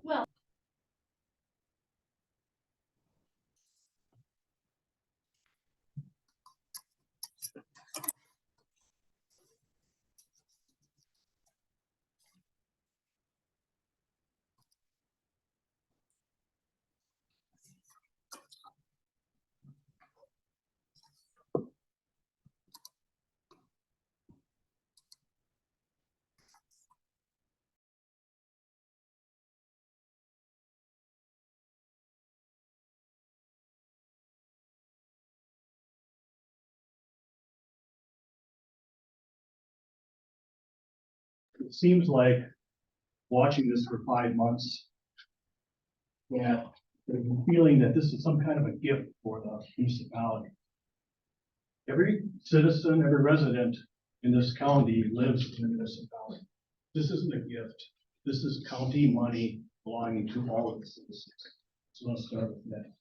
Well, it seems like watching this for 5 months, that there's a feeling that this is some kind of a gift for the municipality. Every citizen, every resident in this county lives in a municipality. This isn't a gift. This is county money belonging to all of the citizens. So let's start with that.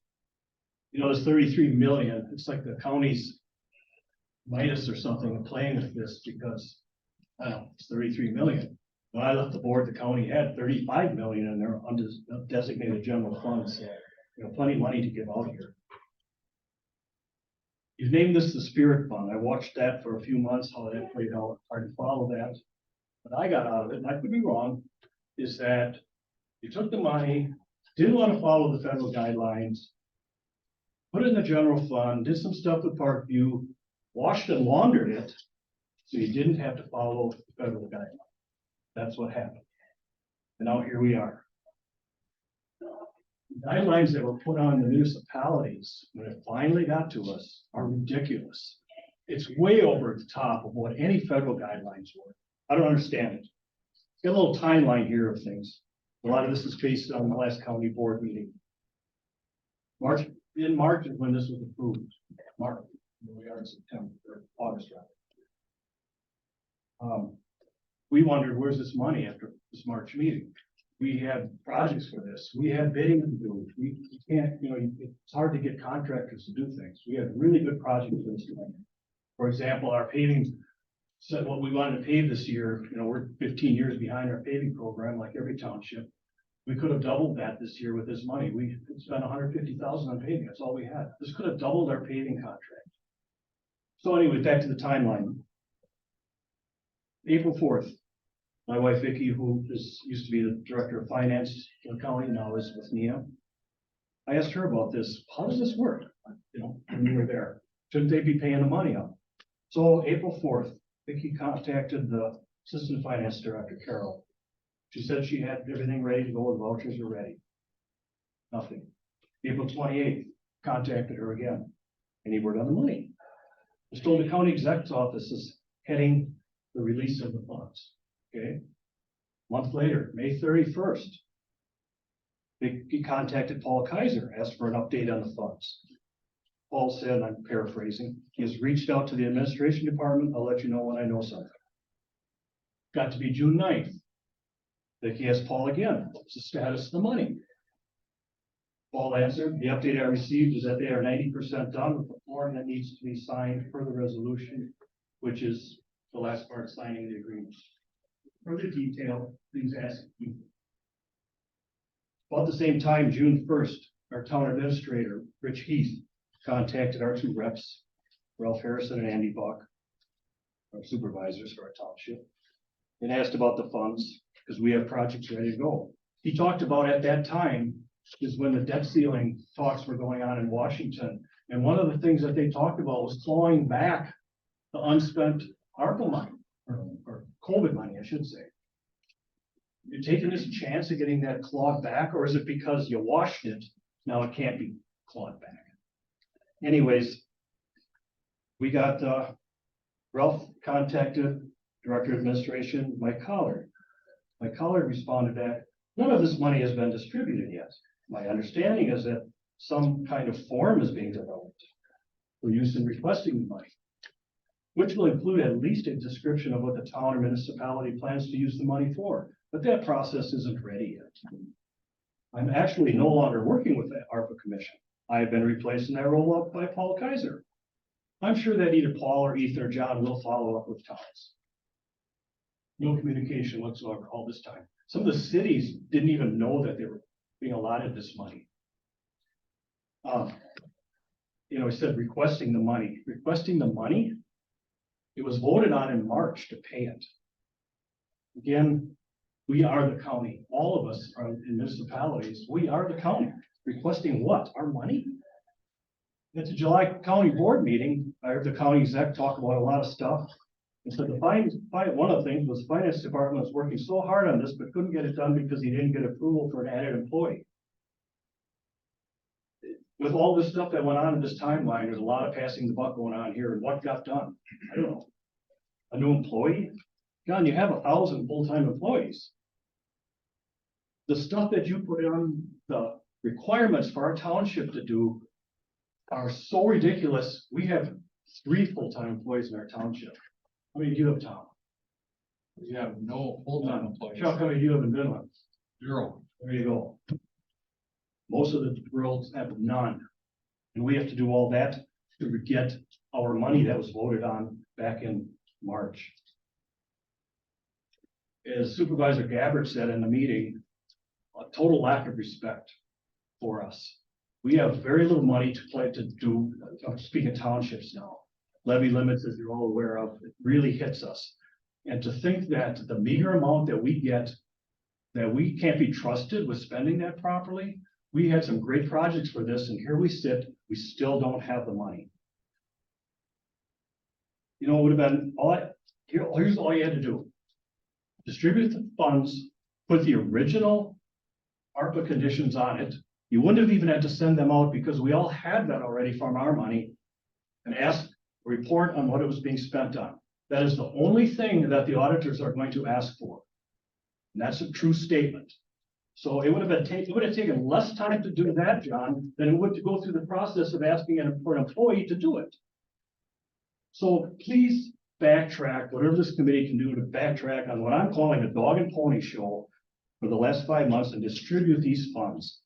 You know, there's 33 million. It's like the county's Midas or something playing with this because I don't know, it's 33 million. When I left the board, the county had 35 million in their undesignated general funds. So, you know, plenty of money to give out here. You've named this the Spirit Fund. I watched that for a few months, how that played out. Hard to follow that. What I got out of it, and I could be wrong, is that you took the money, didn't want to follow the federal guidelines, put it in the general fund, did some stuff with Parkview, washed and laundered it, so you didn't have to follow the federal guidelines. That's what happened. And now here we are. The guidelines that were put on the municipalities when it finally got to us are ridiculous. It's way over the top of what any federal guidelines were. I don't understand it. Got a little timeline here of things. A lot of this is based on the last county board meeting. In March is when this was approved. March, we are in September or August rather. We wondered, where's this money after this March meeting? We had projects for this. We had bidding to do. We can't, you know, it's hard to get contractors to do things. We had really good projects for this money. For example, our paving said what we wanted to pave this year. You know, we're 15 years behind our paving program, like every township. We could have doubled that this year with this money. We spent 150,000 on paving. That's all we had. This could have doubled our paving contract. So anyway, back to the timeline. April 4th, my wife Vicki, who used to be the director of finance in the county, now is with Nia. I asked her about this. How does this work? You know, when we were there, shouldn't they be paying the money up? So April 4th, Vicki contacted the assistant finance director, Carol. She said she had everything ready to go. The vouchers were ready. Nothing. April 28th, contacted her again. Any word on the money? Was told the county exec's office is heading the release of the funds. Okay. A month later, May 31st, he contacted Paul Kaiser, asked for an update on the funds. Paul said, I'm paraphrasing, he has reached out to the administration department. I'll let you know when I know something. Got to be June 9th. He asked Paul again, what's the status of the money? Paul answered, the update I received is that they are 90% done with the form that needs to be signed per the resolution, which is the last part, signing the agreement. Further detail, please ask me. About the same time, June 1st, our town administrator, Rich Heath, contacted our two reps, Ralph Harrison and Andy Buck, our supervisors for our township, and asked about the funds because we have projects ready to go. He talked about at that time is when the debt ceiling talks were going on in Washington. And one of the things that they talked about was clawing back the unspent ARPA money, or COVID money, I should say. You're taking this chance of getting that clawed back, or is it because you washed it, now it can't be clawed back? Anyways, we got Ralph contacted Director of Administration, Mike Collard. Mike Collard responded that none of this money has been distributed yet. My understanding is that some kind of form is being developed for use in requesting the money, which will include at least a description of what the town or municipality plans to use the money for. But that process isn't ready yet. I'm actually no longer working with the ARPA Commission. I have been replaced in that role by Paul Kaiser. I'm sure that either Paul or Ethan or John will follow up with towns. No communication whatsoever all this time. Some of the cities didn't even know that they were being allotted this money. You know, it said requesting the money. Requesting the money, it was voted on in March to pay it. Again, we are the county. All of us are in municipalities. We are the county. Requesting what? Our money? At the July County Board meeting, I heard the county exec talk about a lot of stuff. And so one of the things was the finance department was working so hard on this, but couldn't get it done because he didn't get approval for an added employee. With all this stuff that went on in this timeline, there's a lot of passing the buck going on here. And what got done? I don't know. A new employee? God, you have 1,000 full-time employees. The stuff that you put on the requirements for our township to do are so ridiculous. We have 3 full-time employees in our township. How many do you have, Tom? We have no full-time employees. Chuck, how many do you have in Vinland? 0. There you go. Most of the worlds have none. And we have to do all that to get our money that was voted on back in March. As Supervisor Gabbard said in the meeting, a total lack of respect for us. We have very little money to do, speaking of townships now. Levy limits, as you're all aware of, it really hits us. And to think that the meager amount that we get, that we can't be trusted with spending that properly. We had some great projects for this, and here we sit, we still don't have the money. You know, it would have been here's all you had to do. Distribute the funds, put the original ARPA conditions on it. You wouldn't have even had to send them out because we all had that already from our money, and ask a report on what it was being spent on. That is the only thing that the auditors are going to ask for. And that's a true statement. So it would have taken less time to do that, John, than it would to go through the process of asking for an employee to do it. So please backtrack, whatever this committee can do to backtrack on what I'm calling a dog and pony show for the last 5 months and distribute these funds.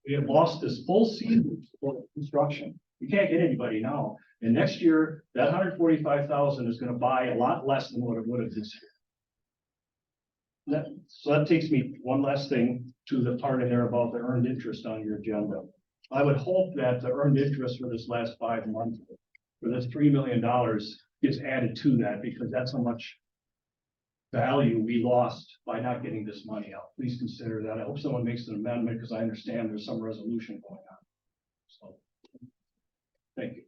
We have lost this full season for construction. We can't get anybody now. And next year, that $145,000 is going to buy a lot less than what it would have this year. So that takes me one last thing to the part in there about the earned interest on your agenda. I would hope that the earned interest for this last 5 months, for this $3 million, gets added to that, because that's how much value we lost by not getting this money out. Please consider that. I hope someone makes an amendment, because I understand there's some resolution going on. So, thank you.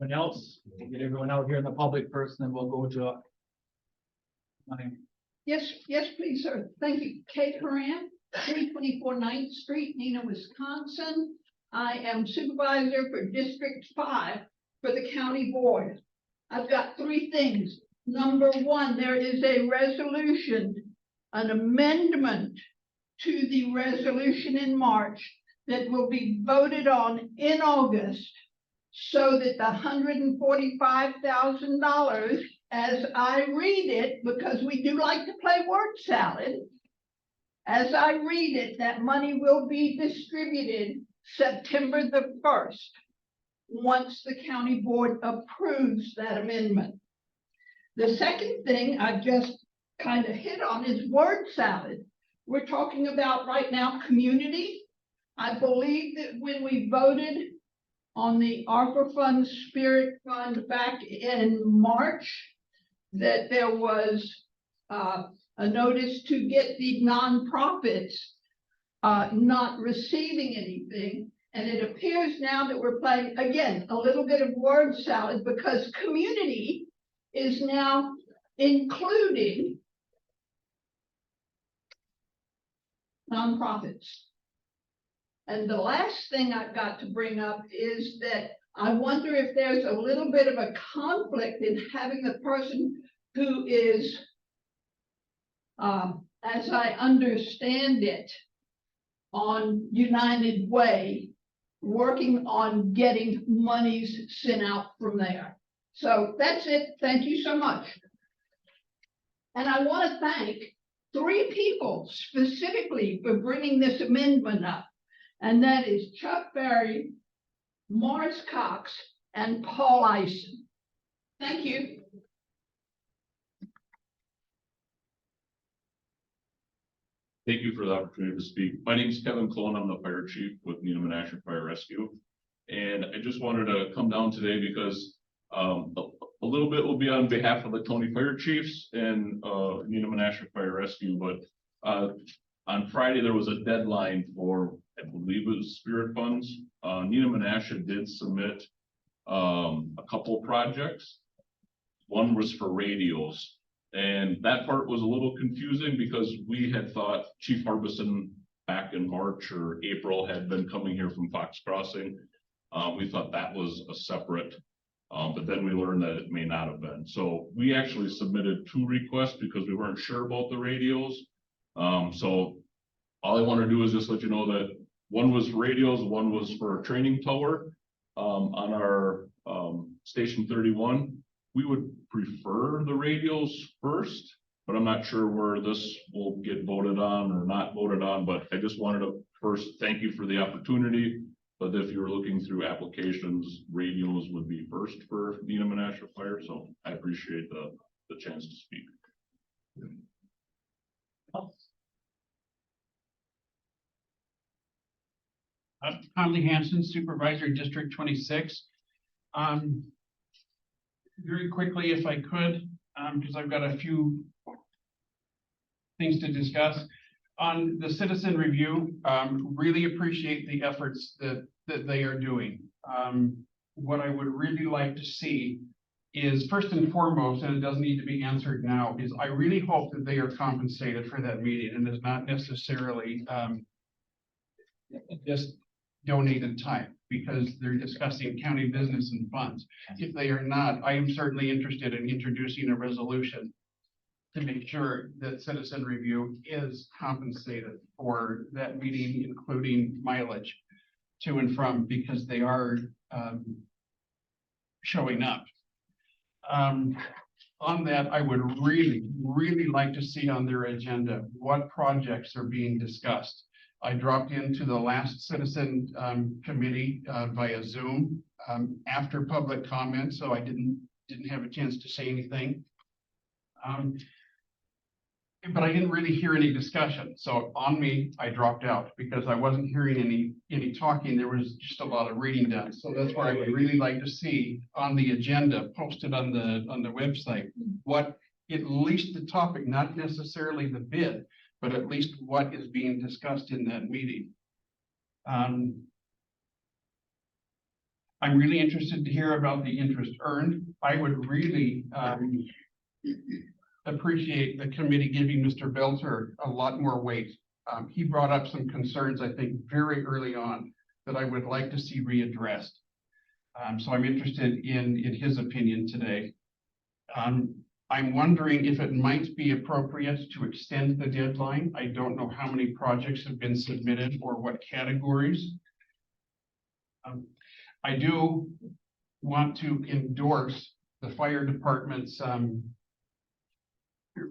Anyone else? We'll get everyone out here in the public first, and then we'll go to money. Yes, please, sir. Thank you. Kate Horan, 324 9th Street, Neenah, Wisconsin. I am supervisor for District 5 for the county board. I've got 3 things. Number 1, there is a resolution, an amendment to the resolution in March that will be voted on in August, so that the $145,000, as I read it, because we do like to play word salad, as I read it, that money will be distributed September the 1st, once the county board approves that amendment. The second thing I just kind of hit on is word salad. We're talking about right now community. I believe that when we voted on the ARPA Fund, Spirit Fund back in March, that there was a notice to get the nonprofits not receiving anything. And it appears now that we're playing, again, a little bit of word salad, because community is now including nonprofits. And the last thing I've got to bring up is that I wonder if there's a little bit of a conflict in having the person who is, as I understand it, on United Way, working on getting monies sent out from there. So that's it. Thank you so much. And I want to thank 3 people specifically for bringing this amendment up. And that is Chuck Berry, Morris Cox, and Paul Eisen. Thank you. Thank you for the opportunity to speak. My name is Kevin Clone. I'm the fire chief with Winnebago Fire Rescue. And I just wanted to come down today because a little bit will be on behalf of the county fire chiefs and Winnebago Fire Rescue. But on Friday, there was a deadline for, I believe it was spirit funds. Winnebago did submit a couple projects. One was for radios. And that part was a little confusing because we had thought Chief Harbison back in March or April had been coming here from Fox Crossing. We thought that was a separate, but then we learned that it may not have been. So we actually submitted 2 requests because we weren't sure about the radios. So all I want to do is just let you know that one was radios, one was for a training tower on our Station 31. We would prefer the radios first, but I'm not sure where this will get voted on or not voted on, but I just wanted to first thank you for the opportunity. But if you're looking through applications, radios would be first for Winnebago Fire, so I appreciate the chance to speak. Conley Hanson, Supervisor, District 26. Very quickly, if I could, because I've got a few things to discuss. On the citizen review, really appreciate the efforts that they are doing. What I would really like to see is, first and foremost, and it doesn't need to be answered now, is I really hope that they are compensated for that meeting and is not necessarily just donated time, because they're discussing county business and funds. If they are not, I am certainly interested in introducing a resolution to make sure that citizen review is compensated for that meeting, including mileage to and from, because they are showing up. On that, I would really like to see on their agenda what projects are being discussed. I dropped into the last citizen committee via Zoom after public comment, so I didn't have a chance to say anything. But I didn't really hear any discussion. So on me, I dropped out because I wasn't hearing any talking. There was just a lot of reading done. So that's where I would really like to see on the agenda posted on the website, what at least the topic, not necessarily the bid, but at least what is being discussed in that meeting. I'm really interested to hear about the interest earned. I would really appreciate the committee giving Mr. Belter a lot more weight. He brought up some concerns, I think, very early on that I would like to see readdressed. So I'm interested in his opinion today. I'm wondering if it might be appropriate to extend the deadline. I don't know how many projects have been submitted or what categories. I do want to endorse the fire department's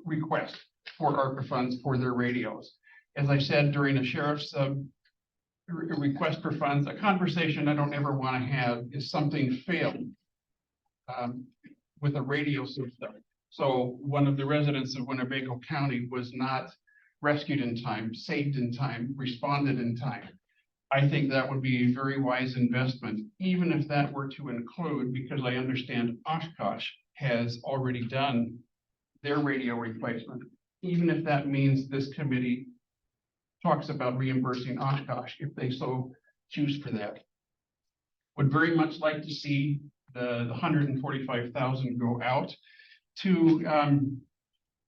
request for ARPA funds for their radios. As I said during a sheriff's request for funds, a conversation I don't ever want to have is something failed with a radio system. So one of the residents of Winnebago County was not rescued in time, saved in time, responded in time. I think that would be a very wise investment, even if that were to include, because I understand Oshkosh has already done their radio replacement, even if that means this committee talks about reimbursing Oshkosh if they so choose for that. Would very much like to see the $145,000 go out to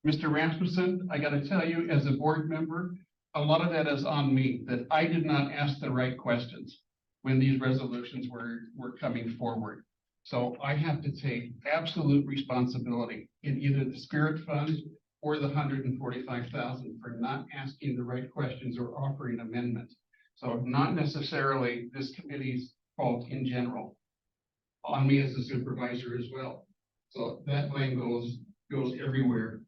Mr. Rasmussen. I got to tell you, as a board member, a lot of that is on me, that I did not ask the right questions when these resolutions were coming forward. So I have to take absolute responsibility in either the spirit fund or the $145,000 for not asking the right questions or offering amendments. So not necessarily this committee's fault in general, on me as a supervisor as well. So that blame goes everywhere.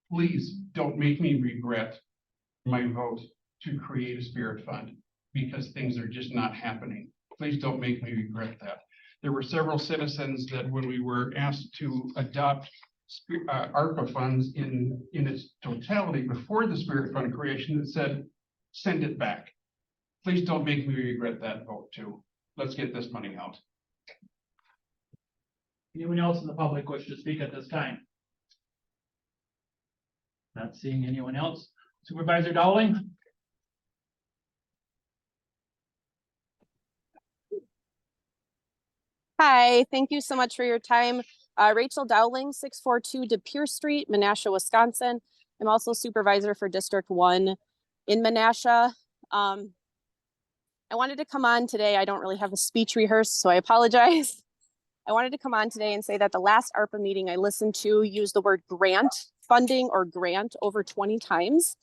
Please don't make me regret my vote to create a spirit fund, because things are just not happening. Please don't make me regret that. There were several citizens that when we were asked to adopt ARPA funds in its totality before the Spirit Fund creation that said, send it back. Please don't make me regret that vote too. Let's get this money out. Anyone else in the public wish to speak at this time? Not seeing anyone else. Supervisor Dowling? Hi, thank you so much for your time. Rachel Dowling, 642 De Pere Street, Menasha, Wisconsin. I'm also supervisor for District 1 in Menasha. I wanted to come on today. I don't really have a speech rehearsed, so I apologize. I wanted to come on today and say that the last ARPA meeting I listened to used the word grant funding or grant over 20 times.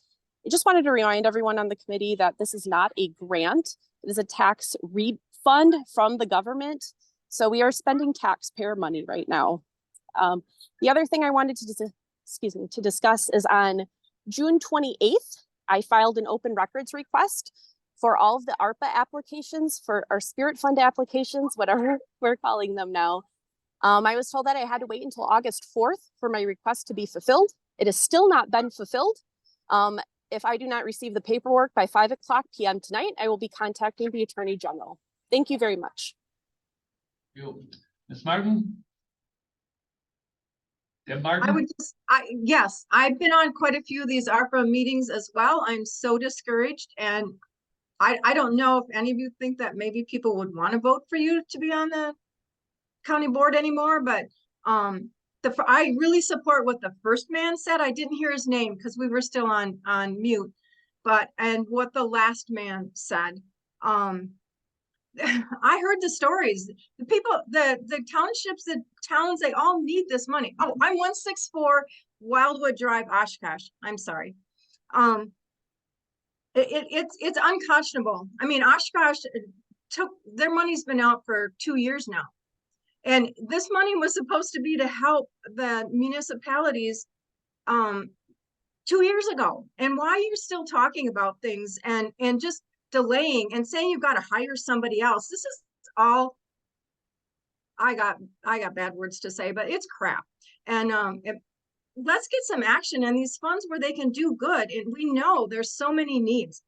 I just wanted to remind everyone on the committee that this is not a grant. It is a tax refund from the government. So we are spending taxpayer money right now. The other thing I wanted to discuss is on June 28th, I filed an open records request for all of the ARPA applications, for our Spirit Fund applications, whatever we're calling them now. I was told that I had to wait until August 4th for my request to be fulfilled. It has still not been fulfilled. If I do not receive the paperwork by 5 o'clock p.m. tonight, I will be contacting the Attorney General. Thank you very much. Ms. Martin? Deb Martin? I would just, yes, I've been on quite a few of these ARPA meetings as well. I'm so discouraged, and I don't know if any of you think that maybe people would want to vote for you to be on the county board anymore, but I really support what the first man said. I didn't hear his name because we were still on mute, and what the last man said. I heard the stories. The people, the townships, the towns, they all need this money. Oh, I'm 164 Wildwood Drive, Oshkosh. I'm sorry. It's unconscionable. I mean, Oshkosh took their money's been out for 2 years now. And this money was supposed to be to help the municipalities 2 years ago. And why are you still talking about things and just delaying and saying you've got to hire somebody else? This is all, I got bad words to say, but it's crap. And let's get some action in these funds where they can do good. And we know there's so many needs.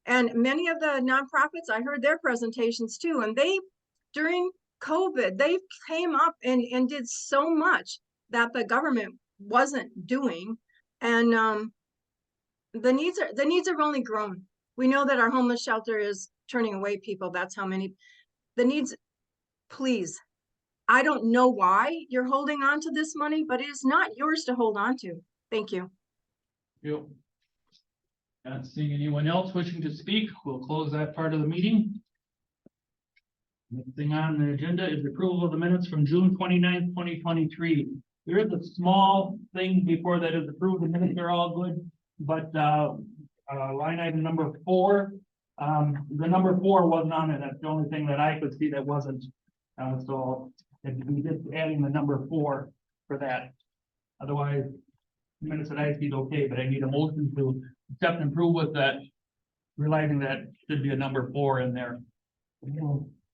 And many of the nonprofits, I heard their presentations too, and they, during COVID, they came up and did so much that the government wasn't doing. And the needs have only grown. We know that our homeless shelter is turning away people. That's how many, the needs, please. I don't know why you're holding on to this money, but it is not yours to hold on to. Thank you. Yep. Not seeing anyone else wishing to speak, we'll close that part of the meeting. Next thing on the agenda is approval of the minutes from June 29th, 2023. There is a small thing before that is approved. The minutes are all good, but line item number 4, the number 4 wasn't on it. That's the only thing that I could see that wasn't. So we just adding the number 4 for that. Otherwise, the minutes that I see is okay, but I need a motion to accept and approve with that, realizing that should be a number 4 in there.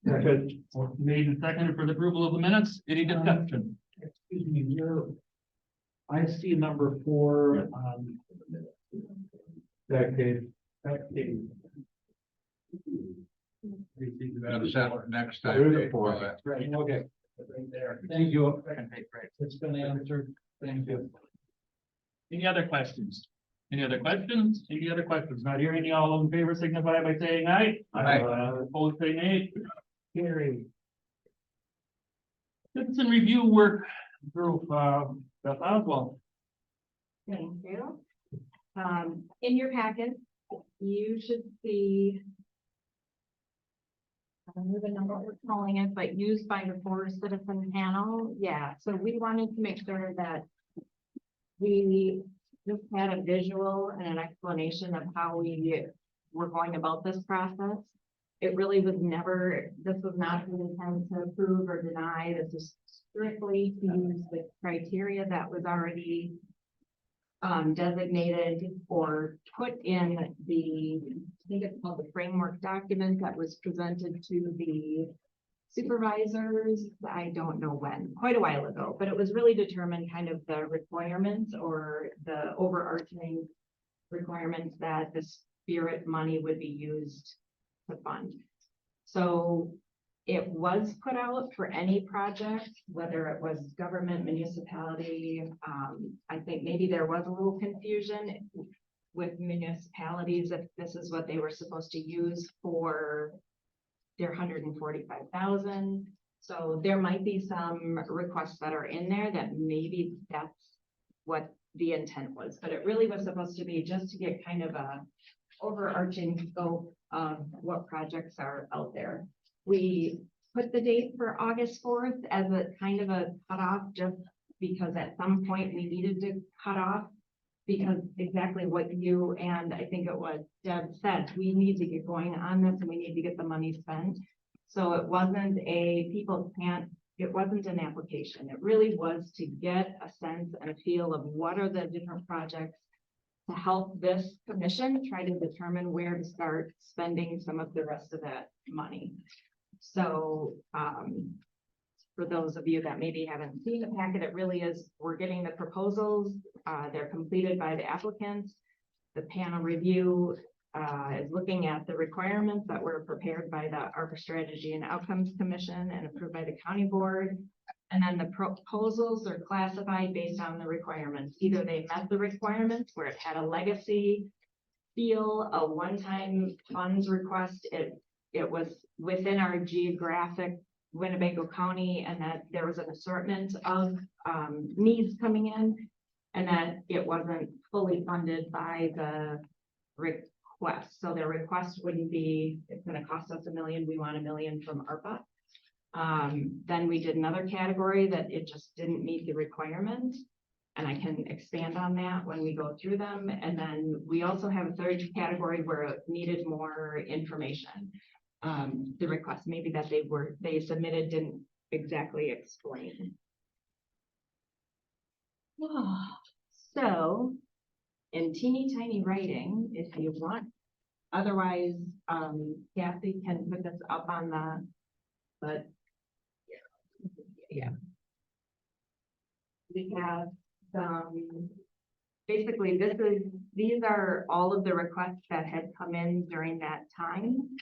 Good. Made and seconded for the approval of the minutes. Any discussion? Excuse me, I see number 4 that page. Next There is a time. 4. Right, okay. Right there. Thank you. It's been answered. Thank you. Any other questions? Any other questions? Any other questions? Not hearing any. All in favor signify by saying aye. Aye. Opposed say nay. Carry. Citizen review work group, Beth Oswald. Thank you. In your packet, you should see, I don't know the number we're calling it, but used by the Forest Citizen panel. Yeah, so we wanted to make sure that we just had a visual and an explanation of how we were going about this process. It really was never, this was not the intent to approve or deny. This is strictly to use the criteria that was already designated or put in the, I think it's called the framework document that was presented to the supervisors, I don't know when, quite a while ago, but it was really determined kind of the requirements or the overarching requirements that the spirit money would be used to fund. So it was put out for any project, whether it was government, municipality. I think maybe there was a little confusion with municipalities if this is what they were supposed to use for their 145,000. So there might be some requests that are in there that maybe that's what the intent was, but it really was supposed to be just to get kind of a overarching scope of what projects are out there. We put the date for August 4th as a kind of a cutoff, just because at some point we needed to cut off, because exactly what you and I think it was Deb said, we need to get going on this and we need to get the money spent. So it wasn't it wasn't an application. It really was to get a sense and a feel of what are the different projects to help this commission try to determine where to start spending some of the rest of that money. So for those of you that maybe haven't seen the packet, it really is, we're getting the proposals, they're completed by the applicants. The panel review is looking at the requirements that were prepared by the ARPA Strategy and Outcomes Commission and approved by the county board. And then the proposals are classified based on the requirements. Either they met the requirements where it had a legacy feel, a one-time funds request, it was within our geographic Winnebago County, and that there was an assortment of needs coming in, and that it wasn't fully funded by the request. So their request wouldn't be, it's going to cost us $1 million, we want $1 million from ARPA. Then we did another category that it just didn't meet the requirement. And I can expand on that when we go through them. And then we also have a third category where it needed more information. The request maybe that they submitted didn't exactly explain. So in teeny tiny writing, if you want, otherwise, Kathy can put this up on but yeah. We have basically these are all of the requests that had come in during that time.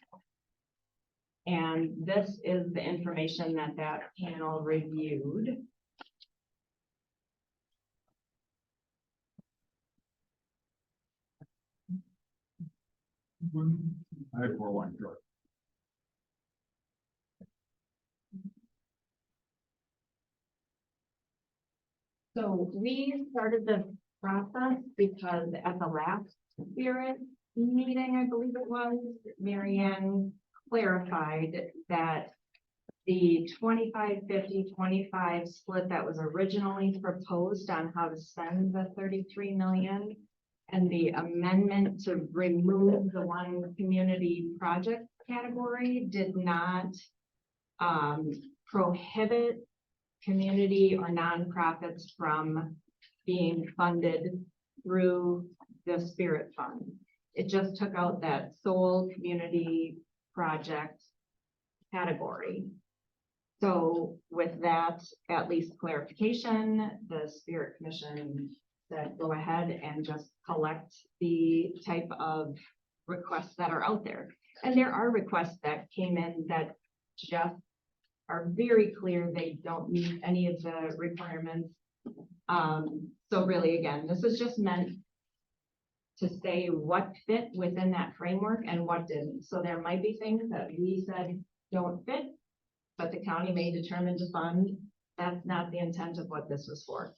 And this is the information that panel reviewed. I have more one, sure. So we started the process because at the last spirit meeting, I believe it was, Marianne clarified that the 25-50-25 split that was originally proposed on how to spend the 33 million and the amendment to remove the one community project category did not prohibit community or nonprofits from being funded through the Spirit Fund. It just took out that sole community project category. So with that, at least clarification, the Spirit Commission said go ahead and just collect the type of requests that are out there. And there are requests that came in that just are very clear they don't meet any of the requirements. So really, again, this is just meant to say what fit within that framework and what didn't. So there might be things that we said don't fit, but the county may determine to fund. That's not the intent of what this was for.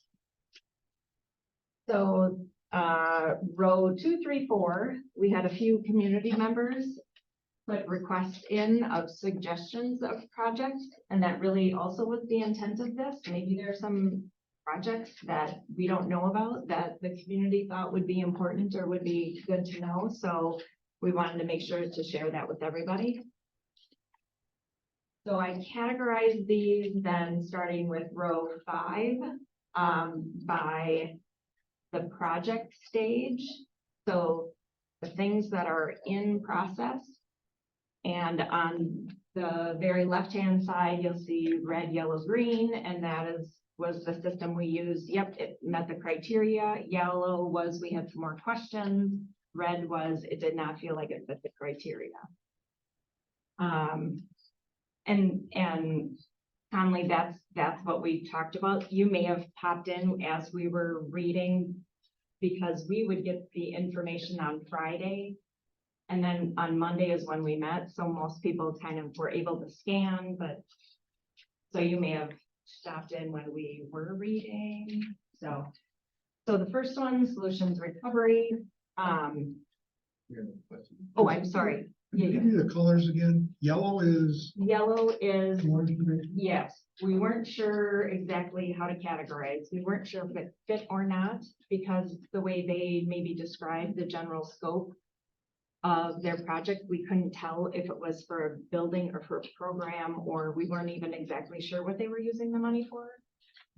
So row 2, 3, 4, we had a few community members put requests in of suggestions of projects, and that really also was the intent of this. Maybe there are some projects that we don't know about that the community thought would be important or would be good to know. So we wanted to make sure to share that with everybody. So I categorized these then starting with row 5 by the project stage. So the things that are in process, and on the very left-hand side, you'll see red, yellow, green, and was the system we used. Yep, it met the criteria. Yellow was, we had some more questions. Red was, it did not feel like it fit the criteria. And Conley, that's what we talked about. You may have popped in as we were reading, because we would get the information on Friday. And then on Monday is when we met, so most people kind of were able to scan, but so you may have stopped in when we were reading. So the first one, solutions recovery. Oh, I'm sorry. Can you give me the colors again? Yellow is. Yellow is, more information. yes, we weren't sure exactly how to categorize. We weren't sure if it fit or not, because the way they maybe described the general scope of their project, we couldn't tell if it was for a building or for a program, or we weren't even exactly sure what they were using the money for.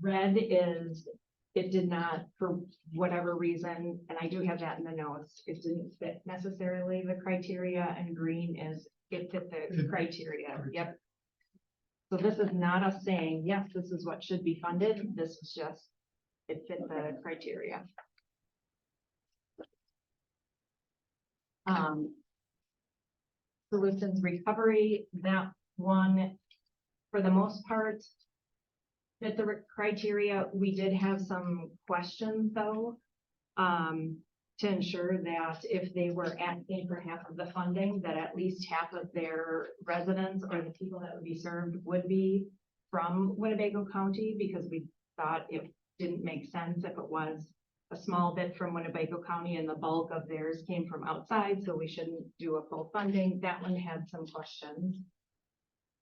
Red is, it did not, for whatever reason, and I do have that in the notes, it didn't fit necessarily the criteria, and green is, it fit the criteria. Yep. So this is not us saying, yes, this is what should be funded. This is just, it fit the criteria. Solutions recovery, that one, for the most part, fit the criteria. We did have some questions though, to ensure that if they were asking for half of the funding, that at least half of their residents or the people that would be served would be from Winnebago County, because we thought it didn't make sense if it was a small bit from Winnebago County and the bulk of theirs came from outside, so we shouldn't do a full funding. That one had some questions.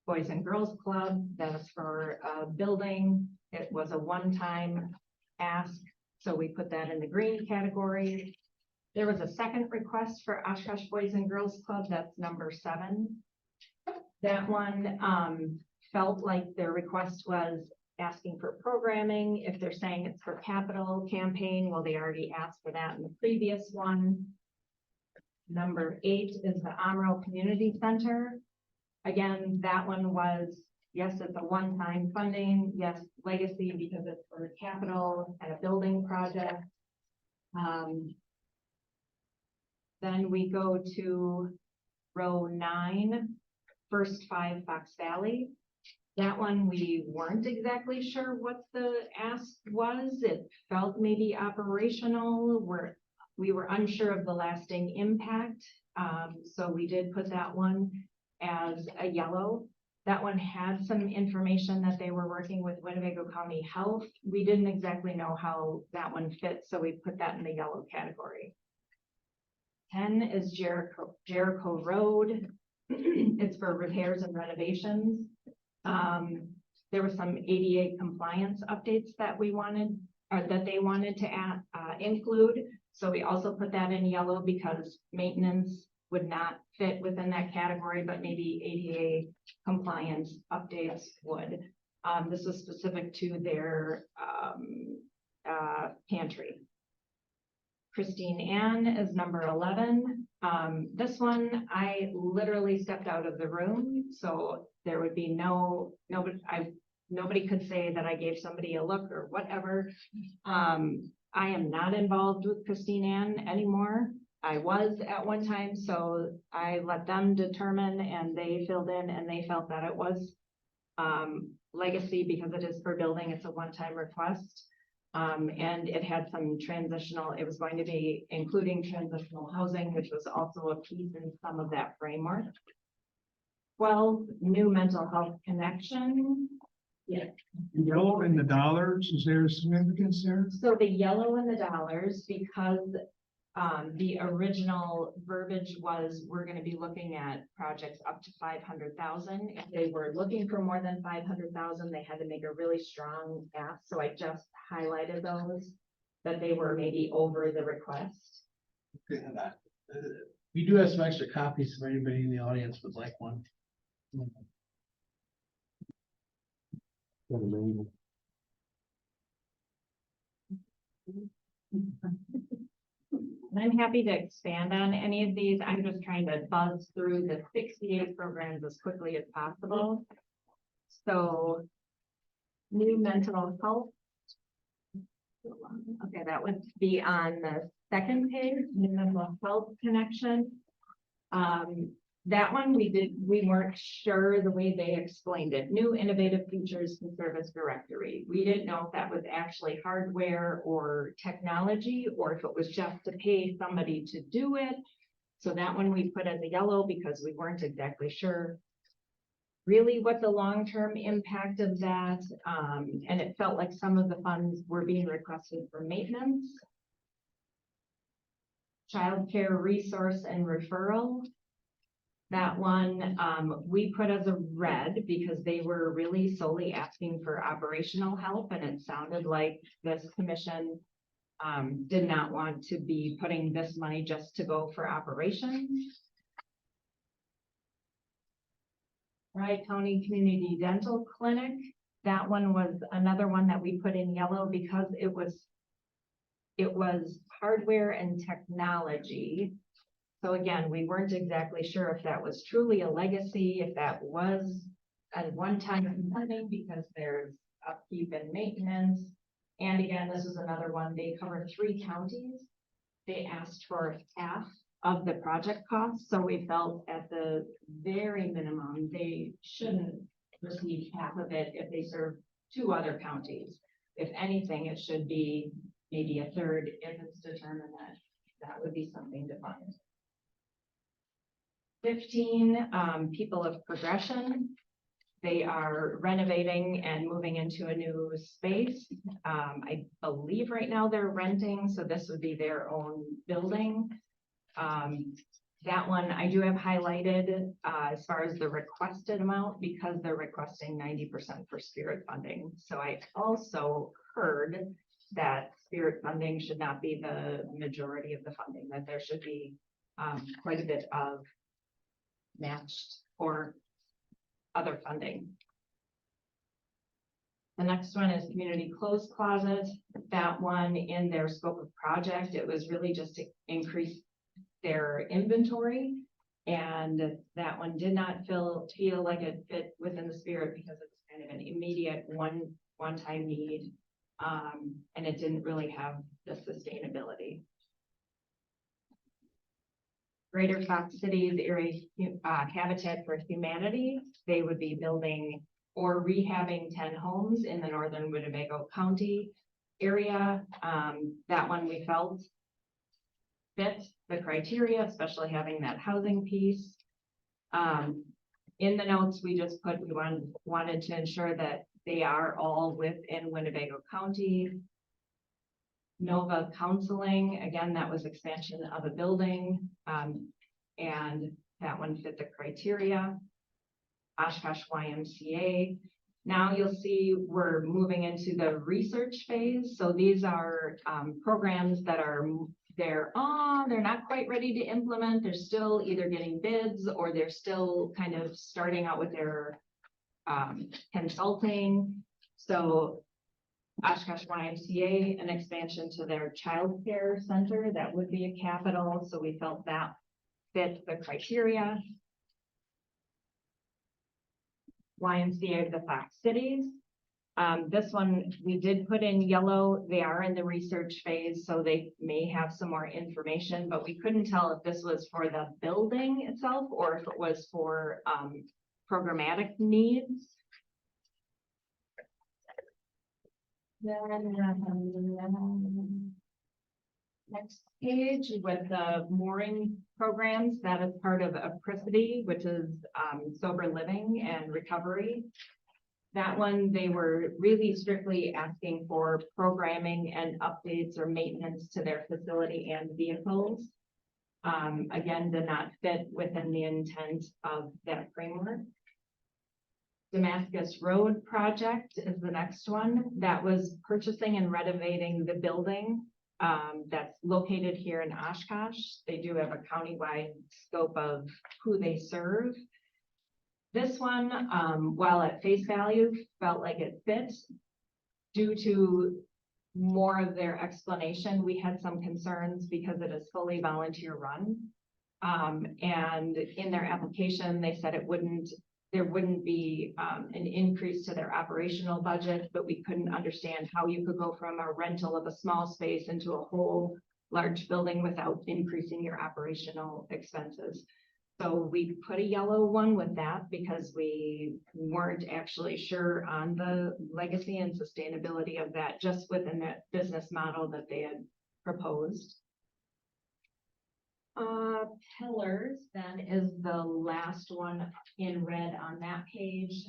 Boys and Girls Club, that is for a building. It was a one-time ask, so we put that in the green category. There was a second request for Oshkosh Boys and Girls Club, that's number 7. That one felt like their request was asking for programming. If they're saying it's for capital campaign, well, they already asked for that in the previous one. Number 8 is the Amro Community Center. Again, that one was, yes, it's a one-time funding. Yes, legacy because it's for capital and a building project. Then we go to row 9, first 5 Fox Valley. That one, we weren't exactly sure what the ask was. It felt maybe operational. We were unsure of the lasting impact. So we did put that one as a yellow. That one had some information that they were working with Winnebago County Health. We didn't exactly know how that one fits, so we put that in the yellow category. 10 is Jericho Road. It's for repairs and renovations. There were some ADA compliance updates that we wanted, or that they wanted to include. So we also put that in yellow because maintenance would not fit within that category, but maybe ADA compliance updates would. This is specific to their pantry. Christine Ann is number 11. This one, I literally stepped out of the room, so there would be nobody could say that I gave somebody a look or whatever. I am not involved with Christine Ann anymore. I was at one time, so I let them determine, and they filled in, and they felt that it was legacy because it is per building. It's a one-time request. And it had some transitional, it was going to be including transitional housing, which was also a piece in some of that framework. 12, new mental health connection. Yeah. Yellow and the dollars, is there significance there? So the yellow and the dollars, because the original verbiage was, we're going to be looking at projects up to 500,000. If they were looking for more than 500,000, they had to make a really strong ask. So I just highlighted those, that they were maybe over the request. We do have some extra copies if anybody in the audience would like one. And I'm happy to expand on any of these. I'm just trying to buzz through the 68 programs as quickly as possible. So new mental health. Okay, that would be on the second page, new mental health connection. That one we weren't sure the way they explained it. New innovative features to service directory. We didn't know if that was actually hardware or technology, or if it was just to pay somebody to do it. So that one we put as a yellow because we weren't exactly sure really what the long-term impact of that. And it felt like some of the funds were being requested for maintenance. Childcare resource and referral. That one, we put as a red because they were really solely asking for operational help, and it sounded like this commission did not want to be putting this money just to go for operations. Right, County Community Dental Clinic. That one was another one that we put in yellow because it was hardware and technology. So again, we weren't exactly sure if that was truly a legacy, if that was a one-time funding because there's upkeep and maintenance. And again, this is another one, they cover 3 counties. They asked for half of the project cost, so we felt at the very minimum, they shouldn't receive half of it if they serve 2 other counties. If anything, it should be maybe a third if it's determined that would be something to fund. 15, people of progression. They are renovating and moving into a new space. I believe right now they're renting, so this would be their own building. That one I do have highlighted as far as the requested amount because they're requesting 90% for spirit funding. So I also heard that spirit funding should not be the majority of the funding, that there should be quite a bit of matched or other funding. The next one is community clothes closet. That one in their scope of project, it was really just to increase their inventory. And that one did not feel like it fit within the spirit because it's kind of an immediate one-time need. And it didn't really have the sustainability. Greater Fox Cities area Habitat for Humanity, they would be building or rehabbing 10 homes in the northern Winnebago County area. That one we felt fit the criteria, especially having that housing piece. In the notes, we just put we wanted to ensure that they are all within Winnebago County. Nova Counseling, again, that was expansion of a building, and that one fit the criteria. Oshkosh YMCA. Now you'll see we're moving into the research phase. So these are programs that they're not quite ready to implement. They're still either getting bids or they're still kind of starting out with their consulting. So Oshkosh YMCA, an expansion to their child care center, that would be a capital. So we felt that fit the criteria. YMCA of the Fox Cities. This one we did put in yellow. They are in the research phase, so they may have some more information, but we couldn't tell if this was for the building itself or if it was for programmatic needs. Then next page with the mooring programs, that is part of Apricity, which is sober living and recovery. That one, they were really strictly asking for programming and updates or maintenance to their facility and vehicles. Again, did not fit within the intent of that framework. Damascus Road project is the next one. That was purchasing and renovating the building that's located here in Oshkosh. They do have a countywide scope of who they serve. This one, while at face value, felt like it fit due to more of their explanation. We had some concerns because it is fully volunteer run. And in their application, they said there wouldn't be an increase to their operational budget, but we couldn't understand how you could go from a rental of a small space into a whole large building without increasing your operational expenses. So we put a yellow one with that because we weren't actually sure on the legacy and sustainability of that just within that business model that they had proposed. Pillars then is the last one in red on that page.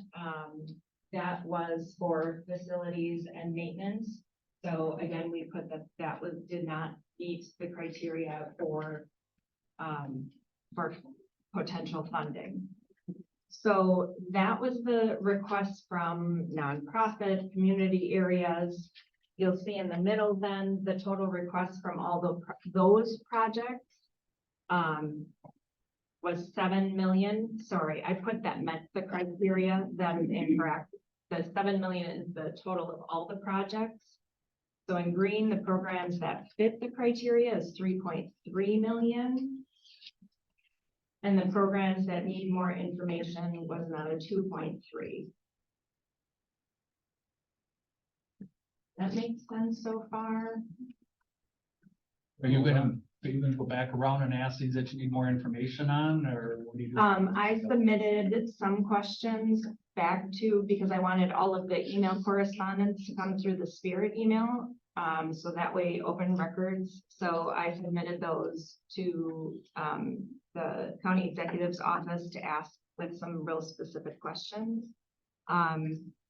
That was for facilities and maintenance. So again, we put that did not meet the criteria for potential funding. So that was the request from nonprofit community areas. You'll see in the middle then the total request from all those projects was 7 million. Sorry, I put that met the criteria. That is incorrect. The 7 million is the total of all the projects. So in green, the programs that fit the criteria is 3.3 million. And the programs that need more information was another 2.3. That makes sense so far? Are you gonna go back around and ask these that you need more information on, or what do you do? I submitted some questions back to, because I wanted all of the email correspondence to come through the Spirit email. So that way open records. So I submitted those to the county executive's office to ask with some real specific questions.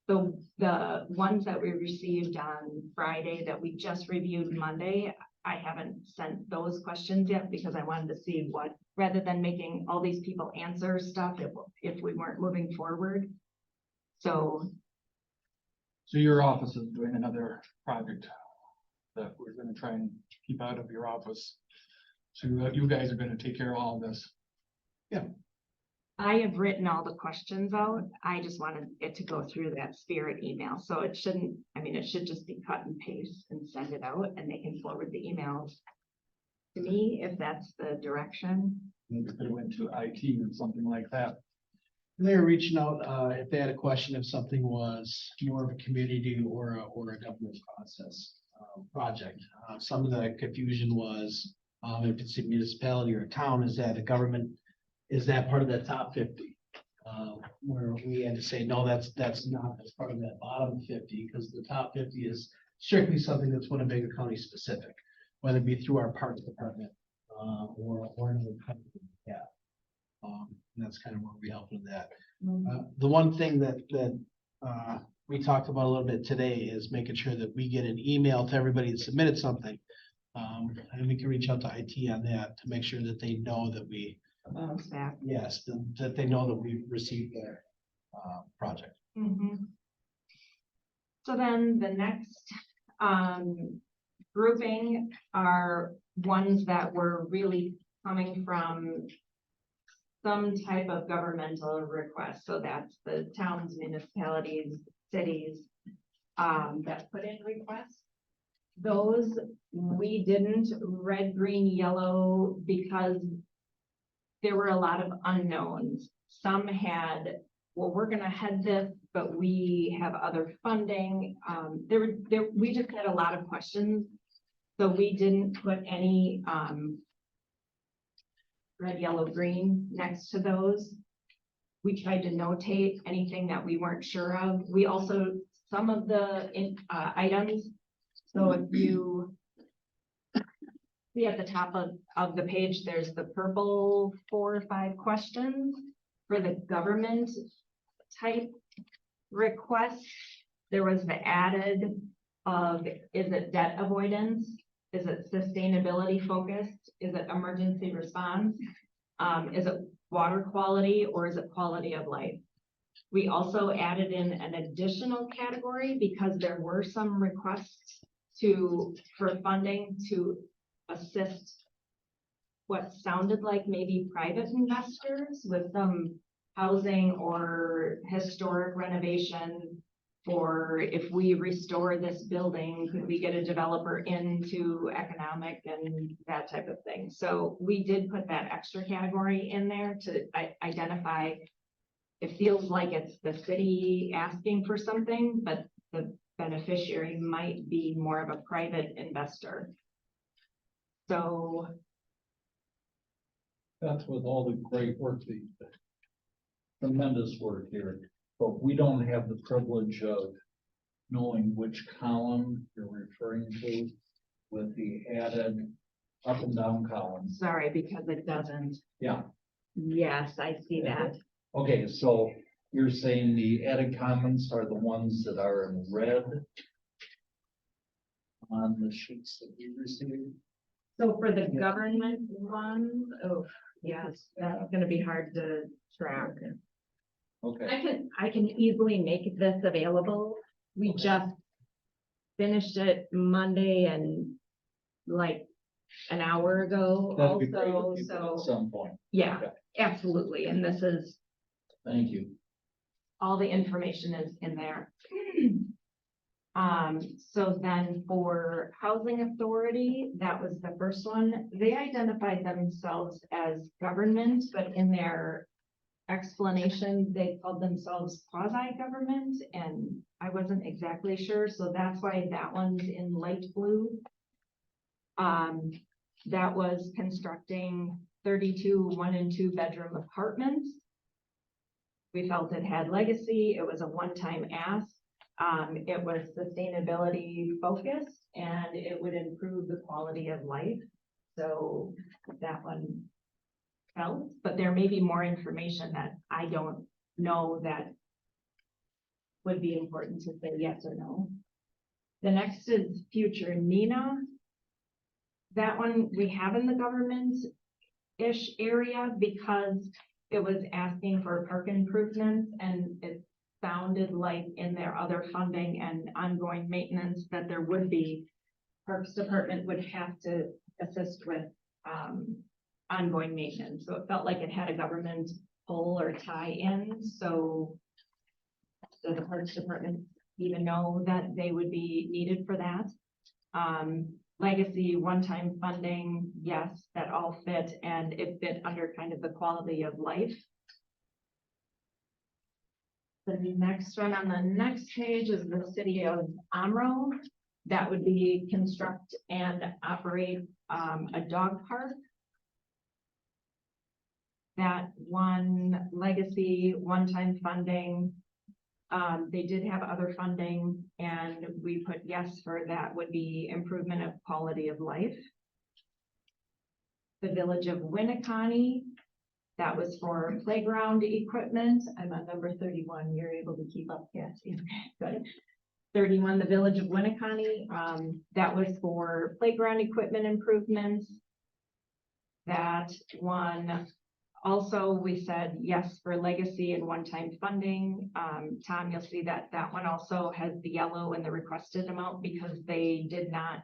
The ones that we received on Friday that we just reviewed Monday, I haven't sent those questions yet because I wanted to see what, rather than making all these people answer stuff if we weren't moving forward. So your office is doing another project that we're gonna try and keep out of your office. So you guys are gonna take care of all this. I have written all the questions out. I just wanted it to go through that Spirit email. So it shouldn't, I mean, it should just be cut and paste and send it out and they can forward the emails to me if that's the direction. Maybe could have went to IT or something like that. They're reaching out, if they had a question, if something was more of a community or a government process, project. Some of the confusion was, if it's a municipality or a town, is that a government, is that part of the top 50? Where we had to say, no, that's not, that's part of that bottom 50, because the top 50 is strictly something that's Winnebago County specific, whether it be through our parks department, or another company. Yeah. And that's kind of where we help with that. The one thing that we talked about a little bit today is making sure that we get an email to everybody that submitted something. And we can reach out to IT on that to make sure that they know that we, yes, that they know that we received their project. So then the next grouping are ones that were really coming from some type of governmental request. So that's the towns, municipalities, cities that put in requests. Those we didn't red, green, yellow because there were a lot of unknowns. Some had, well, we're gonna head this, but we have other funding. We just had a lot of questions. So we didn't put any red, yellow, green next to those. We tried to notate anything that we weren't sure of. We also, some of the items, so if you see at the top of the page, there's the purple 4 or 5 questions for the government type request. There was the added of, is it debt avoidance? Is it sustainability focused? Is it emergency response? Is it water quality or is it quality of life? We also added in an additional category because there were some requests for funding to assist what sounded like maybe private investors with some housing or historic renovation or if we restore this building, could we get a developer into economic and that type of thing? So we did put that extra category in there to identify. It feels like it's the city asking for something, but the beneficiary might be more of a private investor. So That's with all the great work that you did. Tremendous work here, but we don't have the privilege of knowing which column you're referring to with the added up and down columns. sorry, because it doesn't. Yeah, Yes, I see that. okay, so you're saying the added comments are the ones that are in red on the sheets that we received? So for the government one, oh, yes, that's gonna be hard to track. Okay, I can easily make this available. We Okay. just finished it Monday and like an hour ago that'd be great also, if you could at so, some point. yeah, Okay. absolutely. And this is, Thank you. all the information is in there. So then for Housing Authority, that was the first one. They identified themselves as government, but in their explanation, they called themselves quasi-government, and I wasn't exactly sure, so that's why that one's in light blue. That was constructing 32 1 and 2 bedroom apartments. We felt it had legacy. It was a one-time ask. It was sustainability focused and it would improve the quality of life. So that one felt, but there may be more information that I don't know that would be important to say yes or no. The next is future Nina. That one we have in the government-ish area because it was asking for park improvements and it sounded like in their other funding and ongoing maintenance that there would be, Parks Department would have to assist with ongoing maintenance. So it felt like it had a government pull or tie in. So does the Parks Department even know that they would be needed for that? Legacy, one-time funding, yes, that all fit, and it fit under kind of the quality of life. The next one on the next page is the city of Amro. That would be construct and operate a dog park. That one legacy, one-time funding. They did have other funding and we put yes for that would be improvement of quality of life. The village of Winnebago, that was for playground equipment. I'm on number 31. You're able to keep up, Cassie. Good. 31, the village of Winnebago, that was for playground equipment improvements. That one. Also, we said yes for legacy and one-time funding. Tom, you'll see that that one also has the yellow and the requested amount because they did not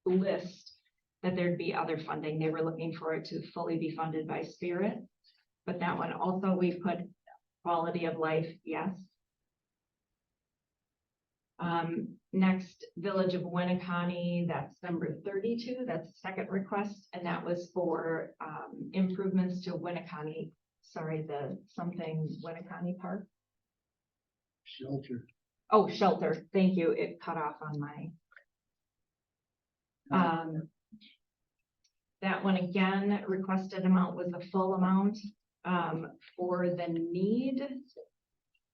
list that there'd be other funding. They were looking for it to fully be funded by Spirit. But that one also we put quality of life, yes. Next, Village of Winnebago, that's number 32. That's the second request, and that was for improvements to Winnebago. Sorry, the something Winnebago Park. Shelter. Oh, shelter. Thank you. It cut off on my. That one again, requested amount was the full amount for the need.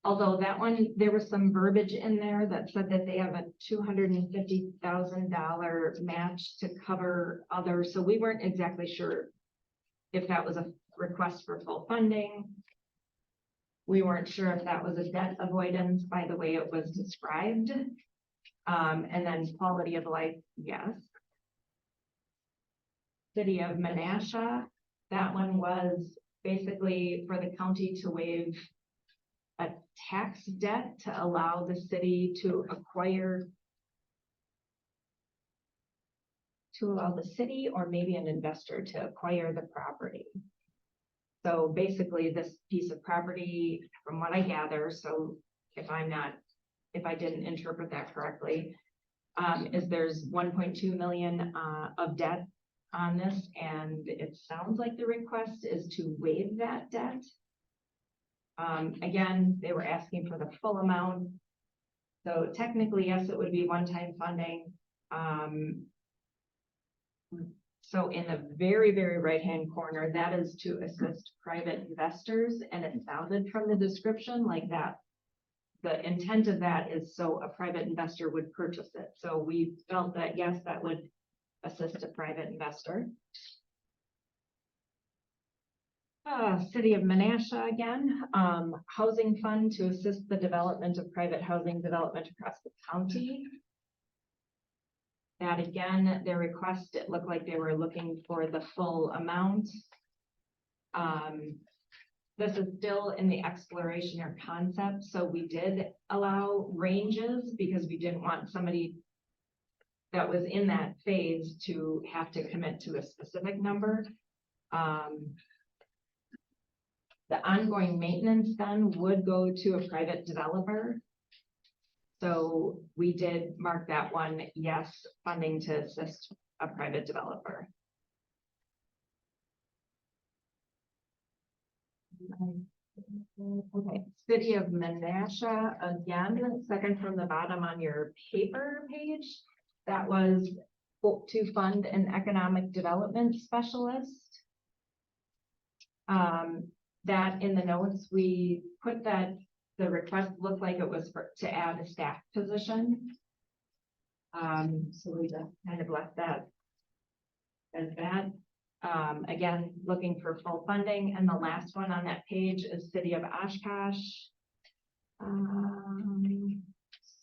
Although that one, there was some verbiage in there that said that they have a $250,000 match to cover others. So we weren't exactly sure if that was a request for full funding. We weren't sure if that was a debt avoidance by the way it was described. And then quality of life, yes. City of Menasha, that one was basically for the county to waive a tax debt to allow the city to acquire, to allow the city or maybe an investor to acquire the property. So basically this piece of property, from what I gather, so if I'm not if I didn't interpret that correctly, is there's 1.2 million, of debt on this, and it sounds like the request is to waive that debt. Again, they were asking for the full amount. So technically, yes, it would be one-time funding. So in the very, very right-hand corner, that is to assist private investors, and it sounded from the description like that. The intent of that is so a private investor would purchase it. So we felt that, yes, that would assist a private investor. City of Menasha again, housing fund to assist the development of private housing development across the county. That again, their request, it looked like they were looking for the full amount. This is still in the exploration or concept, so we did allow ranges because we didn't want somebody that was in that phase to have to commit to a specific number. The ongoing maintenance then would go to a private developer. So we did mark that one, yes, funding to assist a private developer. Okay, City of Menasha, again, second from the bottom on your paper page. That was to fund an economic development specialist. That in the notes, we put that the request looked like it was to add a staff position. So we just kind of left that as that. Again, looking for full funding. And the last one on that page is City of Oshkosh.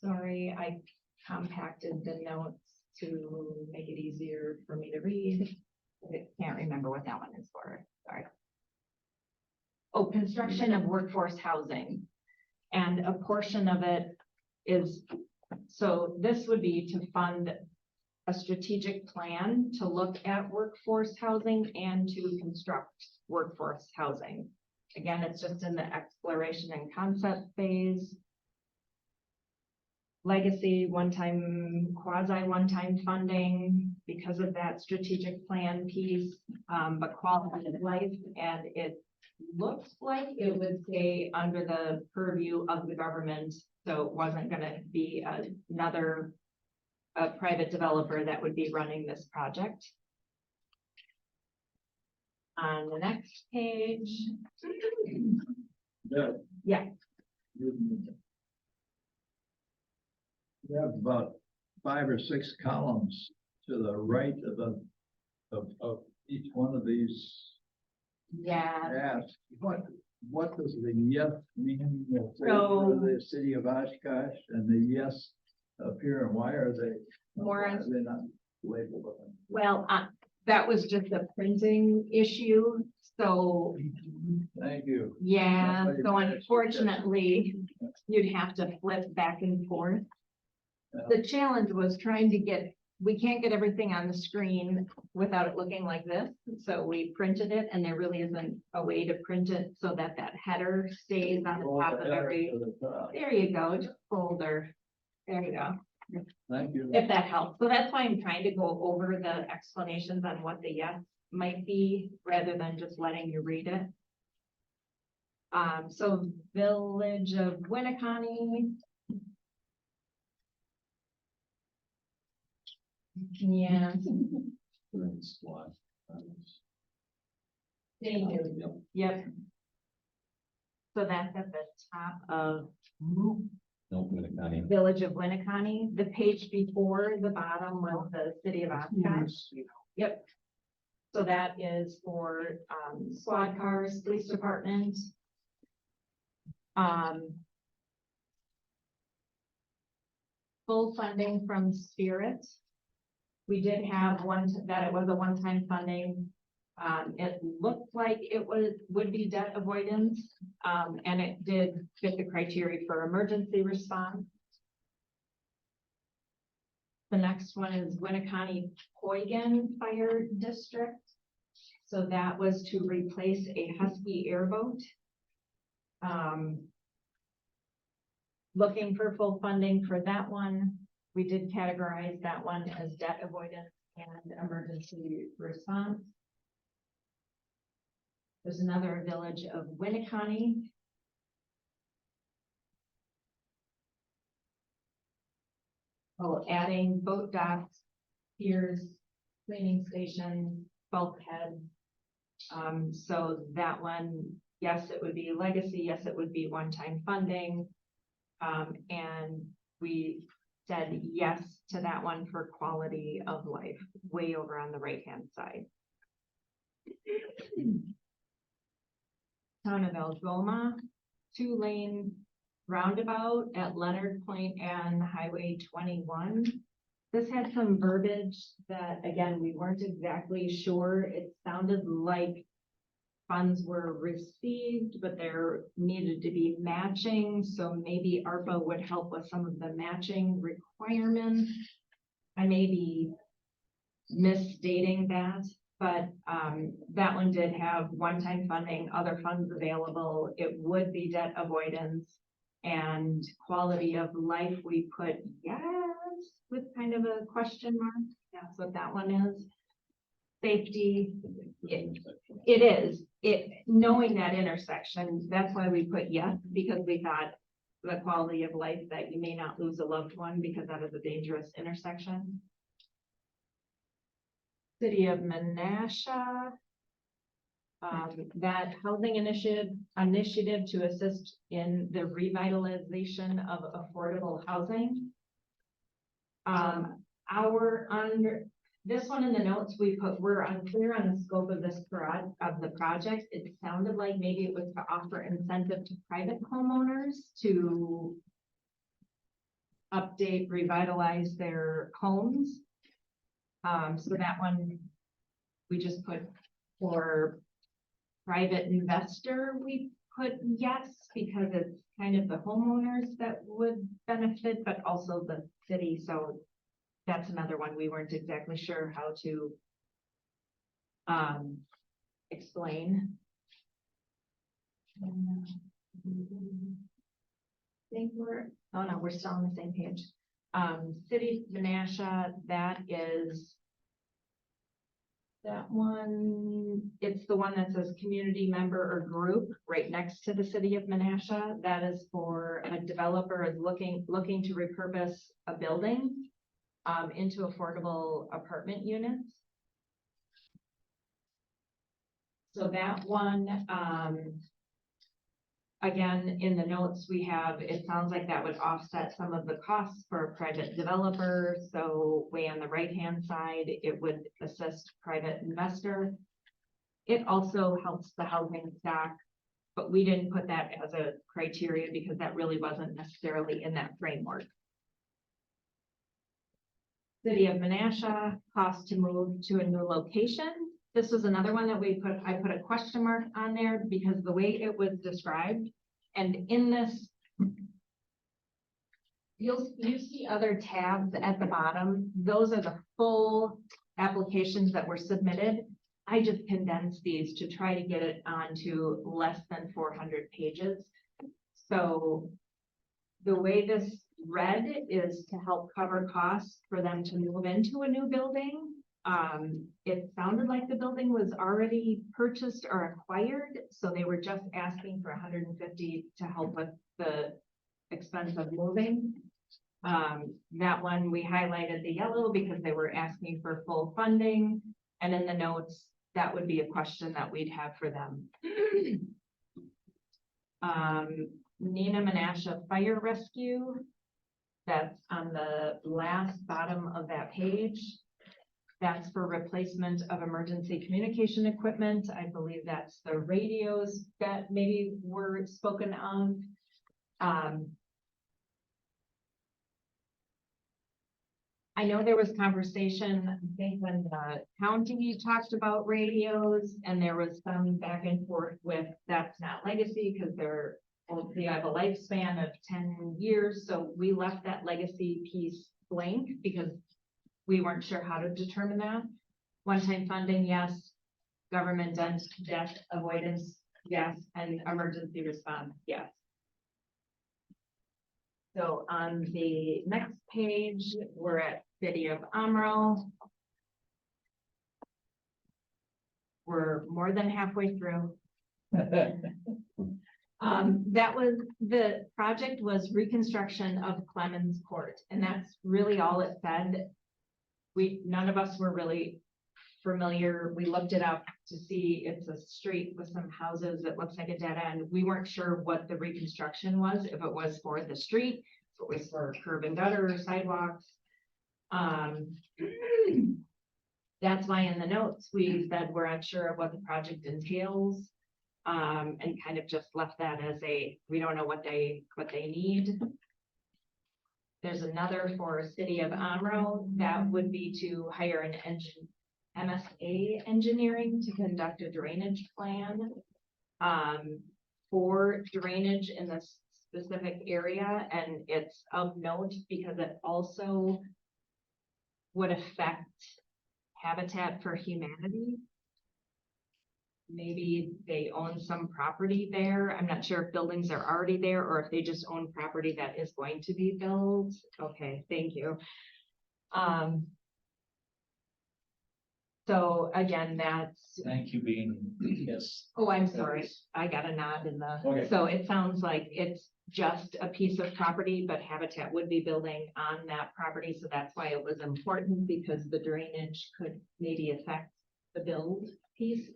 Sorry, I compacted the notes to make it easier for me to read. I can't remember what that one is for, sorry. Oh, construction of workforce housing. And a portion of it is, so this would be to fund a strategic plan to look at workforce housing and to construct workforce housing. Again, it's just in the exploration and concept phase. Legacy, one-time, quasi one-time funding because of that strategic plan piece, but quality of life, and it looks like it would stay under the purview of the government, so it wasn't going to be another private developer that would be running this project. On the next page. Yeah. You have about 5 or 6 columns to the right of each one of these. Yeah. Ask what does the yes mean? So the City of Oshkosh and the yes up here, and why are they not labeled? Well, that was just a printing issue. So Thank you. yeah, so unfortunately, you'd have to flip back and forth. The challenge was trying to get, we can't get everything on the screen without it looking like this. So we printed it, and there really isn't a way to print it so that that header stays on the top of every. There you go, just folder. There you go. Thank you. If that helps. So that's why I'm trying to go over the explanations on what the yes might be rather than just letting you read it. So Village of Winnebago. Yeah. Thank you. Yep. So that's at the top of Village of Winnebago. The page before the bottom was the City of Oshkosh. Yep. So that is for squad cars, police department. Full funding from Spirit. We did have that it was a one-time funding. It looked like it would be debt avoidance, and it did fit the criteria for emergency response. The next one is Winnebago-Huygen Fire District. So that was to replace a Husky airboat. looking for full funding for that one. We did categorize that one as debt avoidance and emergency response. There's another village of Winnebago. Oh, adding boat docks, piers, cleaning stations, bulkhead. So that one, yes, it would be legacy, yes, it would be one-time funding. And we said yes to that one for quality of life, way over on the right-hand side. Town of Algoma, 2-lane roundabout at Leonard Point and Highway 21. This had some verbiage that, again, we weren't exactly sure. It sounded like funds were received, but there needed to be matching. So maybe ARPA would help with some of the matching requirements. I may be misstating that, but that one did have one-time funding, other funds available. It would be debt avoidance and quality of life. We put yes with kind of a question mark. That's what that one is. Safety, it is. Knowing that intersection, that's why we put yes, because we thought the quality of life that you may not lose a loved one because that is a dangerous intersection. City of Menasha, that housing initiative to assist in the revitalization of affordable housing. This one in the notes we put, we're unclear on the scope of this project. It sounded like maybe it was to offer incentive to private homeowners to update, revitalize their homes. So that one, we just put for private investor, we put yes, because it's kind of the homeowners that would benefit, but also the city. So that's another one we weren't exactly sure how to explain. I think we're still on the same page. City of Menasha, that one, it's the one that says community member or group right next to the City of Menasha. That is for a developer is looking to repurpose a building into affordable apartment units. So that one, again, in the notes we have, it sounds like that would offset some of the costs for a private developer. So way on the right-hand side, it would assist private investor. It also helps the housing stock, but we didn't put that as a criteria because that really wasn't necessarily in that framework. City of Menasha, cost to move to a new location. This was another one that I put a question mark on there because the way it was described, and in this, you see other tabs at the bottom. Those are the full applications that were submitted. I just condensed these to try to get it onto less than 400 pages. So the way this read is to help cover costs for them to move into a new building. It sounded like the building was already purchased or acquired, so they were just asking for 150 to help with the expense of moving. That one we highlighted the yellow because they were asking for full funding, and in the notes that would be a question that we'd have for them. Nina Menasha Fire Rescue, that's on the last bottom of that page. That's for replacement of emergency communication equipment. I believe that's the radios that maybe were spoken of. I know there was conversation, I think, when the county talked about radios, and there was some back and forth with that's not legacy because they have a lifespan of 10 years. So we left that legacy piece blank because we weren't sure how to determine that. One-time funding, yes. Government debt avoidance, yes. And emergency response, yes. So on the next page, we're at City of Amro. We're more than halfway through. That was, the project was reconstruction of Clemens Court, and that's really all it said. None of us were really familiar. We looked it up to see it's a street with some houses that looks like a dead end. We weren't sure what the reconstruction was, if it was for the street, if it was for curb and gutter or sidewalks. That's why in the notes, we said we're unsure of what the project entails. And kind of just left that as we don't know what they need. There's another for City of Amro, that would be to hire an MSA engineering to conduct a drainage plan. For drainage in this specific area, and it's of note because it also would affect Habitat for Humanity. Maybe they own some property there. I'm not sure if buildings are already there or if they just own property that is going to be built. Okay, thank you. So again, that's, Thank you, Bean. Yes. oh, I'm sorry. I got a nod in the, Okay. so it sounds like it's just a piece of property, but Habitat would be building on that property. So that's why it was important, because the drainage could maybe affect the build piece.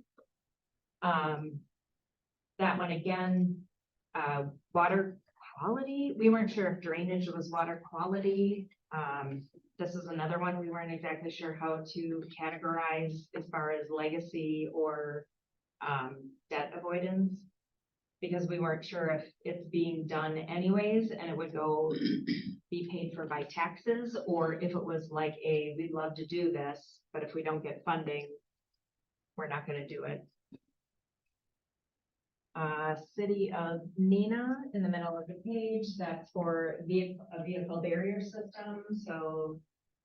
That one again, water quality. We weren't sure if drainage was water quality. This is another one we weren't exactly sure how to categorize as far as legacy or debt avoidance, because we weren't sure if it's being done anyways and it would go be paid for by taxes, or if it was like we'd love to do this, but if we don't get funding, we're not going to do it. City of Neenah in the middle of the page, that's for a vehicle barrier system. So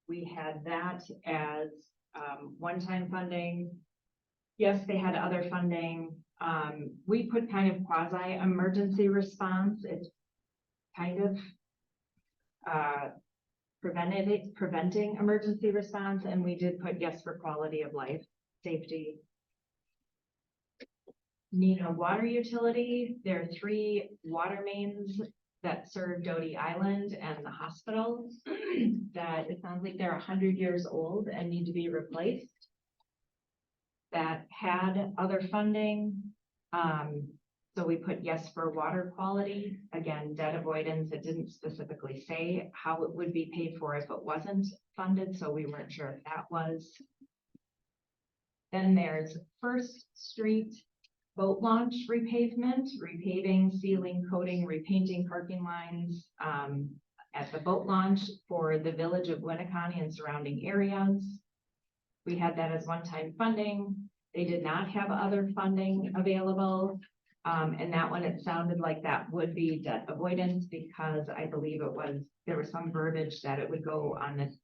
we had that as one-time funding. Yes, they had other funding. We put kind of quasi-emergency response. It's kind of preventing emergency response, and we did put yes for quality of life, safety. Neenah Water Utility, there are 3 water mains that serve Doty Island and the hospital that it sounds like they're 100 years old and need to be replaced. That had other funding. So we put yes for water quality. Again, debt avoidance, it didn't specifically say how it would be paid for if it wasn't funded, so we weren't sure if that was. Then there's First Street boat launch repavement, repaving, sealing, coating, repainting parking lines at the boat launch for the village of Winnebago and surrounding areas. We had that as one-time funding. They did not have other funding available. And that one, it sounded like that would be debt avoidance, because I believe there was some verbiage that it would go on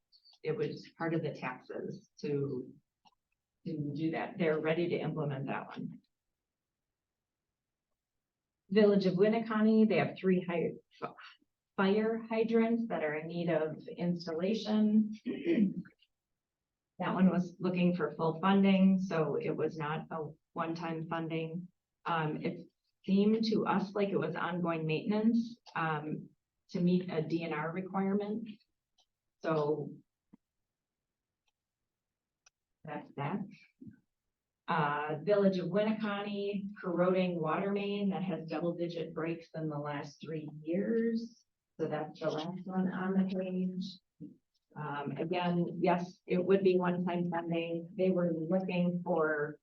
it was part of the taxes to do that. They're ready to implement that one. Village of Winnebago, they have 3 fire hydrants that are in need of installation. That one was looking for full funding, so it was not a one-time funding. It seemed to us like it was ongoing maintenance to meet a DNR requirement. So that's that. Village of Winnebago, corroding water main that has double-digit breaks in the last 3 years. So that's the last one on the page. Again, yes, it would be one-time funding. They were looking for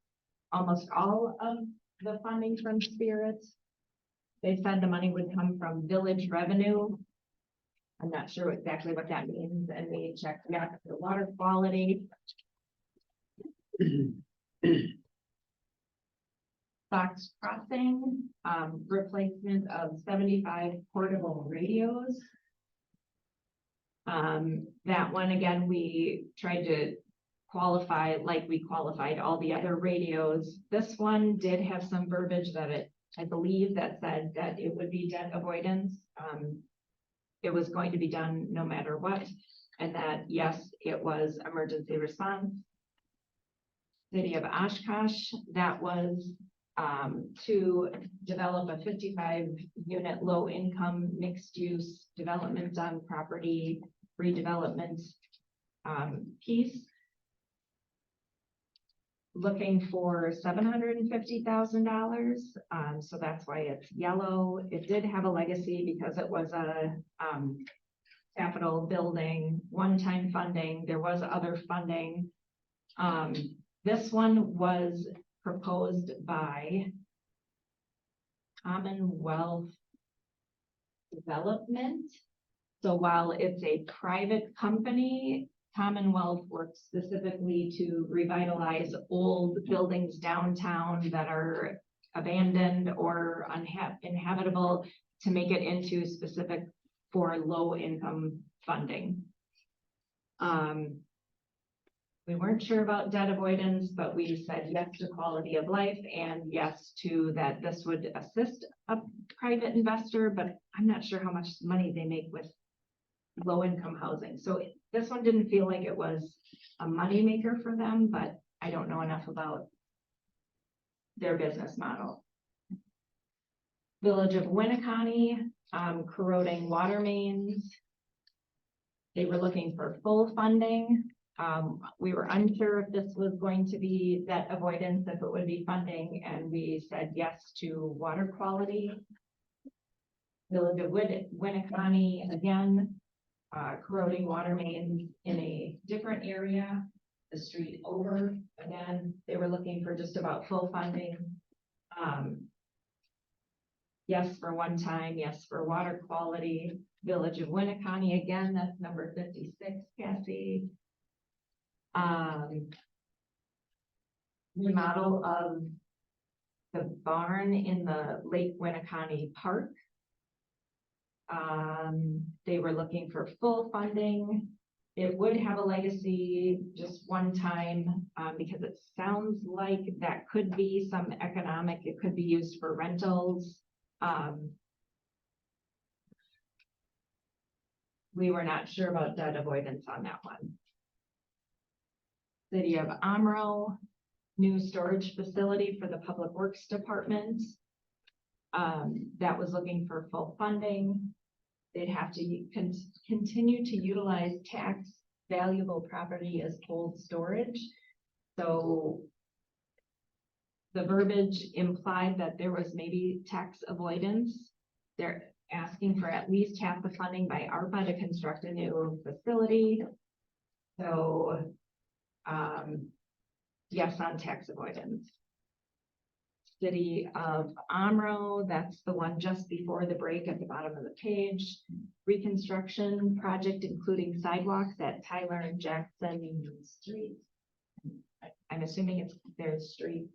almost all of the funding from Spirit. They said the money would come from village revenue. I'm not sure exactly what that means, and we checked out the water quality. Fox Crossing, replacement of 75 portable radios. That one, again, we tried to qualify like we qualified all the other radios. This one did have some verbiage that I believe that said that it would be debt avoidance. it was going to be done no matter what, and that, yes, it was emergency response. City of Oshkosh, that was to develop a 55-unit low-income mixed-use development on property redevelopment piece. Looking for $750,000. So that's why it's yellow. It did have a legacy because it was a capital building, one-time funding. There was other funding. This one was proposed by Commonwealth Development. So while it's a private company, Commonwealth works specifically to revitalize old buildings downtown that are abandoned or uninhabitable, to make it into specific for low-income funding. We weren't sure about debt avoidance, but we said yes to quality of life and yes to that this would assist a private investor, but I'm not sure how much money they make with low-income housing. So this one didn't feel like it was a moneymaker for them, but I don't know enough about their business model. Village of Winnebago, corroding water mains. They were looking for full funding. We were unsure if this was going to be debt avoidance, if it would be funding, and we said yes to water quality. Village of Winnebago, again, corroding water mains in a different area, the street over. Again, they were looking for just about full funding. Yes for one time, yes for water quality. Village of Winnebago, again, that's number 56, Cassie. Remodel of the barn in the Lake Winnebago Park. They were looking for full funding. It would have a legacy, just one time, because it sounds like that could be some economic, it could be used for rentals. We were not sure about debt avoidance on that one. City of Amro, new storage facility for the Public Works Department. That was looking for full funding. They'd have to continue to utilize tax valuable property as cold storage. So the verbiage implied that there was maybe tax avoidance. They're asking for at least half the funding by ARPA to construct a new facility. So yes on tax avoidance. City of Amro, that's the one just before the break at the bottom of the page. Reconstruction project including sidewalks at Tyler and Jackson Street. I'm assuming it's their street.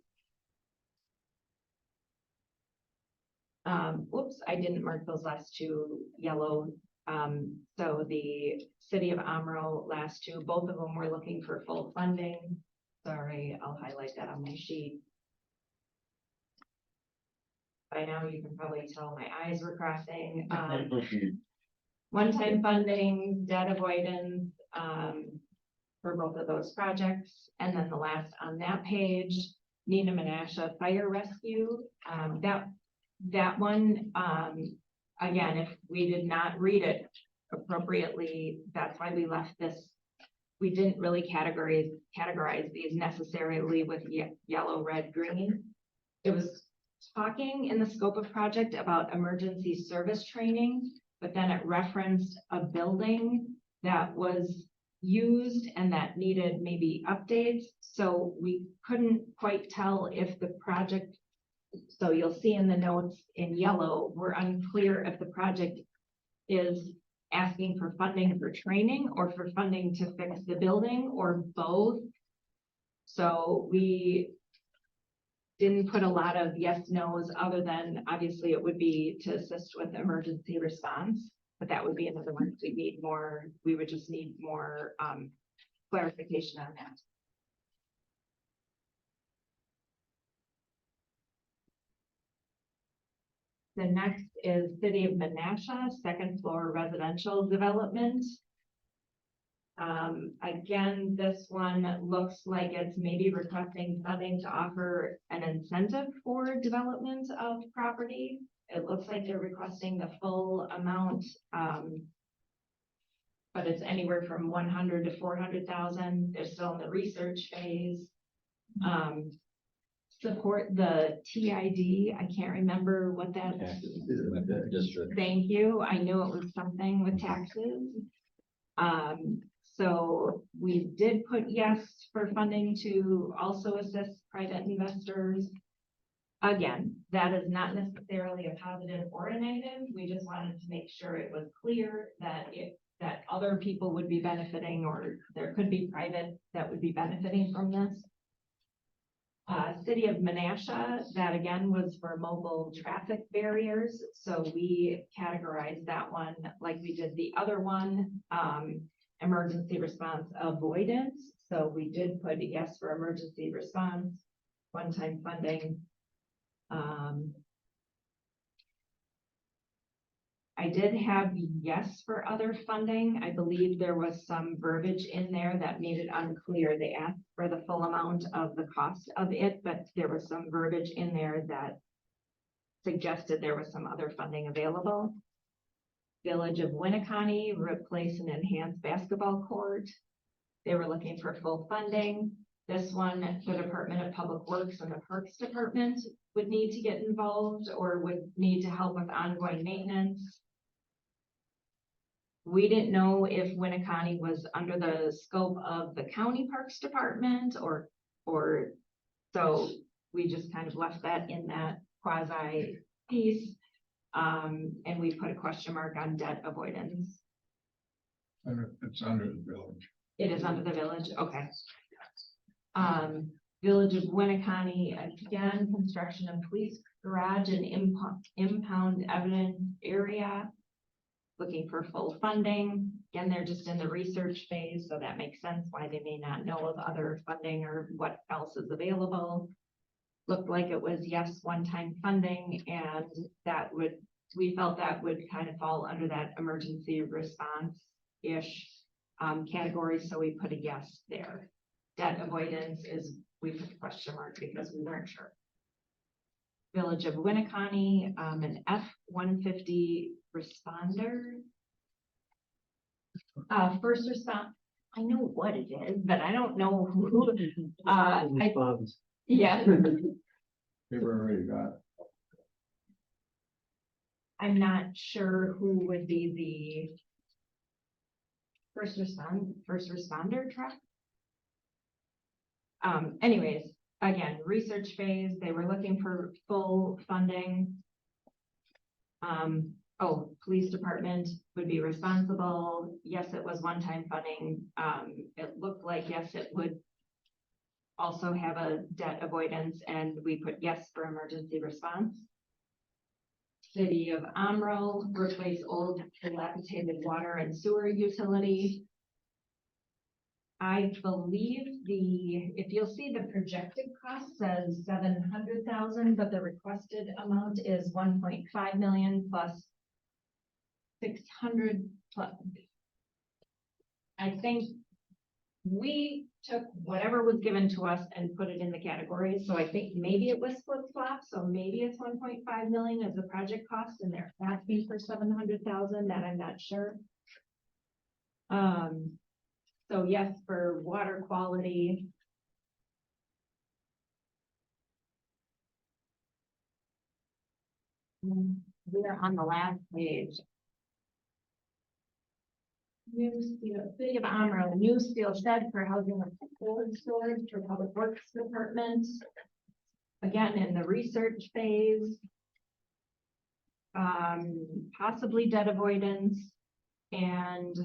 Whoops, I didn't mark those last two yellow. So the City of Amro last two, both of them were looking for full funding. Sorry, I'll highlight that on my sheet. By now you can probably tell my eyes were crossing. One-time funding, debt avoidance for both of those projects. And then the last on that page, Nina Menasha Fire Rescue. That one, again, if we did not read it appropriately, that's why we left this. We didn't really categorize these necessarily with yellow, red, green. It was talking in the scope of project about emergency service training, but then it referenced a building that was used and that needed maybe updates. So we couldn't quite tell if the project, so you'll see in the notes in yellow, we're unclear if the project is asking for funding for training or for funding to fix the building or both. So we didn't put a lot of yes, no's other than obviously it would be to assist with emergency response, but that would be another one. We need more, we would just need more clarification on that. The next is City of Menasha, second floor residential development. Again, this one looks like it's maybe requesting funding to offer an incentive for development of property. It looks like they're requesting the full amount, but it's anywhere from 100 to 400,000. They're still in the research phase. Support the TID. I can't remember what that is. Thank you. I knew it was something with taxes. So we did put yes for funding to also assist private investors. Again, that is not necessarily a positive or a negative. We just wanted to make sure it was clear that that other people would be benefiting, or there could be private that would be benefiting from this. City of Menasha, that again was for mobile traffic barriers. So we categorized that one like we did the other one, emergency response avoidance. So we did put a yes for emergency response, one-time funding. I did have yes for other funding. I believe there was some verbiage in there that made it unclear. They asked for the full amount of the cost of it, but there was some verbiage in there that suggested there was some other funding available. Village of Winnebago, replace and enhance basketball court. They were looking for full funding. This one, the Department of Public Works and the Parks Department would need to get involved or would need to help with ongoing maintenance. We didn't know if Winnebago was under the scope of the County Parks Department or so we just kind of left that in that quasi piece. And we put a question mark on debt avoidance. It's under the village. It is under the village, okay. Village of Winnebago, again, construction of police garage and impound evidence area. Looking for full funding. Again, they're just in the research phase, so that makes sense why they may not know of other funding or what else is available. Looked like it was yes, one-time funding, and we felt that would kind of fall under that emergency response-ish category, so we put a yes there. Debt avoidance is, we put a question mark because we weren't sure. Village of Winnebago, an F-150 responder. First response, I know what it is, but I don't know who. Yeah. They were already got. I'm not sure who would be the first responder truck. Anyways, again, research phase, they were looking for full funding. Police department would be responsible. Yes, it was one-time funding. It looked like, yes, it would also have a debt avoidance, and we put yes for emergency response. City of Amro, replace old dilapidated water and sewer utility. I believe if you'll see the projected cost says 700,000, but the requested amount is 1.5 million plus 600 plus. I think we took whatever was given to us and put it in the categories. So I think maybe it was flip-flop. So maybe it's 1.5 million as the project cost and they're asking for 700,000, that I'm not sure. So yes, for water quality. We're on the last page. New steel, City of Amro, new steel shed for housing of cold storage for Public Works Department. Again, in the research phase. Possibly debt avoidance, and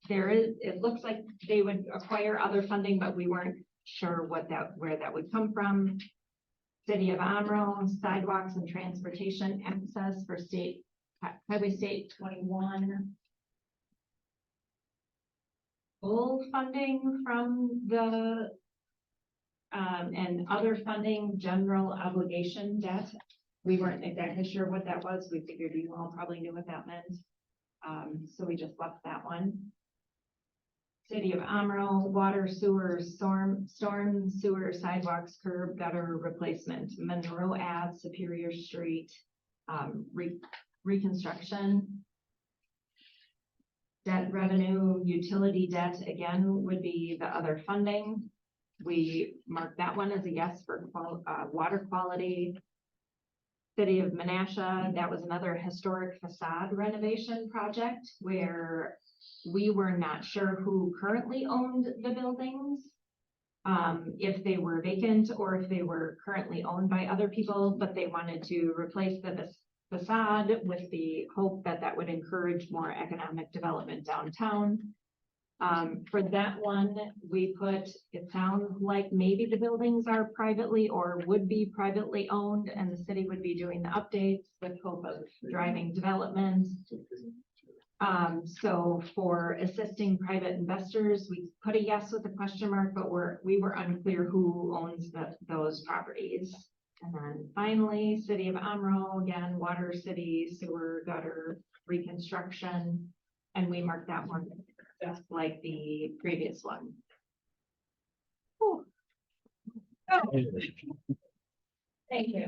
it looks like they would acquire other funding, but we weren't sure where that would come from. City of Amro, sidewalks and transportation access for Highway State 21. Full funding from the and other funding, general obligation debt. We weren't exactly sure what that was. We figured you all probably knew what that meant. So we just left that one. City of Amro, water, sewer, storm sewer, sidewalks, curb, gutter replacement, Monroe Ave, Superior Street, reconstruction. Debt revenue, utility debt, again, would be the other funding. We marked that one as a yes for water quality. City of Menasha, that was another historic facade renovation project where we were not sure who currently owned the buildings. If they were vacant or if they were currently owned by other people, but they wanted to replace the facade with the hope that that would encourage more economic development downtown. For that one, we put, it sounds like maybe the buildings are privately or would be privately owned and the city would be doing the updates with hope of driving development. So for assisting private investors, we put a yes with a question mark, but we were unclear who owns those properties. And then finally, City of Amro, again, water, city, sewer, gutter, reconstruction. And we marked that one just like the previous one. Whew. Oh. Thank you.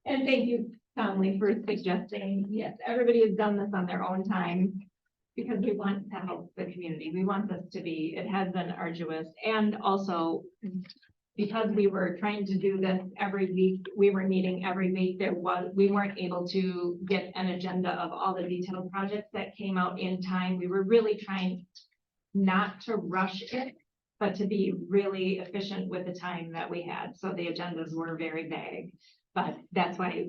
And thank you, Conley, for suggesting, yes, everybody has done this on their own time because we want to help the community. We want this to be, it has been arduous. And also because we were trying to do this every week, we were meeting every week, we weren't able to get an agenda of all the detailed projects that came out in time. We were really trying not to rush it, but to be really efficient with the time that we had. So the agendas were very vague, but that's why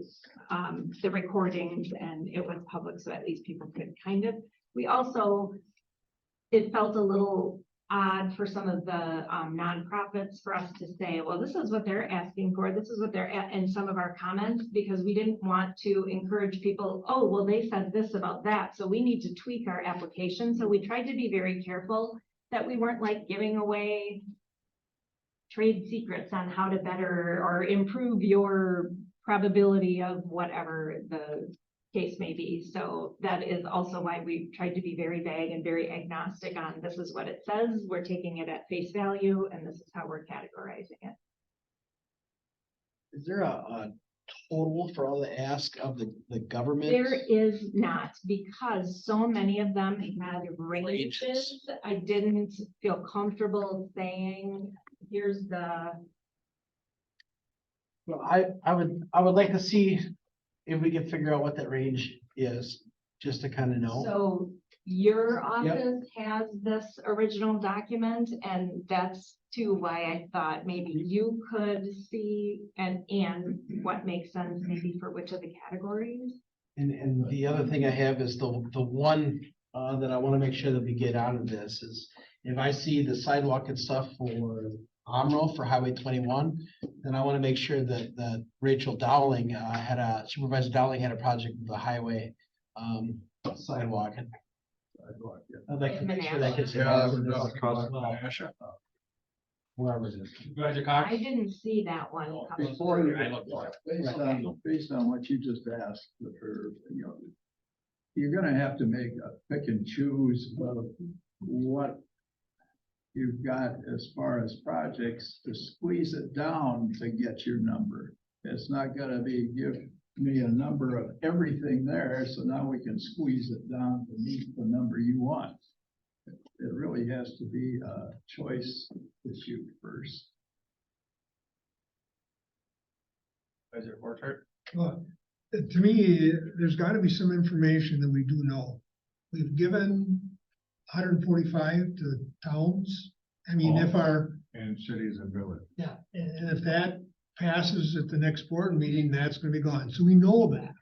the recordings and it was public, so at least people could kind of, we also, it felt a little odd for some of the nonprofits for us to say, well, this is what they're asking for. This is what they're at in some of our comments, because we didn't want to encourage people. Oh, well, they said this about that, so we need to tweak our application. So we tried to be very careful that we weren't like giving away trade secrets on how to better or improve your probability of whatever the case may be. So that is also why we tried to be very vague and very agnostic on this is what it says. We're taking it at face value and this is how we're categorizing it. Is there a total for all the ask of the government? There is not, because so many of them had ranges. I didn't feel comfortable saying, here's the. Well, I would like to see if we can figure out what that range is, just to kind of know. So your office has this original document, and that's too why I thought maybe you could see and what makes sense maybe for which of the categories. And the other thing I have is the one that I want to make sure that we get out of this is if I see the sidewalk and stuff for Amro for Highway 21, then I want to make sure that Rachel Dowling Supervisor Dowling had a project with the highway sidewalk. I'd like to make sure that gets. Wherever it is. Supervisor Cox? I didn't see that one. come Before through. you, based on what you just asked, or, you know, you're gonna have to make a pick and choose of what you've got as far as projects to squeeze it down to get your number. It's not gonna be give me a number of everything there, so now we can squeeze it down to meet the number you want. It really has to be a choice issue first. Well, to me, there's gotta be some information that we do know. We've given 145 to towns. I mean, if our. And cities and villages. Yeah, and if that passes at the next board meeting, that's gonna be gone. So we know that.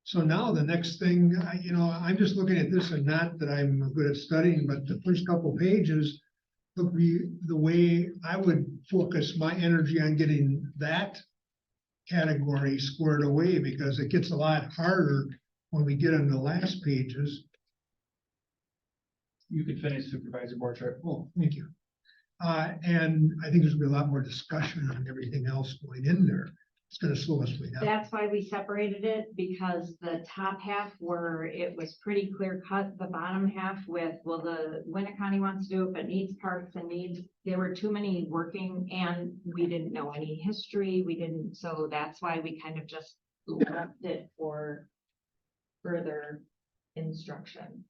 So now the next thing, I'm just looking at this, and not that I'm good at studying, but the first couple pages would be the way I would focus my energy on getting that category squared away, because it gets a lot harder when we get on the last pages. You can finish, Supervisor Borchardt. Oh, thank you. And I think there's gonna be a lot more discussion on everything else going in there. It's gonna slow us way down. That's why we separated it, because the top half it was pretty clear cut, the bottom half with, well, the Winnebago County wants to do it, but needs parks and there were too many working, and we didn't know any history, so that's why we kind of just left it for further instruction.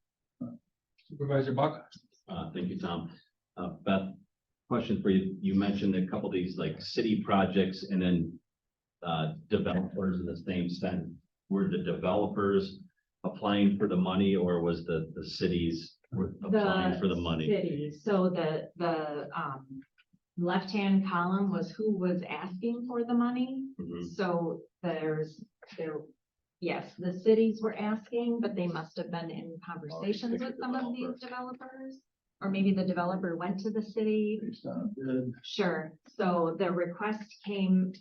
Supervisor Buck? Thank you, Tom. Beth, question for you. You mentioned a couple of these like city projects and then developers in the same sense. Were the developers applying for the money, or was the cities were applying for the money? Cities. So the left-hand column was who was asking for the money. Mhm. So yes, the cities were asking, but they must have been in conversations with some of these developers. Or maybe the developer went to the city. Sure. So the request came,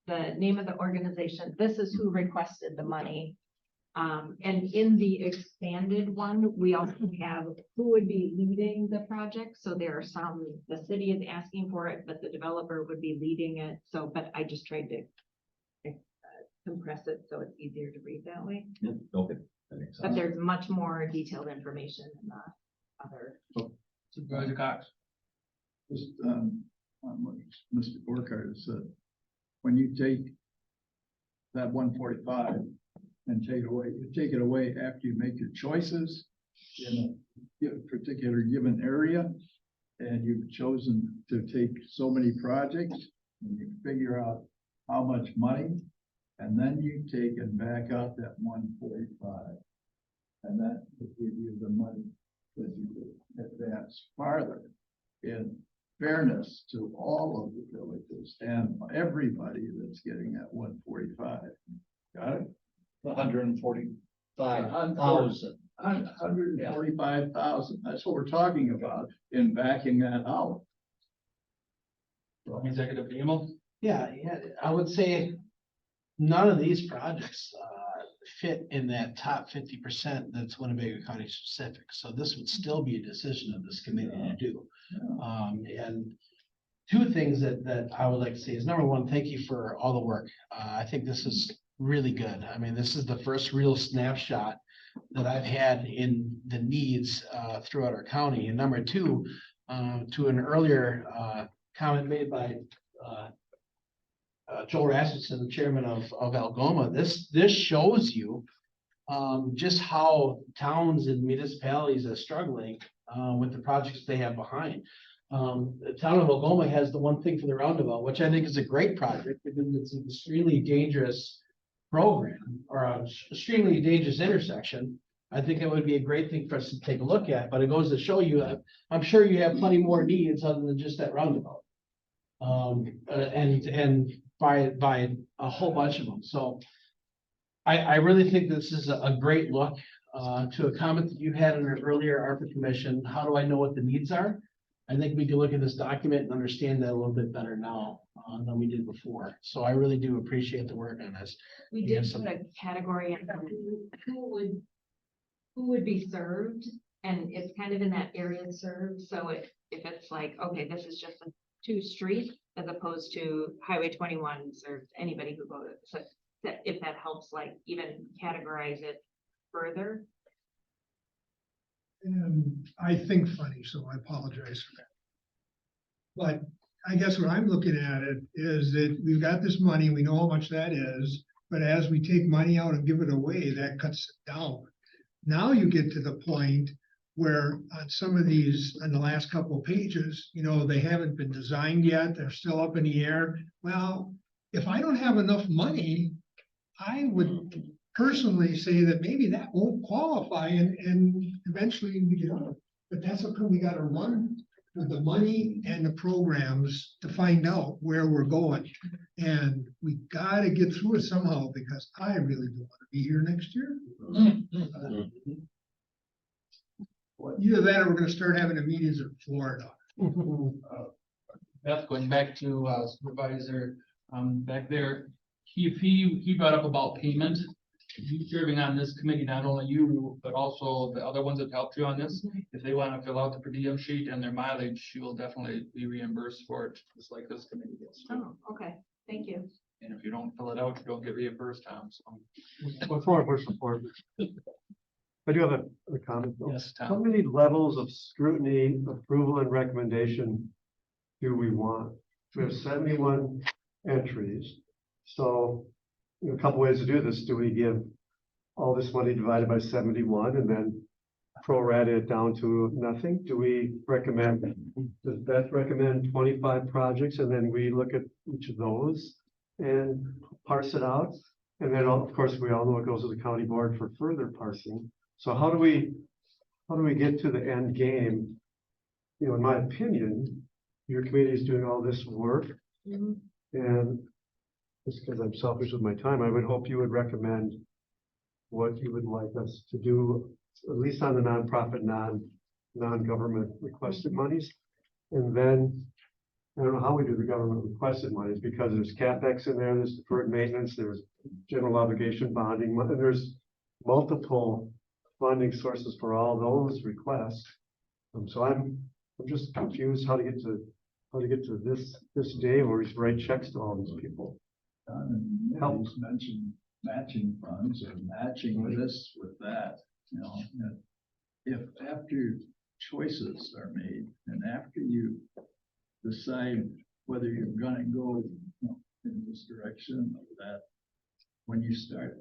the name of the organization, this is who requested the money. And in the expanded one, we also have who would be leading the project. So there are some, the city is asking for it, but the developer would be leading it. So, but I just tried to compress it so it's easier to read that way. Yeah, okay, that makes But sense. there's much more detailed information in the other. Supervisor Cox? Just, on what Mr. Borkhardt said, when you take that 145 and you take it away after you make your choices in a particular given area, and you've chosen to take so many projects, and you figure out how much money, and then you take and back out that 145, and that will give you the money that you advance farther. In fairness to all of the villages and everybody that's getting that 145. Got it? 145,000. 145,000. That's what we're talking about in backing that out. Executive Demo? Yeah, I would say none of these projects fit in that top 50% that's Winnebago County specific. So this would still be a decision of this committee to do. And two things that I would like to say is, number one, thank you for all the work. I think this is really good. I mean, this is the first real snapshot that I've had in the needs throughout our county. And number two, to an earlier comment made by Joel Rasmussen, the chairman of Algoma, this shows you just how towns and municipalities are struggling with the projects they have behind. The town of Algoma has the One Thing for the Roundabout, which I think is a great project because it's an extremely dangerous program or an extremely dangerous intersection. I think it would be a great thing for us to take a look at, but it goes to show you, I'm sure you have plenty more needs other than just that roundabout. And by a whole bunch of them. So I really think this is a great look to a comment that you had in an earlier ARPA commission. How do I know what the needs are? I think we can look at this document and understand that a little bit better now than we did before. So I really do appreciate the work on this. We did put a category in who would be served, and it's kind of in that area served. So if it's like, okay, this is just a 2 streets as opposed to Highway 21 serves anybody who goes, so if that helps, like even categorize it further. And I think funny, so I apologize for that. But I guess what I'm looking at it is that we've got this money, we know how much that is, but as we take money out and give it away, that cuts it down. Now you get to the point where on some of these, on the last couple of pages, you know, they haven't been designed yet, they're still up in the air. Well, if I don't have enough money, I would personally say that maybe that won't qualify and eventually we get on. But that's what we gotta run with the money and the programs to find out where we're going. And we gotta get through it somehow because I really don't wanna be here next year. Either that or we're gonna start having the meetings in Florida. Beth, going back to Supervisor back there, he brought up about payment. You serving on this committee, not only you, but also the other ones that helped you on this. If they want to fill out the per diem sheet and their mileage, you will definitely be reimbursed for it, just like this committee gets. Oh, okay, thank you. And if you don't fill it out, you don't get reimbursed, Tom, so. Before I push support. I do have a comment. Though. Yes, How Tom. many levels of scrutiny, approval, and recommendation do we want? We have 71 entries. So a couple ways to do this. Do we give all this money divided by 71 and then prorate it down to nothing? Do we recommend, does Beth recommend 25 projects and then we look at each of those and parse it out? And then, of course, we all know it goes to the county board for further parsing. So how do we get to the end game? You know, in my opinion, your committee is doing all this work. And just because I'm selfish with my time, I would hope you would recommend what you would like us to do, at least on the nonprofit, non-government requested monies. And then, I don't know how we do the government requested monies, because there's CapEx in there, there's deferred maintenance, there's general obligation bonding, and there's multiple funding sources for all those requests. So I'm just confused how to get to this day where we write checks to all these people. Help mention matching funds or matching this with that, you know, if after choices are made and after you decide whether you're gonna go, you know, in this direction or that, when you start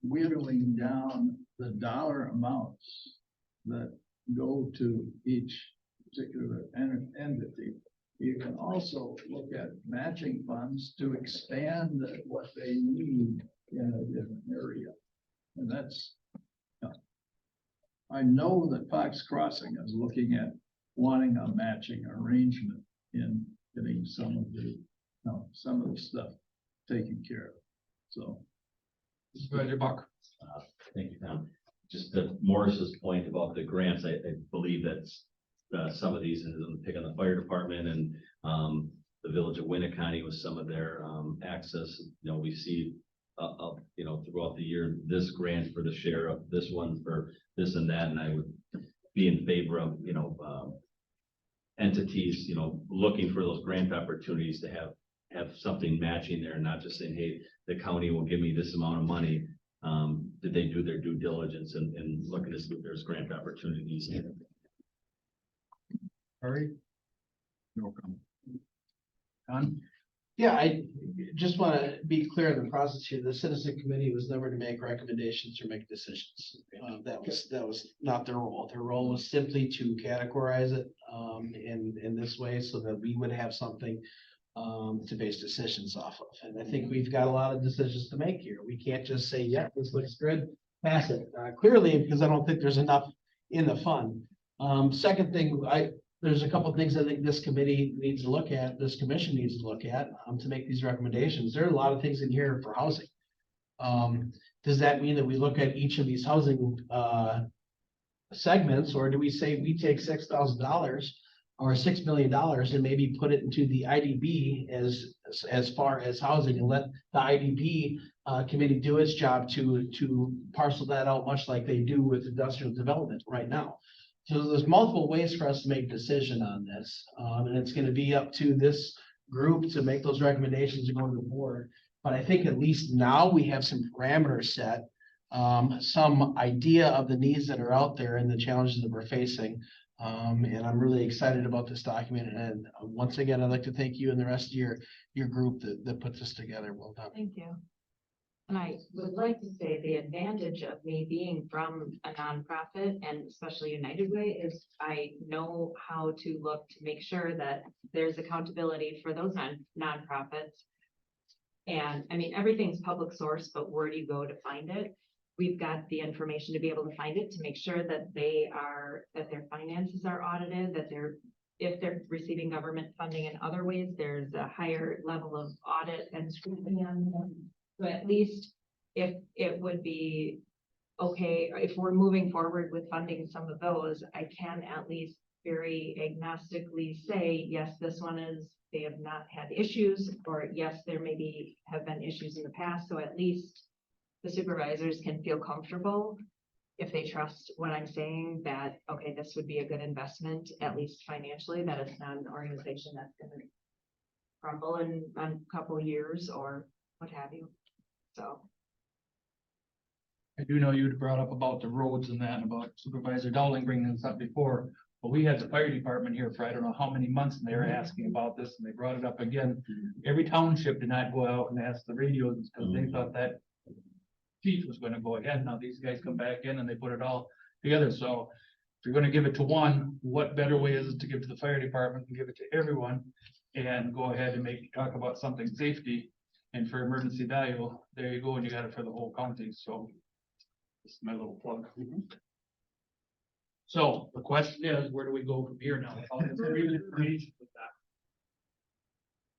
whittling down the dollar amounts that go to each particular entity, you can also look at matching funds to expand what they need in a different area. And that's, I know that Fox Crossing is looking at wanting a matching arrangement in getting some of the stuff taken care of. So. Roger Buck. Thank you, Tom. Just to Morris's point about the grants, I believe that's some of these, and I'm picking the fire department and the village of Winnebago with some of their access. You know, we see you know, throughout the year, this grant for the sheriff, this one for this and that, and I would be in favor of, you know, entities, you know, looking for those grant opportunities to have something matching there, and not just saying, hey, the county will give me this amount of money. Did they do their due diligence and look at this, there's grant opportunities? Harry? No comment. Don? Yeah, I just want to be clear in the process here. The citizen committee was never to make recommendations or make decisions. That was not their role. Their role was simply to categorize it in this way so that we would have something to base decisions off of. And I think we've got a lot of decisions to make here. We can't just say, yeah, this looks good, pass it. Clearly, because I don't think there's enough in the fund. Second thing, there's a couple of things I think this committee needs to look at, this commission needs to look at to make these recommendations. There are a lot of things in here for housing. Does that mean that we look at each of these housing segments, or do we say we take $6,000 or $6 million and maybe put it into the IDB as far as housing, and let the IDB committee do its job to parcel that out, much like they do with industrial development right now? So there's multiple ways for us to make a decision on this, and it's going to be up to this group to make those recommendations and go to the board. But I think at least now we have some parameters set, some idea of the needs that are out there and the challenges that we're facing. And I'm really excited about this document. And once again, I'd like to thank you and the rest of your group that put this together. Well done. Thank you. And I would like to say the advantage of me being from a nonprofit, and especially United Way, is I know how to look to make sure that there's accountability for those nonprofits. And I mean, everything's public source, but where do you go to find it? We've got the information to be able to find it, to make sure that that their finances are audited, that if they're receiving government funding in other ways, there's a higher level of audit and scrutiny on them. So at least if it would be okay, if we're moving forward with funding some of those, I can at least very agnostically say, yes, this one they have not had issues, or yes, there maybe have been issues in the past. So at least the supervisors can feel comfortable, if they trust what I'm saying, that, okay, this would be a good investment, at least financially, that it's not an organization that's going to crumble in a couple of years or what have you. So, I do know you brought up about the roads and that, and about Supervisor Dowling bringing this up before. But we had the fire department here for I don't know how many months, and they were asking about this, and they brought it up again. Every township did not go out and ask the radios, because they thought that chief was gonna go ahead. Now these guys come back in and they put it all together, so if you're gonna give it to one, what better way is it to give to the fire department and give it to everyone? And go ahead and talk about something safety, and for emergency value, there you go, and you got it for the whole county, so. This is my little plug. So the question is, where do we go from here now? How does every information with that?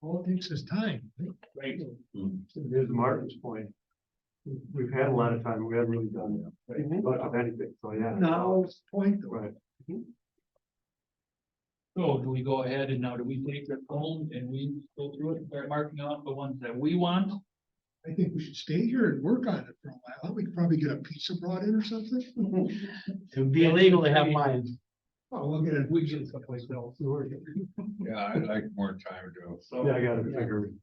All it takes is time. Right, Here's Martin's point. We've had a lot of time, we haven't really done much of anything, so yeah. Now, it's the point though. Right. so do we go ahead and now do we take it home and we go through it and start marking off the ones that we want? I think we should stay here and work on it for a while. We could probably get a pizza brought in or something. It would be illegal to have mine. Oh, we'll get it. We get it someplace else. Yeah, I'd like more time to. So Yeah, I gotta figure.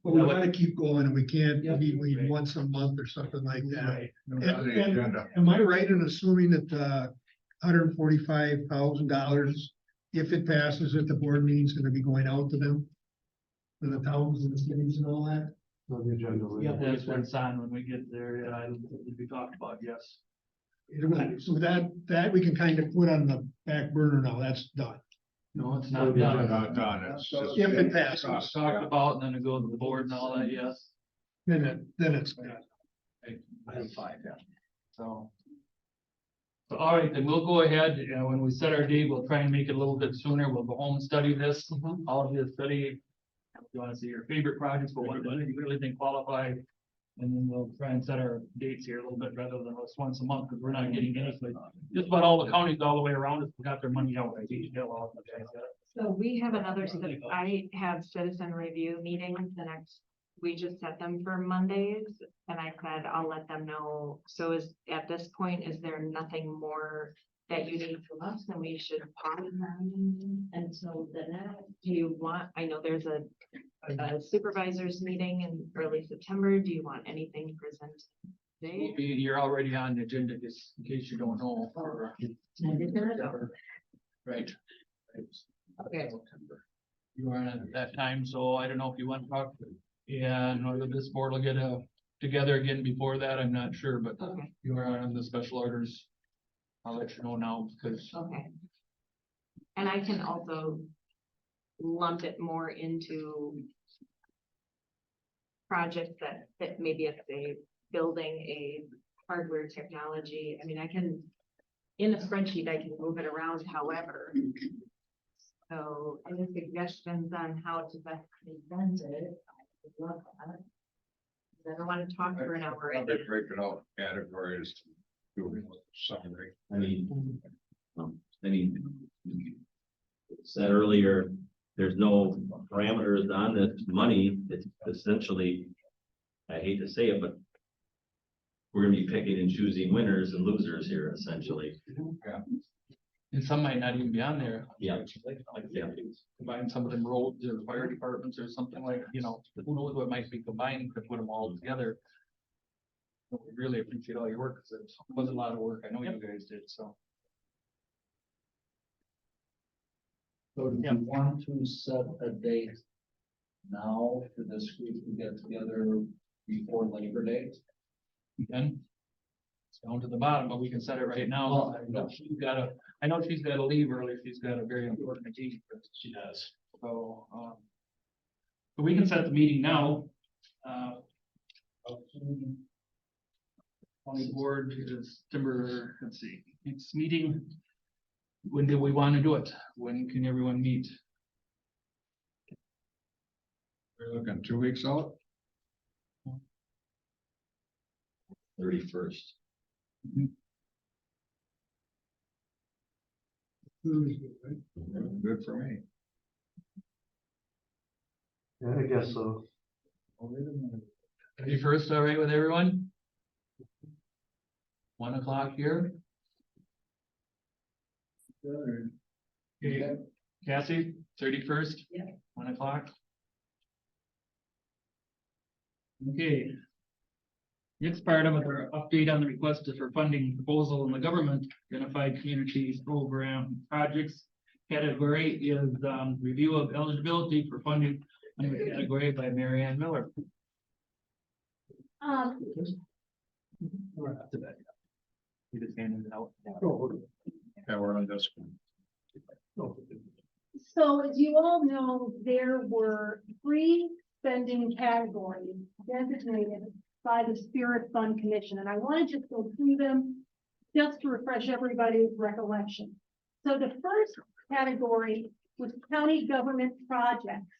But we gotta keep going, and we can't meet once a month or something like that. Right. And am I right in assuming that $145,000, if it passes, that the board meeting is gonna be going out to them? To the towns and the cities and all that? On the agenda. later. yeah, that's when it's on when we get there, yeah, it'll be talked about, yes. So that we can kind of put on the back burner now, that's done. No, it's not done. Not done, it's just. If it passes, It's talked about and then it goes to the board and all that, yes, then it's done. Item 5, yeah. so. So, all right, then we'll go ahead, when we set our date, we'll try and make it a little bit sooner, we'll go home and study this, all of you study. If you wanna see your favorite projects, but what you really think qualify. And then we'll try and set our dates here a little bit rather than us once a month, because we're not getting any, but just about all the counties all the way around us got their money out. so we have another, I have citizen review meetings the next, we just set them for Mondays. And I said, I'll let them know. So at this point, is there nothing more that you need from us? Then we should pause them until the next, do you want, I know there's a supervisors meeting in early September. Do you want anything presented today? You're already on the agenda, just in case you don't know. Right. Okay. You are at that time, so I don't know if you want to talk, and whether this board will get together again before that, I'm not sure, but Okay. you are on the special orders. I'll let you know now, because Okay. And I can also lump it more into projects that maybe if they building a hardware technology, I mean, I can, in a spreadsheet, I can move it around however. So any suggestions on how to best present it, I would love that. I don't want to talk for an hour. Probably break it out categories. Doing summary. I mean, said earlier, there's no parameters on this money. It's essentially, I hate to say it, but we're gonna be picking and choosing winners and losers here essentially. and some might not even be on there. Yeah. Yeah. Combine some of them roads or fire departments or something like, who knows what might be combined to put them all together. But we really appreciate all your work, because it was a lot of work. I know you guys did, so. So do you want to set a date now for this group to get together before Labor Day? We can. It's down to the bottom, but we can set it right now. I know she's gotta leave early. She's got a very important meeting. She does. So, but we can set the meeting now. County board is September, let's see, next meeting. When do we want to do it? When can everyone meet? We're looking 2 weeks out. 31st. Good for me. Yeah, I guess so. 31st, all right with everyone? 1 o'clock here? Okay, Cassie, 31st? Yeah. 1 o'clock? Okay. Next part of our update on the request for funding proposal in the government identified communities program projects. Category is review of eligibility for funding under the category by Mary Ann Miller. We're up to that. We just handed it out. Yeah, we're on this. So as you all know, there were 3 spending categories designated by the Spirit Fund Commission, and I want to just go through them just to refresh everybody's recollection. So the first category was county government projects,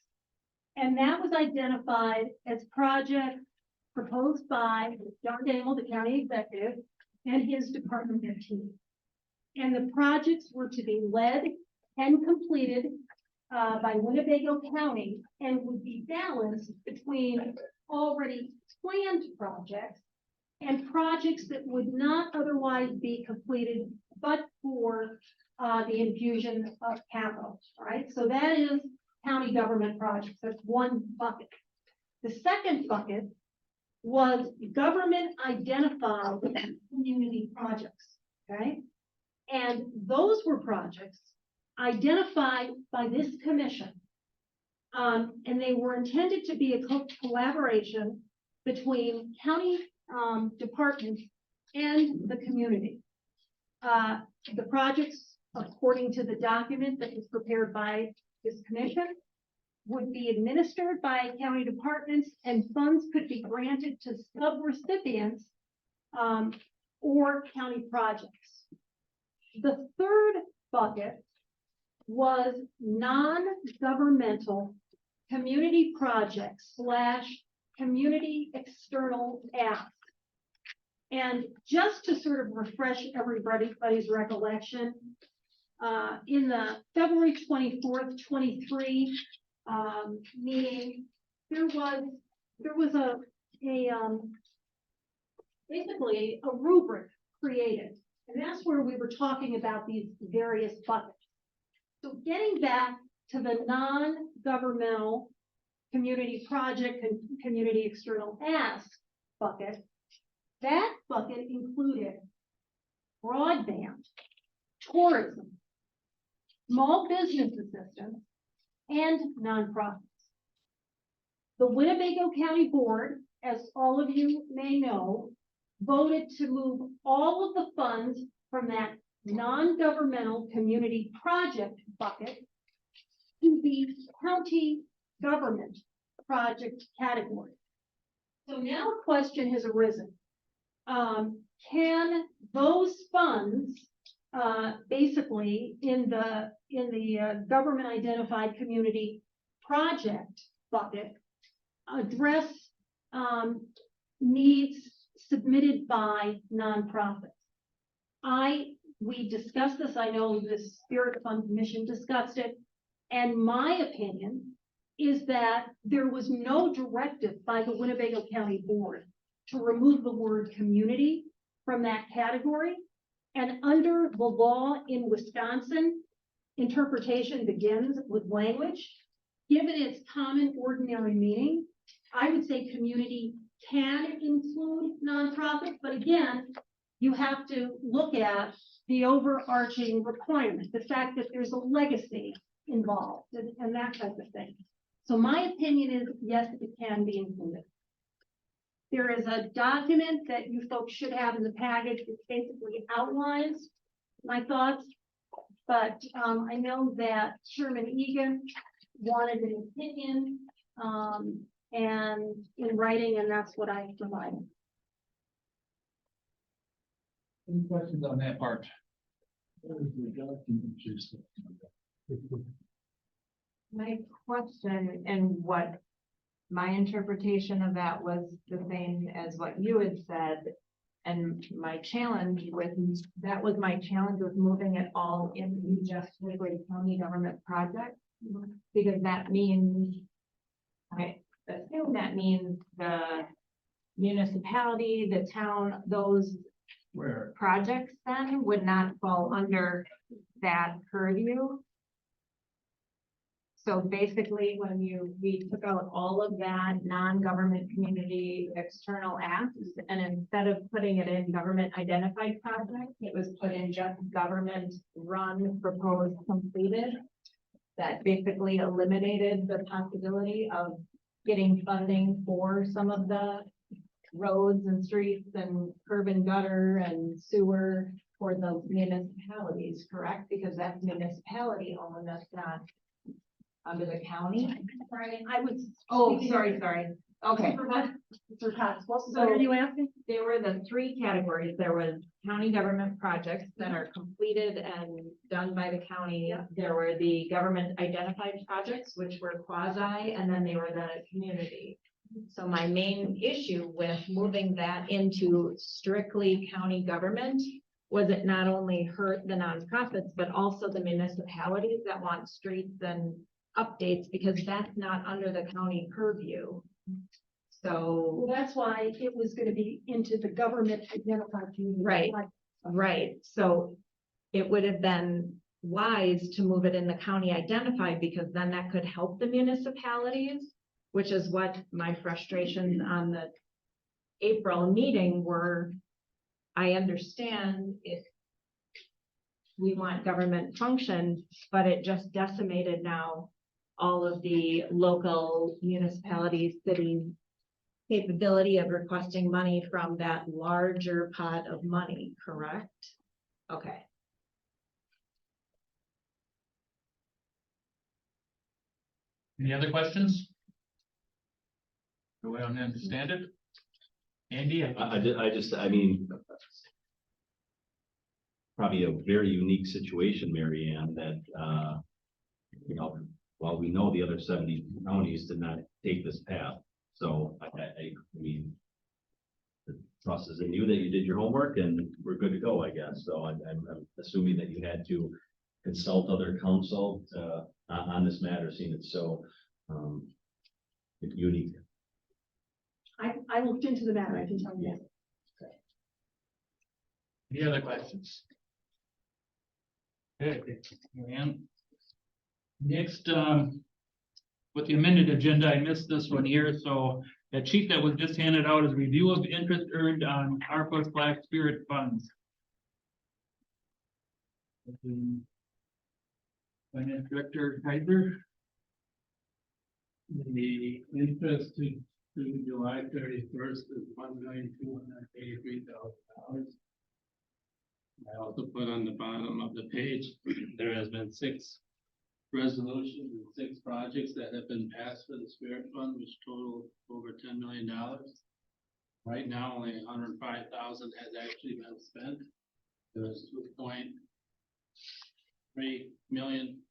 and that was identified as projects proposed by John Daigle, the county executive, and his department head team. And the projects were to be led and completed by Winnebago County and would be balanced between already planned projects and projects that would not otherwise be completed but for the infusion of capital, right? So that is county government projects. That's one bucket. The second bucket was government identified community projects, okay? And those were projects identified by this commission. And they were intended to be a collaboration between county departments and the community. The projects, according to the document that was prepared by this commission, would be administered by county departments, and funds could be granted to sub-recipients or county projects. The third bucket was non-governmental community projects / community external asks. And just to sort of refresh everybody's recollection, in the February 24th, 23 meeting, there was a basically a rubric created, and that's where we were talking about these various buckets. So getting back to the non-governmental community project and community external ask bucket, that bucket included broadband, tourism, small business assistance, and nonprofits. The Winnebago County Board, as all of you may know, voted to move all of the funds from that non-governmental community project bucket to the county government project category. So now a question has arisen. Can those funds basically in the government identified community project bucket address needs submitted by nonprofits? We discussed this. I know the Spirit Fund Commission discussed it, and my opinion is that there was no directive by the Winnebago County Board to remove the word community from that category. And under the law in Wisconsin, interpretation begins with language. Given its common ordinary meaning, I would say community can include nonprofits, but again, you have to look at the overarching requirement, the fact that there's a legacy involved and that type of thing. So my opinion is, yes, it can be included. There is a document that you folks should have in the package that basically outlines my thoughts, but I know that Chairman Egan wanted an opinion and in writing, and that's what I provided. Any questions on that part? My question and what my interpretation of that was the same as what you had said. And my challenge with that was my challenge with moving it all into just Winnebago County government project, because that means, I assume that means the municipality, the town, those projects then would not fall under that purview. So basically, we took out all of that non-government community external acts, and instead of putting it in government identified projects, it was put in just government run, proposed, completed. That basically eliminated the possibility of getting funding for some of the roads and streets and curb and gutter and sewer for the municipalities, correct? Because that's municipality owned, that's not under the county. Right, I was. Oh, sorry. Okay. What are you asking? There were the three categories. There was county government projects that are completed and done by the county. There were the government identified projects, which were quasi, and then they were the community. So my main issue with moving that into strictly county government was it not only hurt the nonprofits, but also the municipalities that want streets and updates, because that's not under the county purview. So. Well, that's why it was gonna be into the government identified community. Right. Right, so it would have been wise to move it in the county identified, because then that could help the municipalities, which is what my frustrations on the April meeting were. I understand if we want government function, but it just decimated now all of the local municipalities, city capability of requesting money from that larger pot of money, correct? Okay. Any other questions? Do I understand it? Andy? I mean, probably a very unique situation, Mary Ann, that, while we know the other 70 counties did not take this path. So I mean, the trust is in you that you did your homework and we're good to go, I guess. So I'm assuming that you had to consult other counsel on this matter, seeing it so unique. I looked into the matter, I can tell you. Any other questions? Okay, Marianne. Next, with the amended agenda, I missed this one here, so the sheet that was just handed out is review of interest earned on ARPA Black Spirit funds. Finance Director Kaiser. The interest to July 31st is $1,283,000. I also put on the bottom of the page, there has been 6 resolutions and 6 projects that have been passed for the Spirit Fund, which total over $10 million. Right now, only $105,000 has actually been spent. There's $2.3 million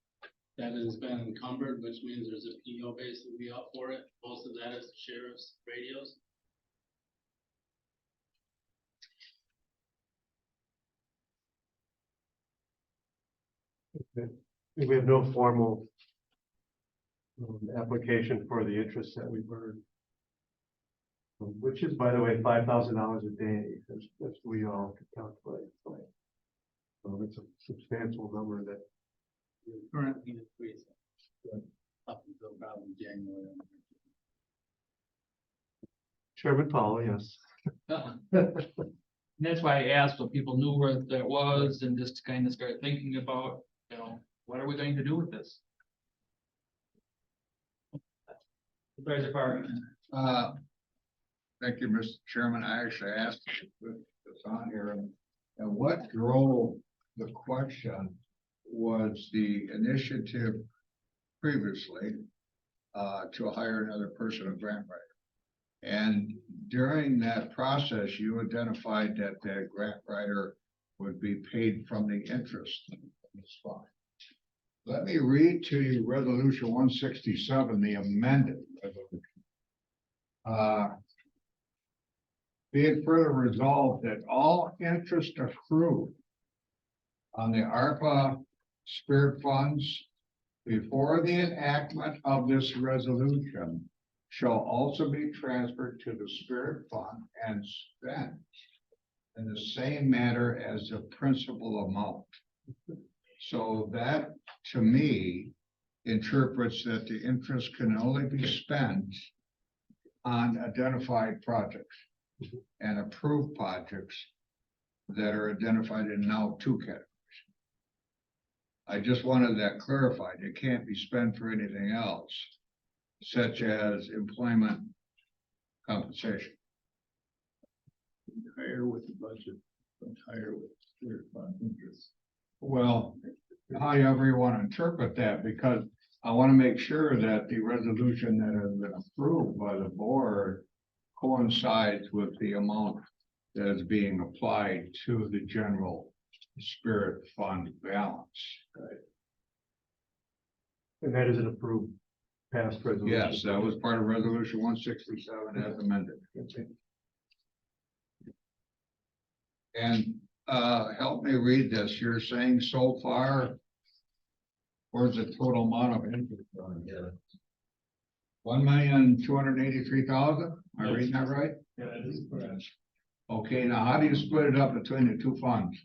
that has been encumbered, which means there's a PO basically up for it. Most of that is the sheriff's radios. We have no formal application for the interest that we've earned, which is, by the way, $5,000 a day. That's we all could calculate. So it's a substantial number that Currently increasing up until probably January. Chairman Powell, yes. That's why I asked, so people knew where that was and just to kind of start thinking about, what are we going to do with this? Supervisor Park. Thank you, Mr. Chairman. I actually asked this on here, and what drove the question was the initiative previously to hire another person, a grant writer. And during that process, you identified that the grant writer would be paid from the interest in this fund. Let me read to you Resolution 167, the amended resolution. Be it further resolved that all interest accrued on the ARPA Spirit funds before the enactment of this resolution shall also be transferred to the Spirit Fund and spent in the same manner as the principal amount. So that, to me, interprets that the interest can only be spent on identified projects and approved projects that are identified in now two categories. I just wanted that clarified. It can't be spent for anything else, such as employment compensation. Higher with the budget, higher with spirit fund interest. Well, however you want to interpret that, because I want to make sure that the resolution that has been approved by the board coincides with the amount that is being applied to the general spirit fund balance. And that is an approved past resolution. Yes, that was part of resolution 167 as amended. And help me read this. You're saying so far, where's the total amount of interest on here? 1,283,000? Am I reading that right? Yeah, that is correct. Okay, now how do you split it up between the two funds?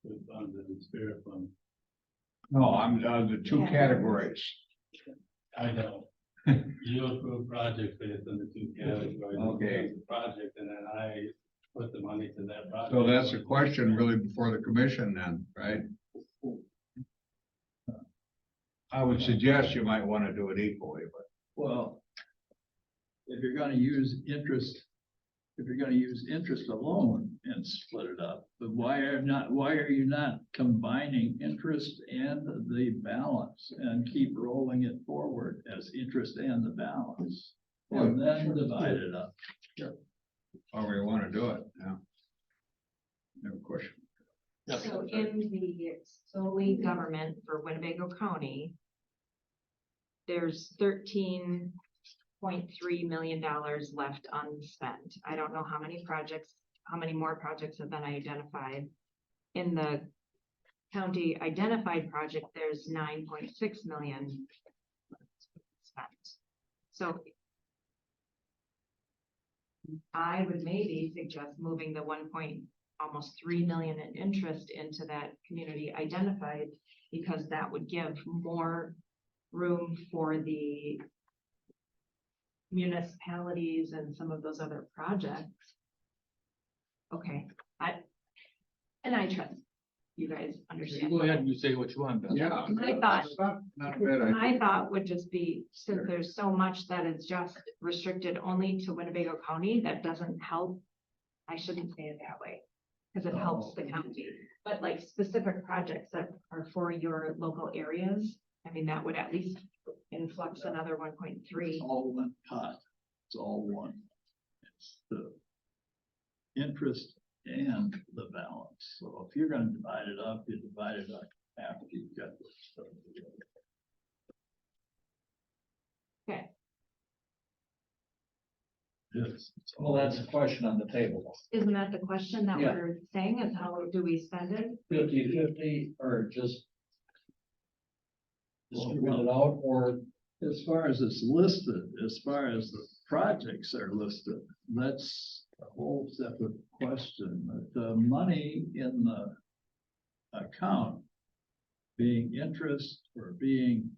The fund and the spirit fund. No, I'm the two Yeah. categories. I know. You approve project based on the two categories. Okay. The project, and then I put the money to that project. So that's a question really before the commission then, right? I would suggest you might want to do it equally, but. Well, if you're gonna use interest, alone and split it up, but why are you not combining interest and the balance and keep rolling it forward as interest and the balance? And then divide it up. However you want to do it, yeah. No question. So in the solely government for Winnebago County, there's $13.3 million left unspent. I don't know how many more projects have been identified. In the county identified project, there's 9.6 million spent. So I would maybe suggest moving the almost 3 million in interest into that community identified, because that would give more room for the municipalities and some of those other projects. Okay, I trust you guys understand. Go ahead and you say what you want. Beth. Yeah. My thought- Not a bad idea. My thought would just be, since there's so much that is just restricted only to Winnebago County, that doesn't help. I shouldn't say it that way, because it helps the county, but like specific projects that are for your local areas, I mean, that would at least influx another 1.3. All one pot, it's all one. It's the interest and the balance. So if you're gonna divide it up, you divide it up after you've got the stuff together. Okay, Yes. Well, that's a question on the table. isn't that the question that Yeah. we're saying, is how do we spend it? 50-50 or just distribute it out, or as far as it's listed, as far as the projects are listed, that's a whole separate question. But the money in the account being interest or being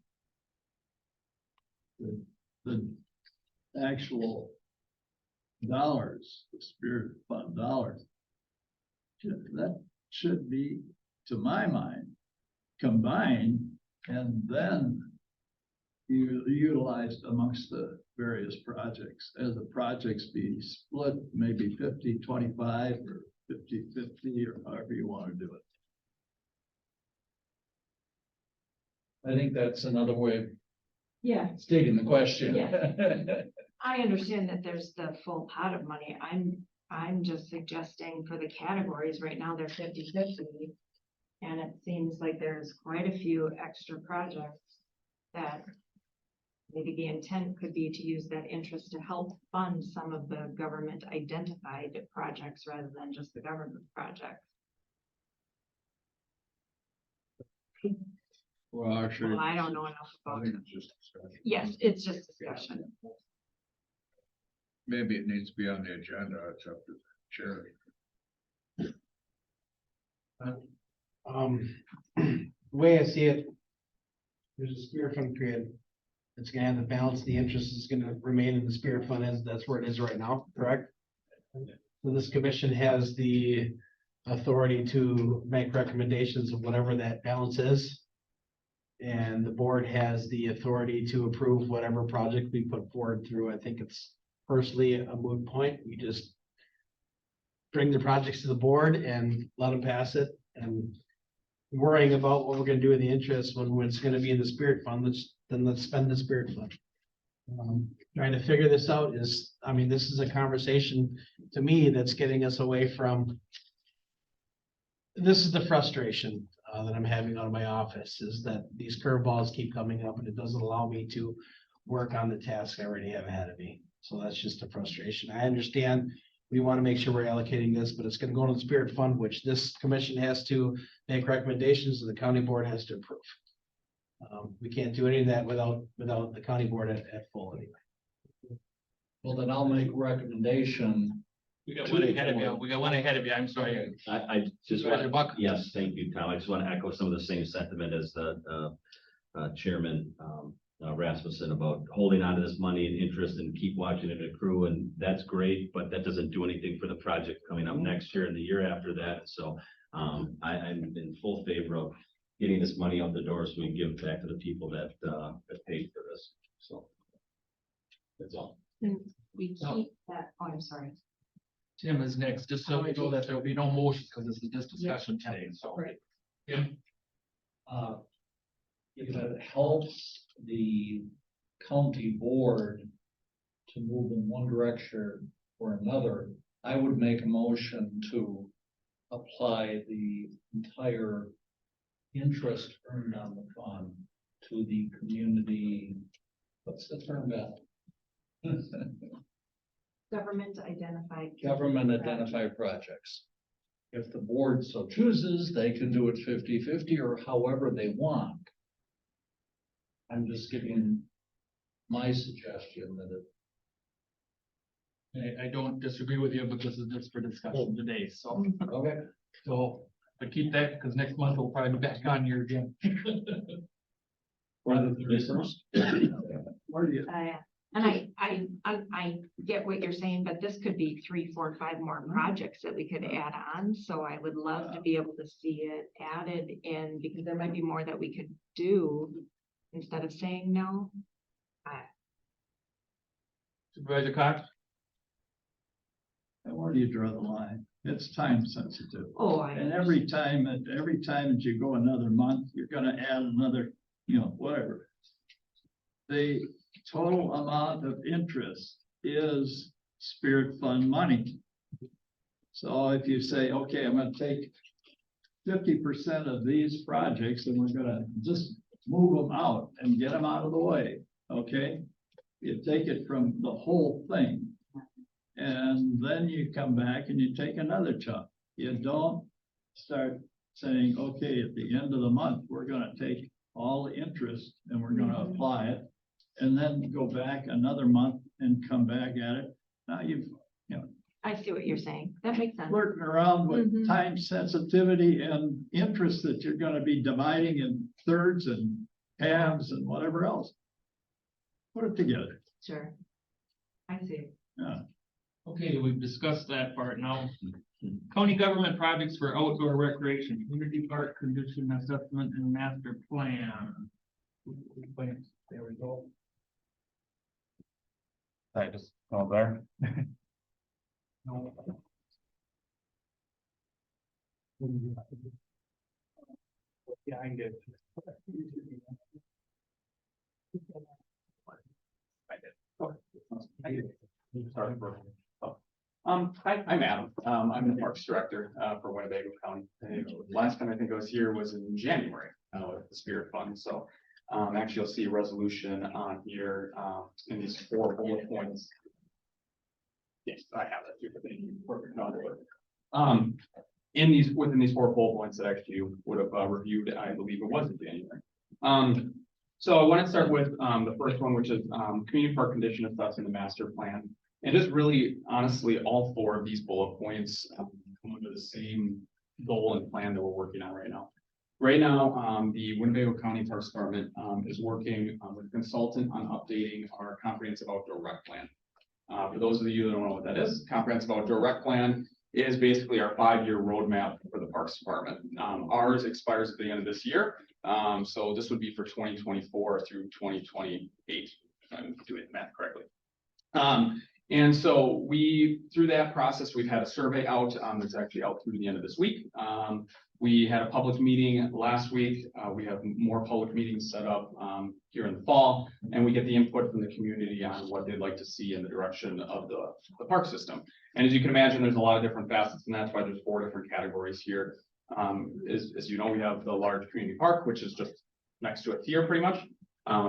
the actual dollars, the spirit fund dollars, that should be, to my mind, combined and then utilized amongst the various projects, as the projects be split, maybe 50-25 or 50-50 or however you want to do it. I think that's another way of Yeah, stating the question. I understand that there's the full pot of money. I'm just suggesting for the categories right now, they're 50-50. And it seems like there's quite a few extra projects that maybe the intent could be to use that interest to help fund some of the government identified projects rather than just the government projects. Well, actually. Well, I don't know enough I about think it. it's just discussion. Yes, it's just discussion. Maybe it needs to be on the agenda. It's up to the chair. The way I see it, there's a spirit fund created. It's gonna have the balance, the interest is gonna remain in the spirit fund as that's where it is right now, correct? So this commission has the authority to make recommendations of whatever that balance is. And the board has the authority to approve whatever project we put forward through. I think it's personally a moot point. We just bring the projects to the board and let them pass it, and worrying about what we're gonna do with the interest when it's gonna be in the spirit fund, let's spend the spirit fund. Trying to figure this out is, I mean, this is a conversation to me that's getting us away from. This is the frustration that I'm having out of my office, is that these curveballs keep coming up and it doesn't allow me to work on the task I already have ahead of me. So that's just a frustration. I understand we want to make sure we're allocating this, but it's gonna go to the spirit fund, which this commission has to make recommendations and the county board has to approve. We can't do any of that without the county board at full anyway. Well, then I'll make a recommendation. We got one ahead of you, I'm sorry. I just Supervisor Buck? yes, thank you, Tom. I just want to echo some of the same sentiment as the chairman Rasmussen about holding on to this money and interest and keep watching it accrue, and that's great, but that doesn't do anything for the project coming up next year and the year after that. So I'm in full favor of getting this money out the door so we can give back to the people that paid for this. So that's all. We keep that, oh, I'm sorry. Tim is next, just so we know that there will be no motions, because this is just discussion today, so. Right. Tim? If it helps the county board to move in one direction or another, I would make a motion to apply the entire interest earned on the fund to the community, what's the term, Beth? Government identified. Government identified projects. If the board so chooses, they can do it 50-50 or however they want. I'm just giving my suggestion that it. I don't disagree with you, but this is just for discussion today, so. Okay. So, but keep that, because next month we'll probably be back on here again. For the 31st. Where do you, And I get what you're saying, but this could be 3, 4, 5 more projects that we could add on. So I would love to be able to see it added in, because there might be more that we could do instead of saying no. Supervisor Cox? And where do you draw the line? It's time sensitive. Oh, And every time that you go another month, you're gonna add another, whatever. The total amount of interest is spirit fund money. So if you say, okay, I'm gonna take 50% of these projects and we're gonna just move them out and get them out of the way, okay? You take it from the whole thing. And then you come back and you take another chunk. You don't start saying, okay, at the end of the month, we're gonna take all the interest and we're gonna apply it. And then go back another month and come back at it. Now I see what you're saying. That makes sense. flirting around with time sensitivity and interest that you're gonna be dividing in thirds and halves and whatever else. Put it together. Sure. I see. Yeah. Okay, we've discussed that part now. County government projects for outdoor recreation, community park condition assessment and master plan. There we go. I just go there. No. Behind it. Hi, I'm Adam. I'm the Parks Director for Winnebago County. Last time I think I was here was in January with the Spirit Fund. So actually you'll see a resolution on here in these 4 bullet points. Yes, I have that too, but thank you. Perfect. No, within these 4 bullet points that actually you would have reviewed, I believe it was in January. So I want to start with the first one, which is community park condition assessment and master plan. And just really, honestly, all 4 of these bullet points come under the same goal and plan that we're working on right now. Right now, the Winnebago County Parks Department, is working with a consultant on updating our comprehensive outdoor rec plan. For those of you that don't know what that is, comprehensive outdoor rec plan is basically our 5-year roadmap for the Parks Department. Ours expires at the end of this year. So this would be for 2024 through 2028, if I'm doing the math correctly. And so through that process, we've had a survey out, that's actually out through the end of this week. We had a public meeting last week. We have more public meetings set up here in the fall, and we get the input from the community on what they'd like to see in the direction of the park system. And as you can imagine, there's a lot of different facets, and that's why there's 4 different categories here. As you know, we have the large community park, which is just next to it here pretty much,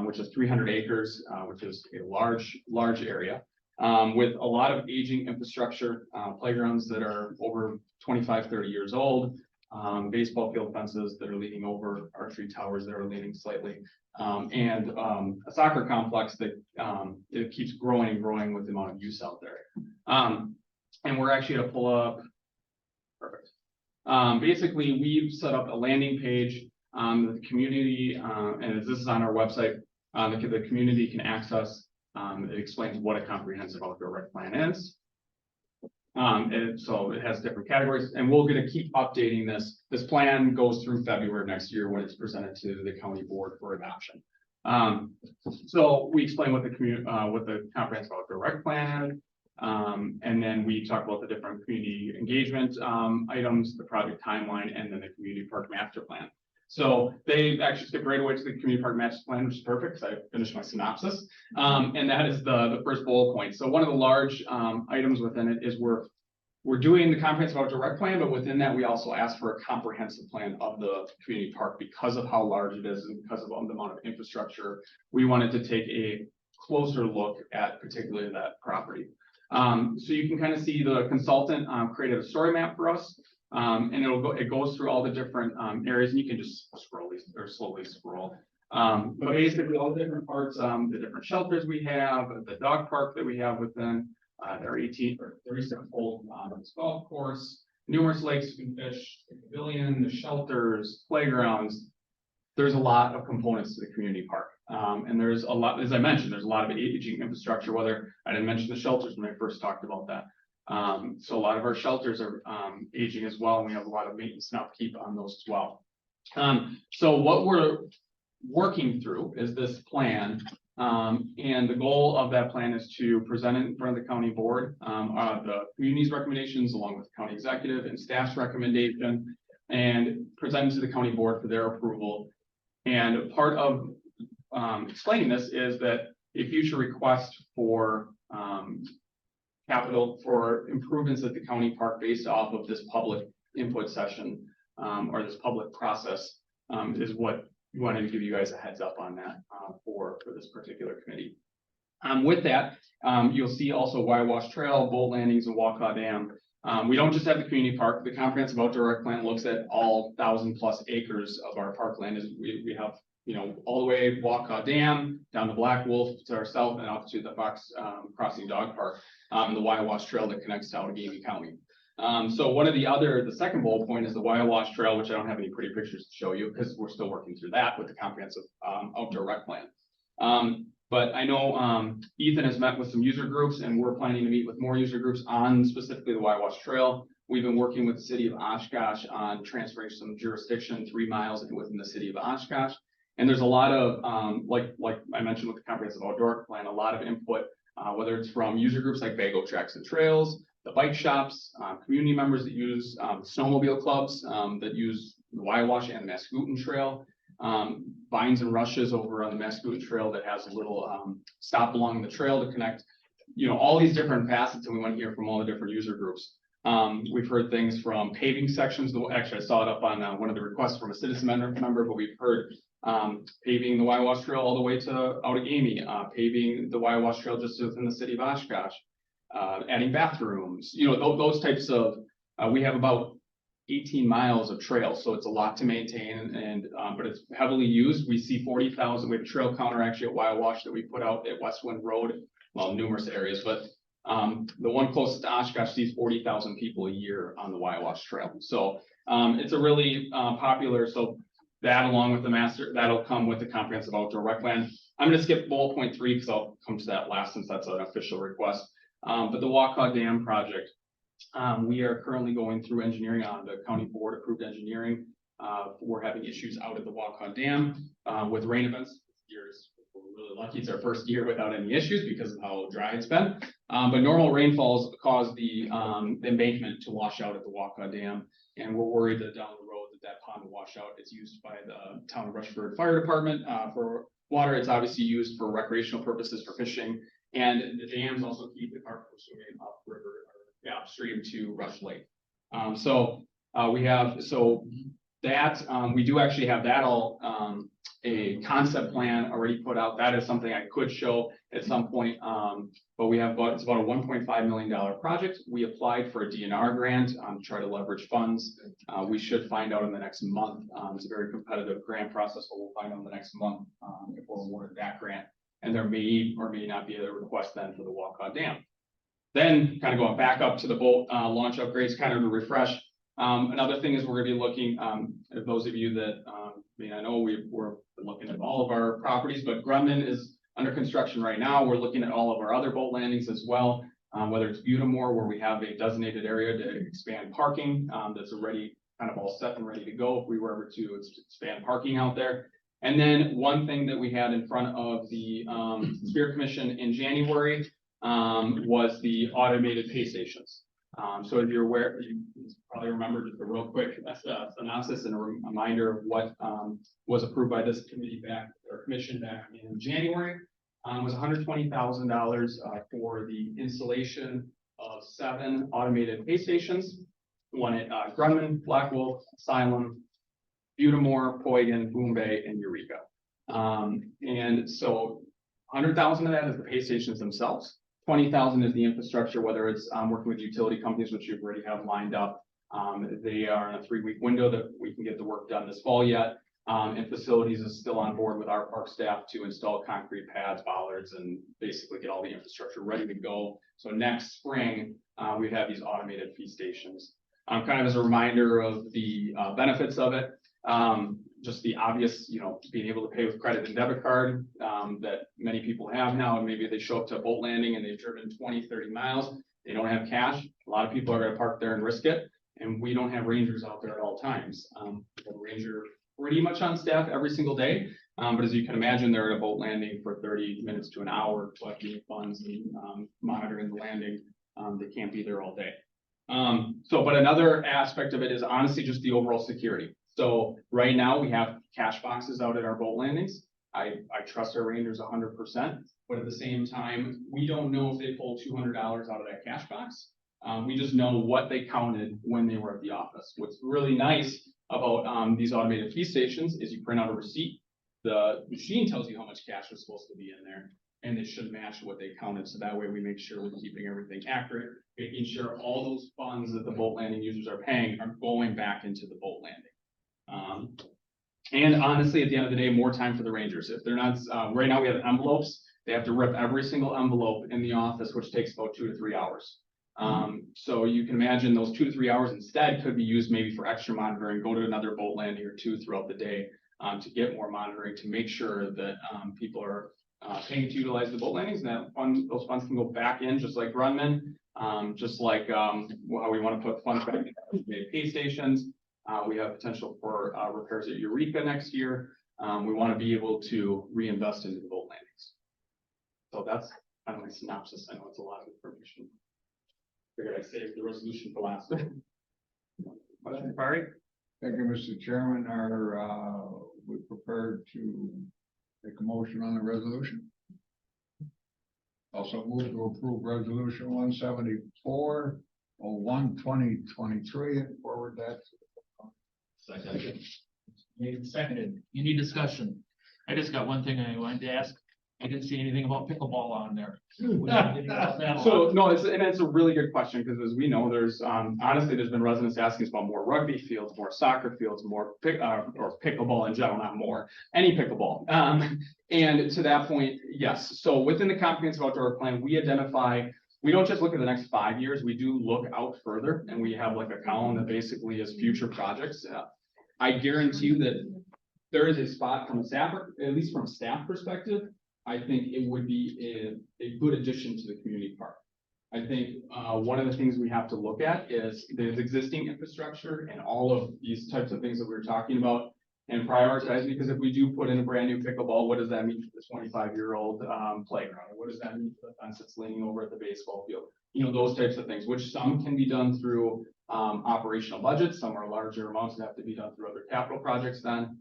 which is 300 acres, which is a large area. With a lot of aging infrastructure, playgrounds that are over 25, 30 years old, baseball field fences that are leaning over, archery towers that are leaning slightly, and a soccer complex that it keeps growing and growing with the amount of use out there. And we're actually going to pull up, perfect. Basically, we've set up a landing page that the community, and this is on our website, the community can access. It explains what a comprehensive outdoor rec plan is. And so it has different categories, and we're going to keep updating this. This plan goes through February of next year when it's presented to the county board for adoption. So we explain what the comprehensive outdoor rec plan is, and then we talk about the different community engagement items, the project timeline, and then the community park master plan. So they actually skipped right away to the community park master plan, which is perfect because I finished my synopsis. And that is the first bullet point. So one of the large items within it is we're doing the comprehensive outdoor rec plan, but within that, we also ask for a comprehensive plan of the community park because of how large it is and because of the amount of infrastructure. We wanted to take a closer look at particularly that property. So you can kind of see the consultant created a story map for us. And it goes through all the different areas, and you can just slowly scroll. But basically all the different parts, the different shelters we have, the dog park that we have within, there are 18 or 36 holes on this golf course, numerous lakes you can fish, the pavilion, the shelters, playgrounds. There's a lot of components to the community park. And there's a lot, as I mentioned, there's a lot of aging infrastructure, whether I didn't mention the shelters when I first talked about that. So a lot of our shelters are aging as well, and we have a lot of maintenance and upkeep on those as well. So what we're working through is this plan, and the goal of that plan is to present it in front of the county board, the community's recommendations along with the county executive and staff's recommendation, and present it to the county board for their approval. And part of explaining this is that a future request for capital for improvements at the county park based off of this public input session or this public process is what we wanted to give you guys a heads up on that for this particular committee. With that, you'll see also Wawash Trail, boat landings, and Walkaw Dam. We don't just have the community park. The comprehensive outdoor rec plan looks at all 1,000+ acres of our parkland. We have, you know, all the way Walkaw Dam down to Black Wolf to our south and out to the Fox Crossing Dog Park, and the Wawash Trail that connects to Outagamie County. So the second bullet point is the Wawash Trail, which I don't have any pretty pictures to show you because we're still working through that with the comprehensive outdoor rec plan. But I know Ethan has met with some user groups, and we're planning to meet with more user groups on specifically the Wawash Trail. We've been working with the city of Oshkosh on transferring some jurisdiction 3 miles within the city of Oshkosh. And there's a lot of, like I mentioned with the comprehensive outdoor plan, a lot of input, whether it's from user groups like Bago Tracks and Trails, the bike shops, community members that use snowmobile clubs that use the Wawash and the Mascoutin Trail, Vines and Rushes over on the Mascoutin Trail that has a little stop along the trail to connect, you know, all these different facets, and we want to hear from all the different user groups. We've heard things from paving sections. Actually, I saw it up on one of the requests from a citizen member, but we've heard paving the Wawash Trail all the way to Outagamie, paving the Wawash Trail just within the city of Oshkosh, adding bathrooms, you know, those types of, we have about 18 miles of trail, so it's a lot to maintain, and but it's heavily used. We see 40,000, we have a trail counter actually at Wawash that we put out at Westwind Road, well, numerous areas, but the one closest to Oshkosh sees 40,000 people a year on the Wawash Trail. So it's a really popular, so that along with the master, that'll come with the comprehensive outdoor rec plan. I'm gonna skip bullet point 3 because I'll come to that last since that's an official request. But the Waukau Dam project, we are currently going through engineering on the county board approved engineering. We're having issues out at the Waukau Dam with rain events. We're really lucky. It's our first year without any issues because of how dry it's been. But normal rainfalls cause the embankment to wash out at the Waukau Dam. And we're worried that down the road that pond will wash out. It's used by the town of Rushford Fire Department for water. It's obviously used for recreational purposes for fishing. And the dams also keep the carp from swimming upriver or upstream to Rush Lake. We do actually have that all a concept plan already put out. That is something I could show at some point. But it's about a $1.5 million project. We applied for a DNR grant to try to leverage funds. We should find out in the next month. It's a very competitive grant process, but we'll find out in the next month if we're awarded that grant. And there may or may not be a request then for the Waukau Dam. Then kind of going back up to the boat launch upgrades, kind of to refresh. Another thing is we're gonna be looking, at those of you that, I know we're looking at all of our properties, but Grumman is under construction right now. We're looking at all of our other boat landings as well, whether it's Butamore, where we have a designated area to expand parking, that's already kind of all set and ready to go if we were ever to expand parking out there. And then one thing that we had in front of the Spirit Commission in January was the automated pay stations. So if you're aware, you probably remember just a real quick synopsis and a reminder of what was approved by this commission back in January. Was $120,000 for the installation of 7 automated pay stations. One at Grumman, Black Wolf, Asylum, Butamore, Poygan, Boom Bay, and Eureka. And so 100,000 of that is the pay stations themselves. 20,000 is the infrastructure, whether it's working with utility companies, which you already have lined up. They are in a 3-week window that we can get the work done this fall yet. And facilities is still on board with our park staff to install concrete pads, bollards, and basically get all the infrastructure ready to go. So next spring, we have these automated fee stations. Kind of as a reminder of the benefits of it. Just the obvious, being able to pay with credit and debit card that many people have now, and maybe they show up to a boat landing and they've driven 20, 30 miles. They don't have cash. A lot of people are going to park there and risk it. And we don't have rangers out there at all times. We have a ranger pretty much on staff every single day. But as you can imagine, they're at a boat landing for 30 minutes to an hour, collecting funds and monitoring the landing. They can't be there all day. But another aspect of it is honestly just the overall security. So right now we have cash boxes out at our boat landings. I trust our rangers 100%, but at the same time, we don't know if they pull $200 out of that cash box. We just know what they counted when they were at the office. What's really nice about these automated fee stations is you print out a receipt. The machine tells you how much cash was supposed to be in there, and it should match what they counted. So that way we make sure we're keeping everything accurate, making sure all those funds that the boat landing users are paying are going back into the boat landing. And honestly, at the end of the day, more time for the rangers. If they're not, right now we have envelopes. They have to rip every single envelope in the office, which takes about 2 to 3 hours. So you can imagine those 2 to 3 hours instead could be used maybe for extra monitoring, go to another boat landing or 2 throughout the day to get more monitoring, to make sure that people are paying to utilize the boat landings, and that those funds can go back in, just like Grumman, just like how we want to put funds back in pay stations. We have potential for repairs at Eureka next year. We want to be able to reinvest into the boat landings. So that's kind of my synopsis. I know it's a lot of information. Figured I'd save the resolution for last. Question, Barry? Thank you, Mr. Chairman. Are we prepared to make a motion on the resolution? Also move to approve resolution 174/01/2023 and forward that to Second. Made and seconded. Any discussion? I just got one thing I wanted to ask. I didn't see anything about pickleball on there. So no, it's a really good question, because as we know, there's honestly there's been residents asking us about more rugby fields, more soccer fields, more or pickleball in general, not more, any pickleball. And to that point, yes. So within the comprehensive outdoor plan, we don't just look at the next 5 years, we do look out further, and we have like a column that basically is future projects. I guarantee you that there is a spot from a staff, at least from a staff perspective, I think it would be a good addition to the community park. I think, one of the things we have to look at is there's existing infrastructure and all of these types of things that we were talking about and prioritize, because if we do put in a brand new pickleball, what does that mean for the 25-year-old playground? What does that mean for the fence that's leaning over at the baseball field? You know, those types of things, which some can be done through operational budgets, some are larger amounts that have to be done through other capital projects then,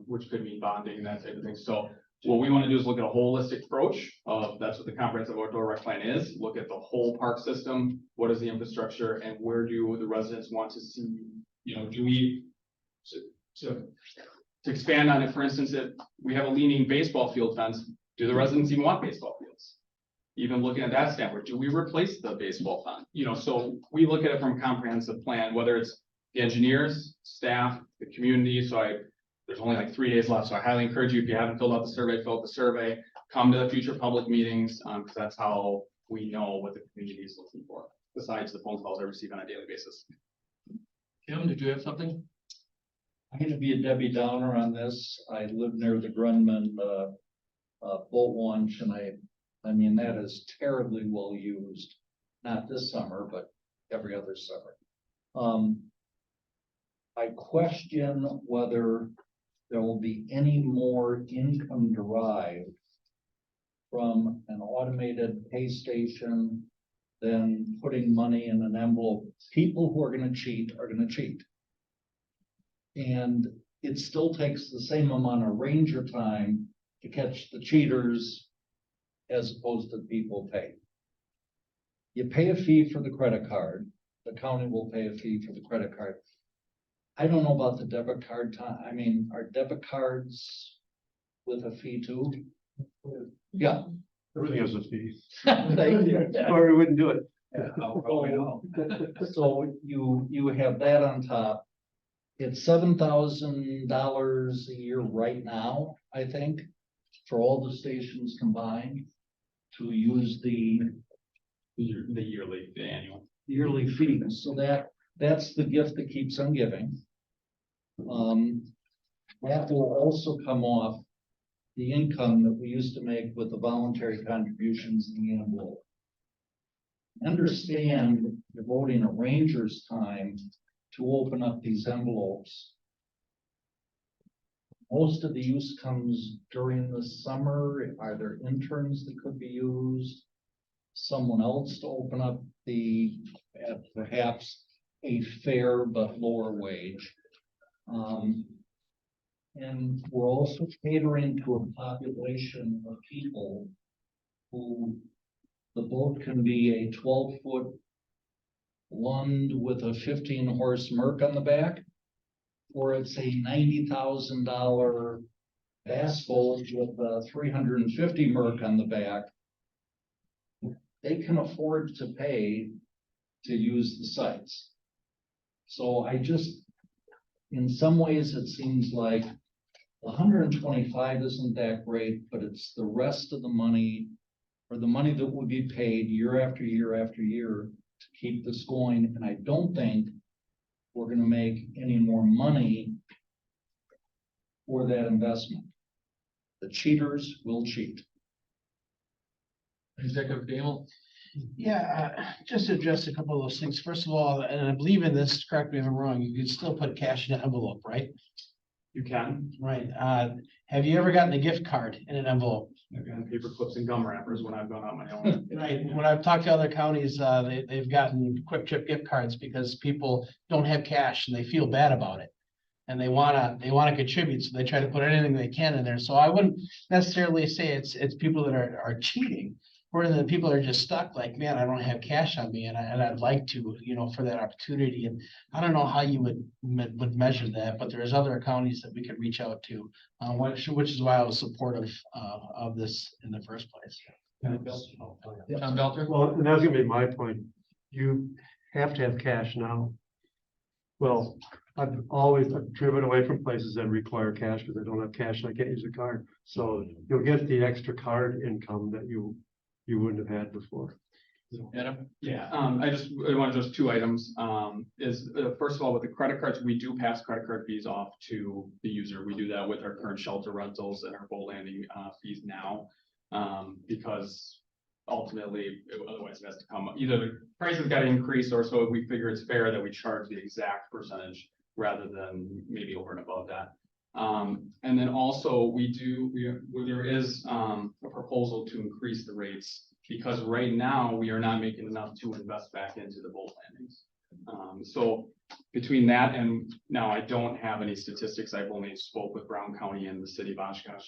which could mean bonding and that type of thing. So what we want to do is look at a holistic approach of, that's what the comprehensive outdoor rec plan is, look at the whole park system, what is the infrastructure, and where do the residents want to see, you know, do we, to expand on it, for instance, if we have a leaning baseball field fence, do the residents even want baseball fields? Even looking at that standpoint, do we replace the baseball fence? You know, so we look at it from a comprehensive plan, whether it's the engineers, staff, the community. So there's only like 3 days left, so I highly encourage you, if you haven't filled out the survey, fill out the survey, come to the future public meetings, because that's how we know what the community is looking for, besides the phone calls I receive on a daily basis. Kim, did you have something? I'm gonna be a Debbie Downer on this. I live near the Grunman, boat launch, and I mean, that is terribly well used. Not this summer, but every other summer. I question whether there will be any more income derived from an automated pay station than putting money in an envelope. People who are gonna cheat are gonna cheat. And it still takes the same amount of ranger time to catch the cheaters as opposed to people pay. You pay a fee for the credit card. The county will pay a fee for the credit card. I don't know about the debit card time. I mean, are debit cards with a fee too? Yeah. Everything has a fee. Thank you. Or we wouldn't do it. So you have that on top. It's $7,000 a year right now, I think, for all the stations combined to use the yearly fee. So that's the gift that keeps on giving. That will also come off the income that we used to make with the voluntary contributions in the envelope. Understand devoting a ranger's time to open up these envelopes. Most of the use comes during the summer. Are there interns that could be used? Someone else to open up at perhaps a fair but lower wage. And we're also catering to a population of people who the boat can be a 12-foot Lund with a 15-horse Merc on the back, or it's a $90,000 bass boat with a 350 Merc on the back. They can afford to pay to use the sites. So in some ways, it seems like 125 isn't that great, but it's the rest of the money, or the money that would be paid year after year after year to keep this going. And I don't think we're going to make any more money for that investment. The cheaters will cheat. Executive Dale? Yeah, just to address a couple of those things. First of all, and I believe in this, correct me if I'm wrong, you can still put cash in an envelope, right? You can. Right. Have you ever gotten a gift card in an envelope? I've gotten paper clips and gum wrappers when I've gone out my own. Right. When I've talked to other counties, they've gotten Quick Trip gift cards because people don't have cash and they feel bad about it. And they wanna contribute, so they try to put anything they can in there. So I wouldn't necessarily say it's people that are cheating. Or the people are just stuck, like, man, I don't have cash on me, and I'd like to, for that opportunity. And I don't know how you would measure that, but there's other counties that we could reach out to, which is why I was supportive of this in the first place. Tom Belter? Well, and that's gonna be my point. You have to have cash now. Well, I've driven away from places that require cash because I don't have cash and I can't use a card. So you'll get the extra card income that you wouldn't have had before. Adam? Yeah, I want to just two items, first of all, with the credit cards, we do pass credit card fees off to the user. We do that with our current shelter rentals and our boat landing, fees now. Because ultimately, otherwise it has to come, either the prices got to increase, or so we figure it's fair that we charge the exact percentage rather than maybe over and above that. And then also there is, a proposal to increase the rates, because right now we are not making enough to invest back into the boat landings. So between that and now, I don't have any statistics. I've only spoke with Brown County and the city of Oshkosh.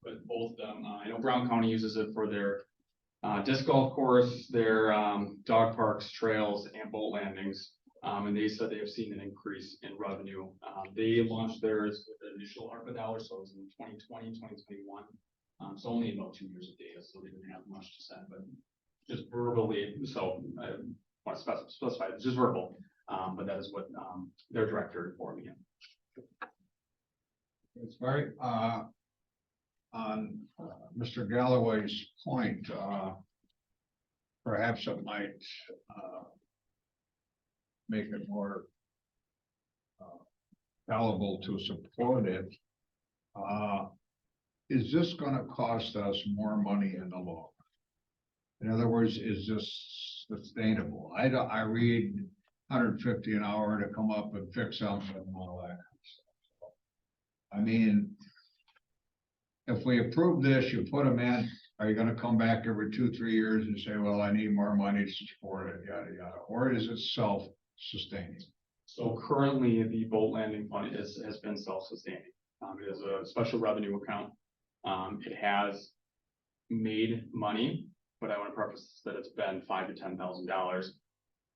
But both of them, I know Brown County uses it for their disc golf course, their dog parks, trails, and boat landings. And they said they have seen an increase in revenue. They launched theirs with the initial ARPA dollars, so it was in 2020, 2021. So only about 2 years of data, so they didn't have much to say, but just verbally, so I want to specify, it's just verbal, but that is what their director informed me. It's very, on Mr. Galloway's point, perhaps it might make it more palatable to support it. Is this gonna cost us more money in the long run? In other words, is this sustainable? I read $150 an hour to come up and fix something and all that kind of stuff. I mean, if we approve this, you put them in, are you gonna come back every 2-3 years and say, well, I need more money to support it, yada, yada, or is it self-sustaining? So currently, the boat landing fund has been self-sustaining. It is a special revenue account. It has made money, but I want to preface that it's been $5,000 to $10,000.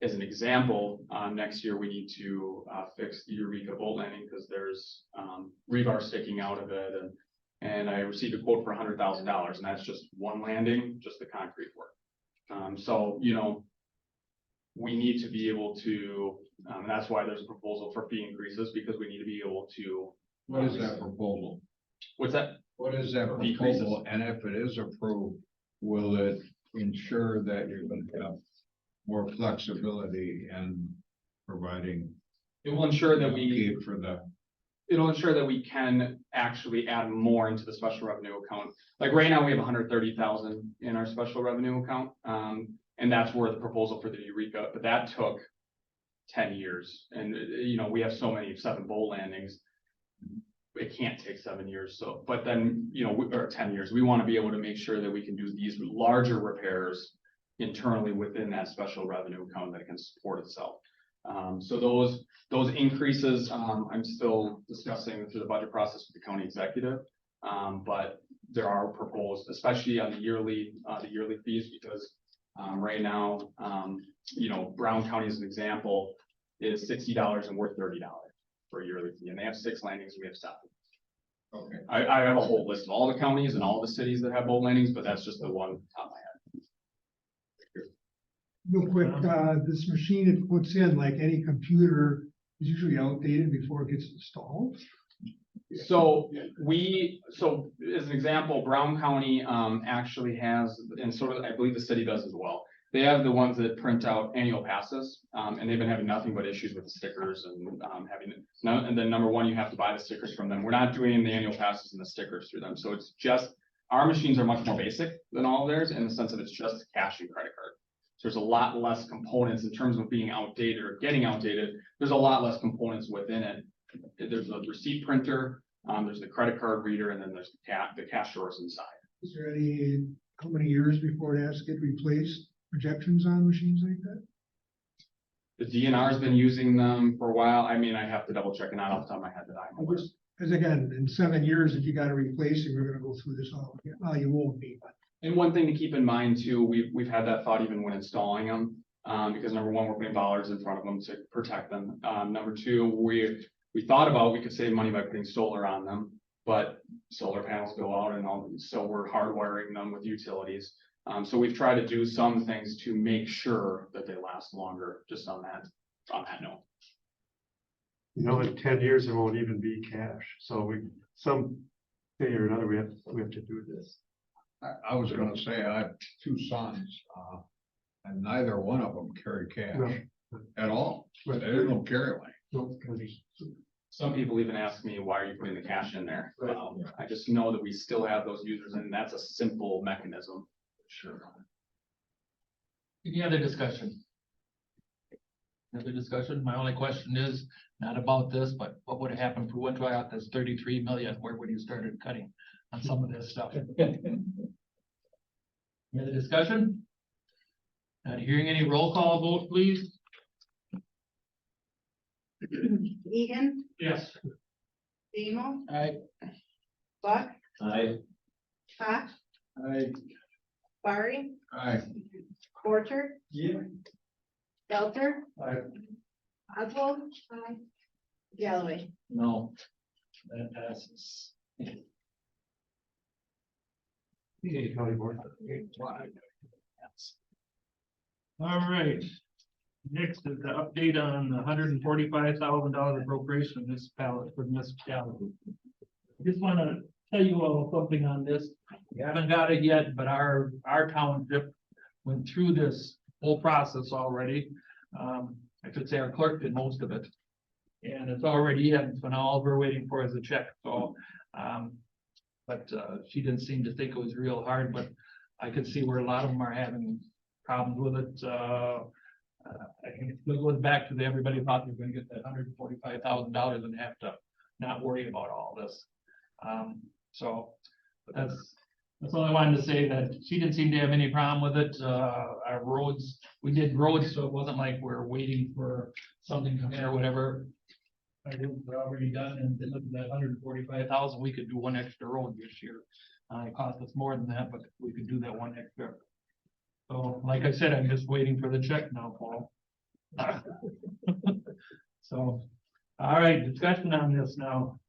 As an example, next year we need to fix the Eureka boat landing because there's rebar sticking out of it, and I received a quote for $100,000, and that's just one landing, just the concrete work. So, you know, we need to be able to, and that's why there's a proposal for fee increases, because we need to be able to. What is that proposal? What's that? What is that proposal? And if it is approved, will it ensure that you're going to have more flexibility in providing? It will ensure that we. For the. It'll ensure that we can actually add more into the special revenue account. Like right now, we have 130,000 in our special revenue account. And that's where the proposal for the Eureka, but that took 10 years. And, you know, we have so many 7 boat landings. It can't take 7 years. So, but then, you know, or 10 years, we want to be able to make sure that we can do these larger repairs internally within that special revenue account that can support itself. So those increases, I'm still discussing through the budget process with the county executive. But there are proposed, especially on the yearly fees, because right now, you know, Brown County as an example is $60 and we're $30 for a yearly fee, and they have 6 landings, we have 7. Okay. I have a whole list of all the counties and all the cities that have boat landings, but that's just the one top of my head. Real quick, this machine it puts in, like any computer, is usually outdated before it gets installed. So as an example, Brown County actually has, and sort of, I believe the city does as well. They have the ones that print out annual passes, and they've been having nothing but issues with the stickers and and then number one, you have to buy the stickers from them. We're not doing the annual passes and the stickers through them. So it's just, our machines are much more basic than all of theirs in the sense of it's just cash and credit card. So there's a lot less components in terms of being outdated or getting outdated. There's a lot less components within it. There's a receipt printer, there's the credit card reader, and then there's the cash drawers inside. Is there how many years before it has to get replaced? Projections on machines like that? The DNR has been using them for a while. I mean, I have to double check and not off the top of my head that I'm aware. Because again, in 7 years, if you got to replace it, we're going to go through this all again. Well, you won't be, but. And one thing to keep in mind too, we've had that thought even when installing them, because number one, we're putting bollards in front of them to protect them. Number two, we thought about we could save money by putting solar on them, but solar panels go out and all, so we're hardwiring them with utilities. So we've tried to do some things to make sure that they last longer, just on that note. You know, in 10 years, it won't even be cash. So some day or another, we have to do this. I was gonna say, I have 2 sons, And neither one of them carry cash No. at all, but there's no carry line. No, because he's- Some people even ask me, why are you putting the cash in there? Right. I just know that we still have those users and that's a simple mechanism. Sure. Any other discussion? Another discussion? My only question is, not about this, but what would have happened if we went out this 33 million, where would you started cutting on some of this stuff? Any other discussion? Not hearing any roll call vote, please? Egan, Yes. Demo, Aye. Buck, Aye. Cox, Aye. Barry, Aye. Porter, Yeah. Stelter, Aye. Oswald, Galloway. No. That passes. PA County Board. All right. Next is the update on the $145,000 appropriation this pallet for municipality. I just want to tell you all something on this. We haven't got it yet, but our township went through this whole process already. I should say our clerk did most of it. And it's already in, so now all we're waiting for is a check, so, but she didn't seem to think it was real hard, but I could see where a lot of them are having problems with it. I think it still goes back to everybody thought they were gonna get that $145,000 and have to not worry about all this. So that's all I wanted to say, that she didn't seem to have any problem with it. Our roads, we did roads, so it wasn't like we're waiting for something to come in or whatever. I think we're already done, and they look at that 145,000, we could do one extra road this year. It cost us more than that, but we could do that one extra. So, like I said, I'm just waiting for the check now, Paul. So, all right, discussion on this now.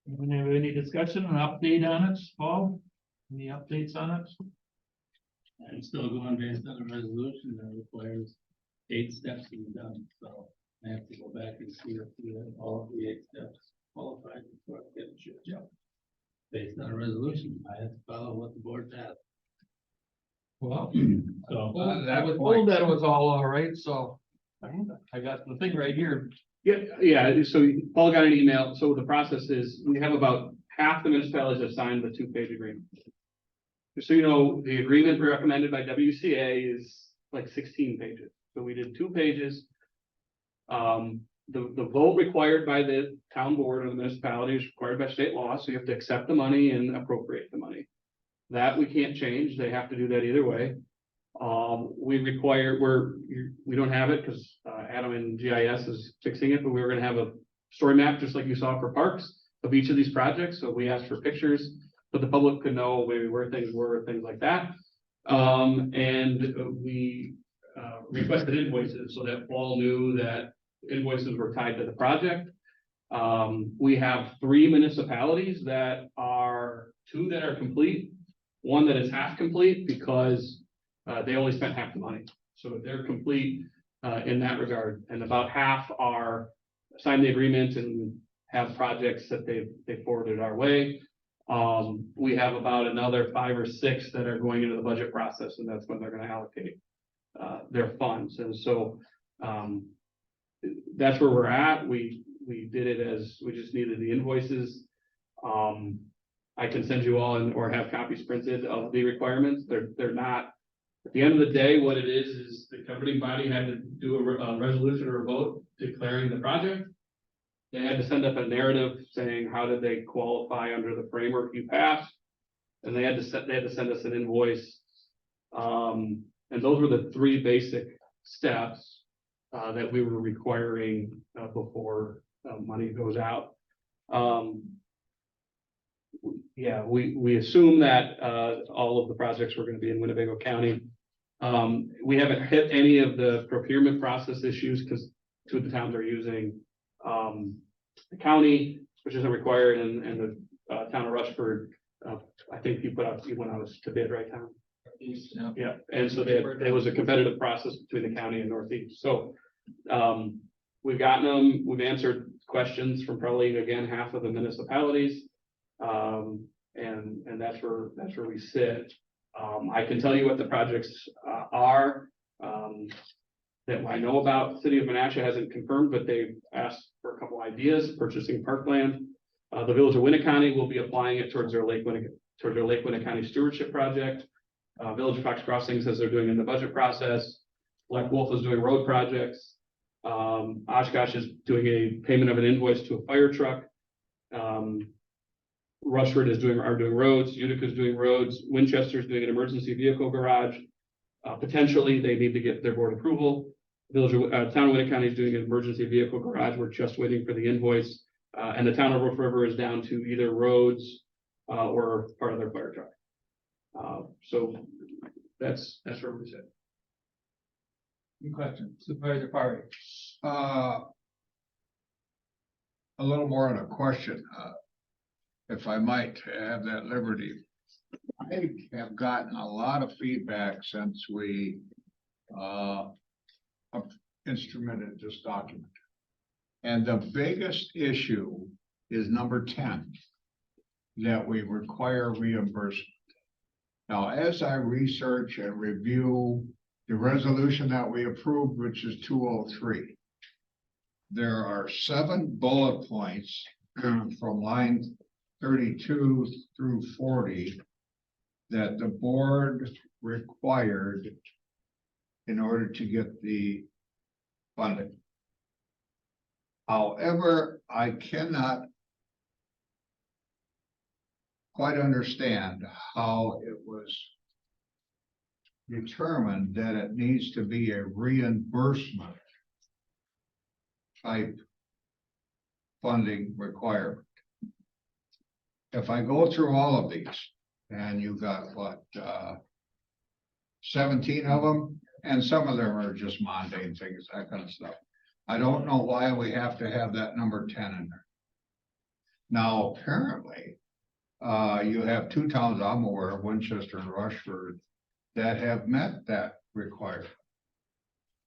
Anyone have any discussion, an update on it, Paul? Any updates on it? I'm still going based on a resolution that requires 8 steps to be done, so I have to go back and see if all of the 8 steps qualified before I get a check. Based on a resolution, I have to follow what the board has. Well, So, I was told that it was all right, so I got the thing right here. Yeah, so Paul got an email, so the process is, we have about half the municipalities have signed the 2-page agreement. Just so you know, the agreement recommended by WCA is like 16 pages, so we did 2 pages. The vote required by the town board or the municipality is required by state law, so you have to accept the money and appropriate the money. That we can't change, they have to do that either way. We don't have it because Adam and GIS is fixing it, but we were gonna have a story map, just like you saw for parks, of each of these projects, so we asked for pictures, but the public could know maybe where things were, things like that. And we requested invoices so that Paul knew that invoices were tied to the project. We have 3 municipalities that are, 2 that are complete, 1 that is half complete because they only spent half the money. So they're complete in that regard, and about half are signed the agreement and have projects that they forwarded our way. We have about another 5 or 6 that are going into the budget process, and that's when they're gonna allocate their funds. And so that's where we're at. We did it as, we just needed the invoices. I can send you all or have copies printed of the requirements. They're not, at the end of the day, what it is the governing body had to do a resolution or a vote declaring the project. They had to send up a narrative saying, how did they qualify under the framework you passed? And they had to send us an invoice. And those were the 3 basic steps that we were requiring before money goes out. Yeah, we assume that all of the projects were going to be in Winnebago County. We haven't hit any of the procurement process issues because 2 of the towns are using the county, which isn't required, and the town of Rushford. I think you went out to bid, right, Tom? Yeah, and so there was a competitive process between the county and Northeast. So we've gotten them. We've answered questions from probably again half of the municipalities. And that's where we sit. I can tell you what the projects are that I know about. City of Menasha hasn't confirmed, but they've asked for a couple ideas, purchasing parkland. The Village of Winneconne will be applying it towards their Lake Winneconne Stewardship Project. Village of Fox Crossing says they're doing it in the budget process. Black Wolf is doing road projects. Oshkosh is doing a payment of an invoice to a fire truck. Rushford are doing roads. Utica is doing roads. Winchester is doing an emergency vehicle garage. Potentially, they need to get their board approval. Town of Winneconne is doing an emergency vehicle garage. We're just waiting for the invoice. And the town of Wolf River is down to either roads or part of their fire truck. So that's where we sit. Any questions? Supervisor Parry. A little more on a question, if I might have that liberty. I have gotten a lot of feedback since we instrumented this document. And the biggest issue is number 10, that we require reimbursement. Now, as I research and review the resolution that we approved, which is 203, there are 7 bullet points from line 32 through 40 that the board required in order to get the funding. However, I cannot quite understand how it was determined that it needs to be a reimbursement type funding requirement. If I go through all of these, and you've got what, 17 of them, and some of them are just mundane things, that kind of stuff. I don't know why we have to have that number 10 in there. Now, apparently, you have 2 towns I'm aware of, Winchester and Rushford, that have met that requirement.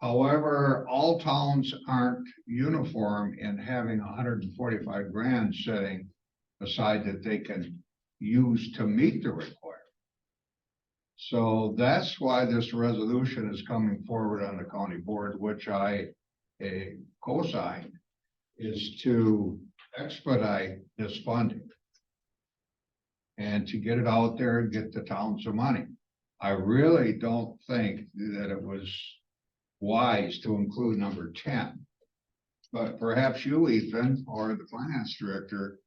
However, all towns aren't uniform in having 145 grand sitting aside that they can use to meet the requirement. So that's why this resolution is coming forward on the county board, which I co-signed, is to expedite this funding and to get it out there and get the town some money. I really don't think that it was wise to include number 10, but perhaps you, Ethan, or the finance director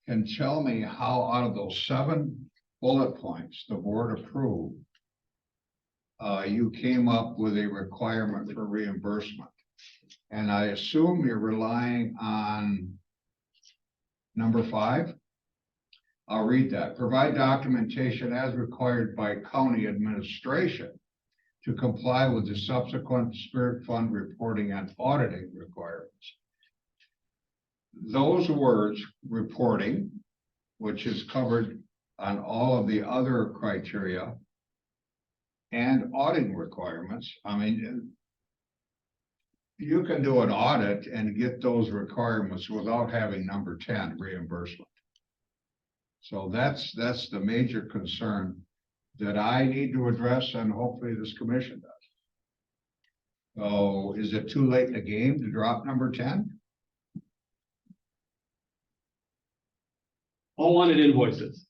can tell me how out of those 7 bullet points the board approved, you came up with a requirement for reimbursement. And I assume you're relying on number 5. I'll read that. Provide documentation as required by county administration to comply with the subsequent Spirit Fund reporting and auditing requirements. Those words, reporting, which is covered on all of the other criteria, and auditing requirements. I mean, you can do an audit and get those requirements without having number 10, reimbursement. So that's the major concern that I need to address, and hopefully this commission does. So is it too late in the game to drop number 10? All wanted invoices.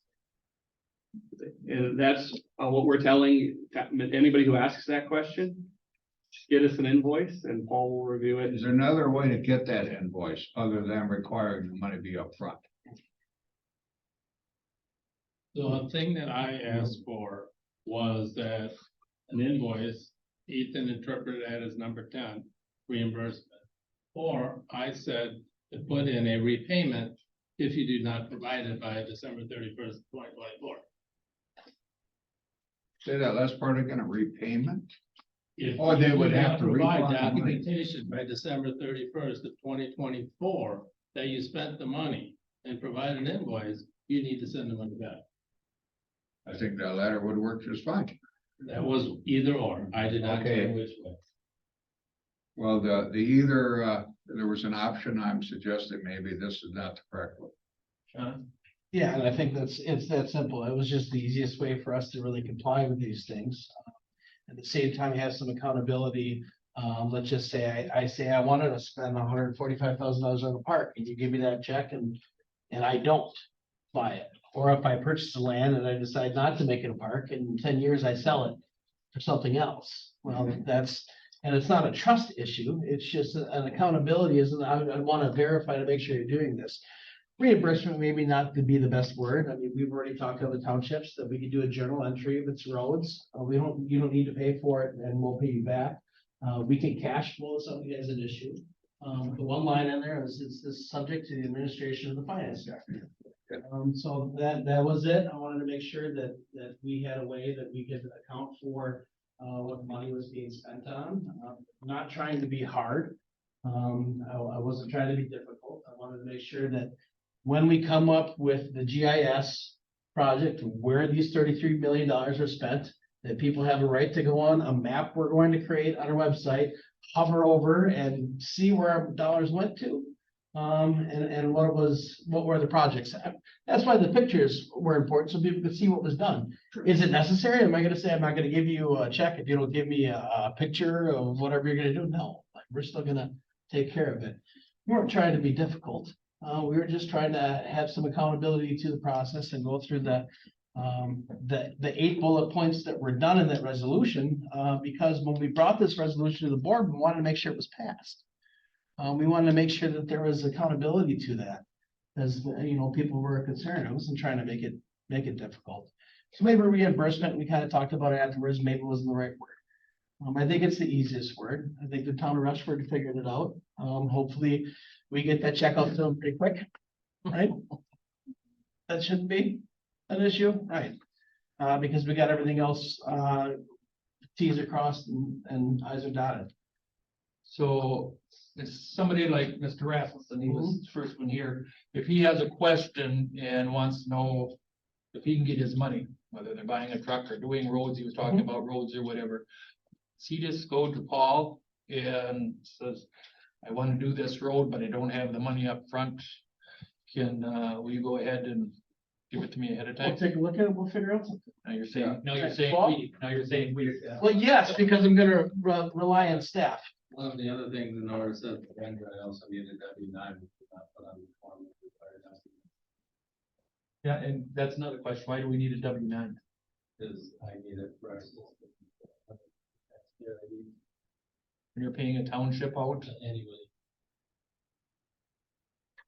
And that's what we're telling anybody who asks that question. Just get us an invoice and Paul will review it. Is there another way to get that invoice other than requiring the money to be upfront? The thing that I asked for was that an invoice, Ethan interpreted that as number 10, reimbursement. Or I said to put in a repayment if you do not provide it by December 31st, 2024. Say that last part again, a repayment? If Or they you would do have not to provide refund the money. documentation by December 31st of 2024 that you spent the money and provide an invoice, you need to send the money back. I think that latter would work just fine. That was either or. I did not Okay. know which way. Well, the either, there was an option I'm suggesting maybe this is not the correct one. Sean? Yeah, and I think it's that simple. It was just the easiest way for us to really comply with these things. At the same time, have some accountability. Let's just say I say I wanted to spend $145,000 on a park, and you give me that check and I don't buy it. Or if I purchase the land and I decide not to make it a park, and in 10 years I sell it for something else. Well, and it's not a trust issue. It's just an accountability isn't, I want to verify to make sure you're doing this. Reimbursement maybe not to be the best word. I mean, we've already talked to the townships that we could do a journal entry if it's roads. You don't need to pay for it and we'll pay you back. We can cash flow if somebody has an issue. The one line in there is subject to the administration of the finance director. So that was it. I wanted to make sure that we had a way that we could account for what the money was being spent on. Not trying to be hard. I wasn't trying to be difficult. I wanted to make sure that when we come up with the GIS project, where these $33 million are spent, that people have a right to go on a map we're going to create on our website, hover over and see where our dollars went to. And what were the projects. That's why the pictures were important, so people could see what was done. Is it necessary? Am I gonna say I'm not gonna give you a check if you don't give me a picture of whatever you're gonna do? No, like, we're still gonna take care of it. We weren't trying to be difficult. We were just trying to have some accountability to the process and go through the 8 bullet points that were done in that resolution, because when we brought this resolution to the board, we wanted to make sure it was passed. We wanted to make sure that there was accountability to that, as people were concerned. I wasn't trying to make it difficult. So maybe reimbursement, we kind of talked about it afterwards, maybe it wasn't the right word. I think it's the easiest word. I think the town of Rushford figured it out. Hopefully we get that check out to them pretty quick, right? That shouldn't be an issue, right? Because we got everything else, T's are crossed and I's are dotted. So it's somebody like Mr. Rasmussen, he was the first one here. If he has a question and wants to know if he can get his money, whether they're buying a truck or doing roads, he was talking about roads or whatever. Does he just go to Paul and says, I want to do this road, but I don't have the money up front. Will you go ahead and give it to me ahead of time? We'll take a look at it, we'll figure out something. Now you're saying, we. Well, yes, because I'm gonna rely on staff. One of the other things in order says, I also need a W-9. Put on the form of required document. Yeah, and that's another question. Why do we need a W-9? Because I need it for. When you're paying a township out? Anyway.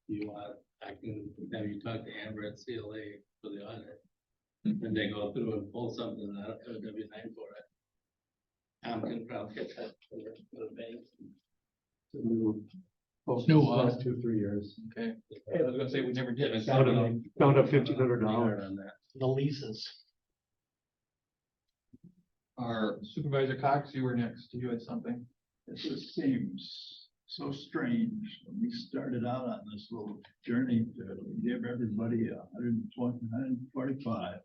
You want, I can have you talk to Amber at CLA for the audit. And they go through and pull something and I don't have a W-9 for it. Can probably get that for the bank. New, Last 2-3 years. Okay. I was gonna say we never did. Down to $1,500. The leases. Our Supervisor Cox, you were next. You had something. This just seems so strange. When we started out on this little journey to give everybody 120, 145.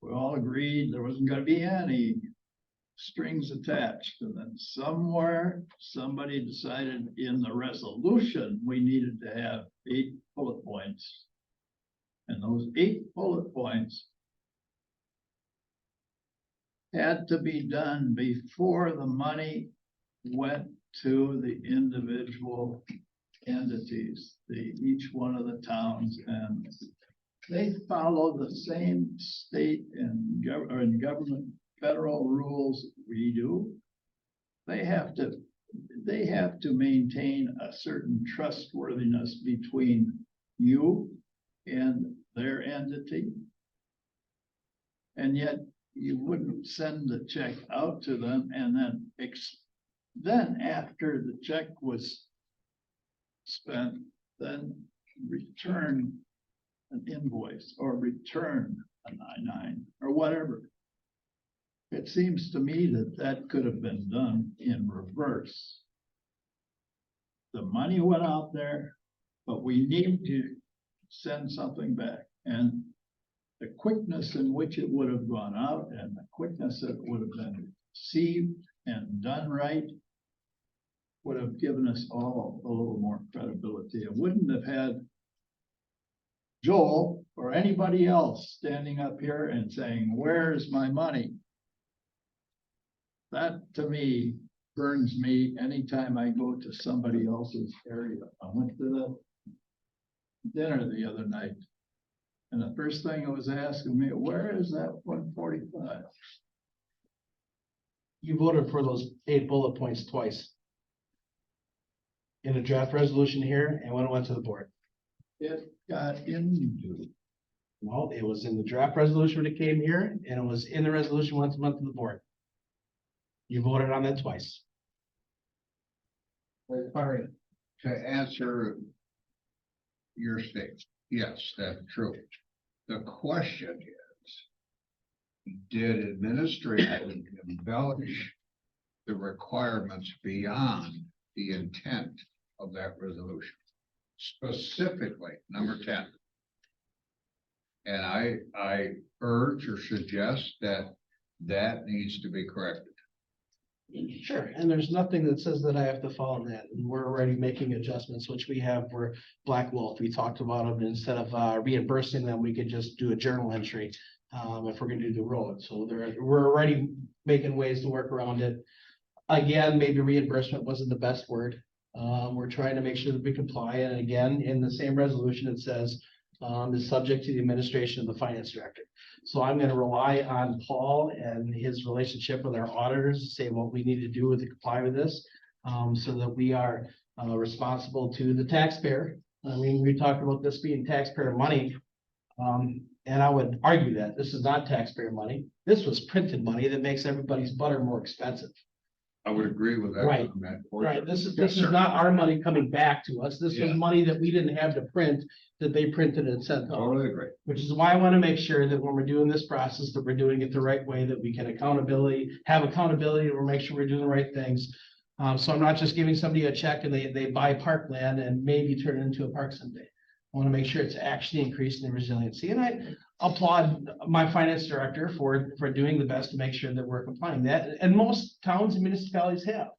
We all agreed there wasn't gonna be any strings attached, and then somewhere, somebody decided in the resolution, we needed to have 8 bullet points. And those 8 bullet points had to be done before the money went to the individual entities, each one of the towns, and they follow the same state and government federal rules we do. They have to maintain a certain trustworthiness between you and their entity. And yet you wouldn't send the check out to them and then after the check was spent, then return an invoice or return an I-9 or whatever. It seems to me that could have been done in reverse. The money went out there, but we need to send something back. And the quickness in which it would have gone out and the quickness that it would have been received and done right would have given us all a little more credibility. It wouldn't have had Joel or anybody else standing up here and saying, where's my money? That to me burns me anytime I go to somebody else's area. I went to the dinner the other night. And the first thing it was asking me, where is that 145? You voted for those 8 bullet points twice. In a draft resolution here and when it went to the board. It got into. Well, it was in the draft resolution when it came here and it was in the resolution once a month to the board. You voted on that twice. To answer your statement, yes, that's true. The question is, did administration embellish the requirements beyond the intent of that resolution? Specifically, number 10. And I urge or suggest that that needs to be corrected. Sure, and there's nothing that says that I have to follow that, and we're already making adjustments, which we have for Black Wolf. We talked about them, instead of reimbursing them, we could just do a journal entry. If we're gonna do the road, so we're already making ways to work around it. Again, maybe reimbursement wasn't the best word. We're trying to make sure that we comply, and again, in the same resolution, it says is subject to the administration of the finance director. So I'm gonna rely on Paul and his relationship with our auditors to say what we need to do to comply with this, so that we are responsible to the taxpayer. I mean, we talked about this being taxpayer money. And I would argue that this is not taxpayer money. This was printed money that makes everybody's butter more expensive. I would agree with that. Right. comment. Right, this is Yes, sir. not our money coming back to us. This was Yeah. money that we didn't have to print, that they printed and sent out. Totally agree. Which is why I want to make sure that when we're doing this process, that we're doing it the right way, that we can have accountability, and we'll make sure we're doing the right things. So I'm not just giving somebody a check and they buy parkland and maybe turn it into a park someday. I want to make sure it's actually increasing the resiliency, and I applaud my finance director for doing the best to make sure that we're complying that, and most towns and municipalities have.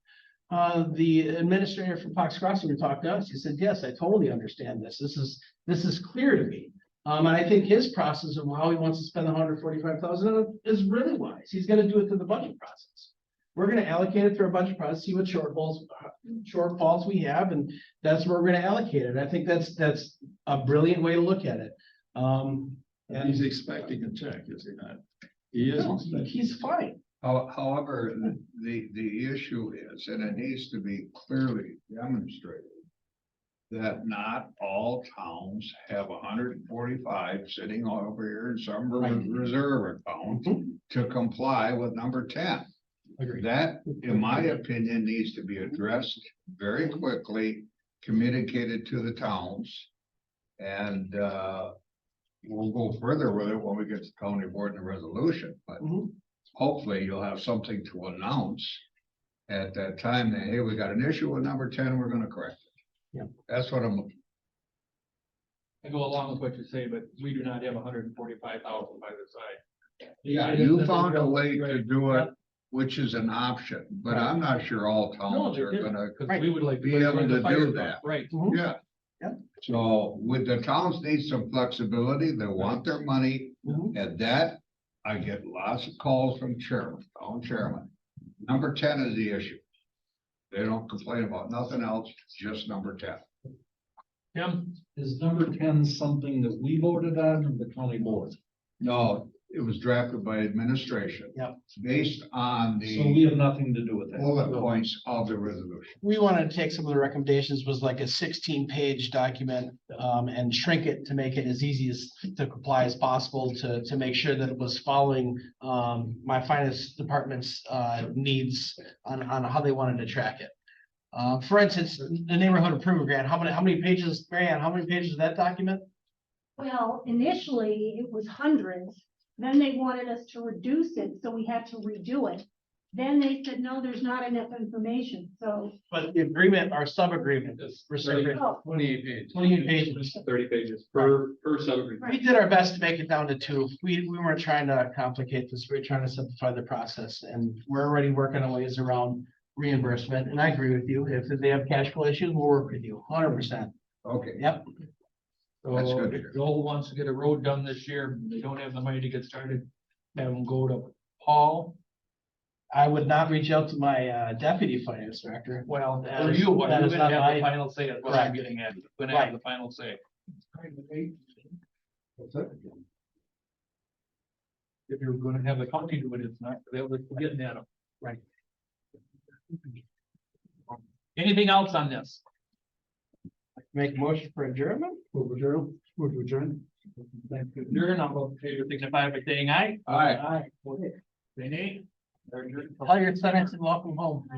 The administrator from Fox Crossing, we talked to us, he said, yes, I totally understand this. This is clear to me. And I think his process of how he wants to spend the $145,000 is really wise. He's gonna do it through the budget process. We're gonna allocate it through our budget process, see what shortfalls we have, and that's where we're gonna allocate it. I think that's a brilliant way to look at it. And he's expecting a check, is he not? He is. No, he's fine. However, the issue is, and it needs to be clearly demonstrated, that not all towns have 145 sitting over here in some reserve account to comply with number 10. Agreed. That, in my opinion, needs to be addressed very quickly, communicated to the towns. And we'll go further with it when we get to county board and the resolution, but hopefully you'll have something to announce at that time that, hey, we got an issue with number 10, we're gonna correct it. Yeah. That's what I'm looking. I go along with what you say, but we do not have 145,000 by the side. Yeah, you found a way to do it, which is an option, but I'm not sure all towns they are didn't, gonna because we would like. be able to do that. Right. Yeah. Yep. So with the towns need some flexibility, they want their money, and that, I get lots of calls from town chairman. Number 10 is the issue. They don't complain about nothing else, just number 10. Tim? Is number 10 something that we voted on or the county board? No, it was drafted by administration. Yep. Based on So we the have nothing to do with that. bullet points of the resolution. We wanted to take some of the recommendations, was like a 16-page document, and shrink it to make it as easy as to comply as possible, to make sure that it was following my finance department's needs on how they wanted to track it. For instance, the neighborhood improvement grant, how many pages, Marianne, how many pages is that document? Well, initially it was hundreds. Then they wanted us to reduce it, so we had to redo it. Then they said, no, there's not enough information, so. But the agreement, our sub-agreement is. 28 pages. 28 pages. 30 pages per subagreement. We did our best to make it down to 2. We weren't trying to complicate this. We were trying to simplify the process, and we're already working on ways around reimbursement. And I agree with you. If they have cash flow issues, we'll work with you 100%. Okay. Yep. That's So good to if hear. Joel wants to get a road done this year, and they don't have the money to get started, have them go to Paul. I would not reach out to my deputy finance director. Well, That for is- you, what that you're is gonna not have the my- final say, is what I'm Correct. getting at, you're gonna Right. have the final say. What's that? If you're gonna have the county do it, it's not, they're getting at them. Right. Anything else on this? Make a motion for adjournment? Move adjourn, move to adjourn. You're not going to signify by saying aye. Aye. Aye. Say nay. Tell your tenants and welcome home.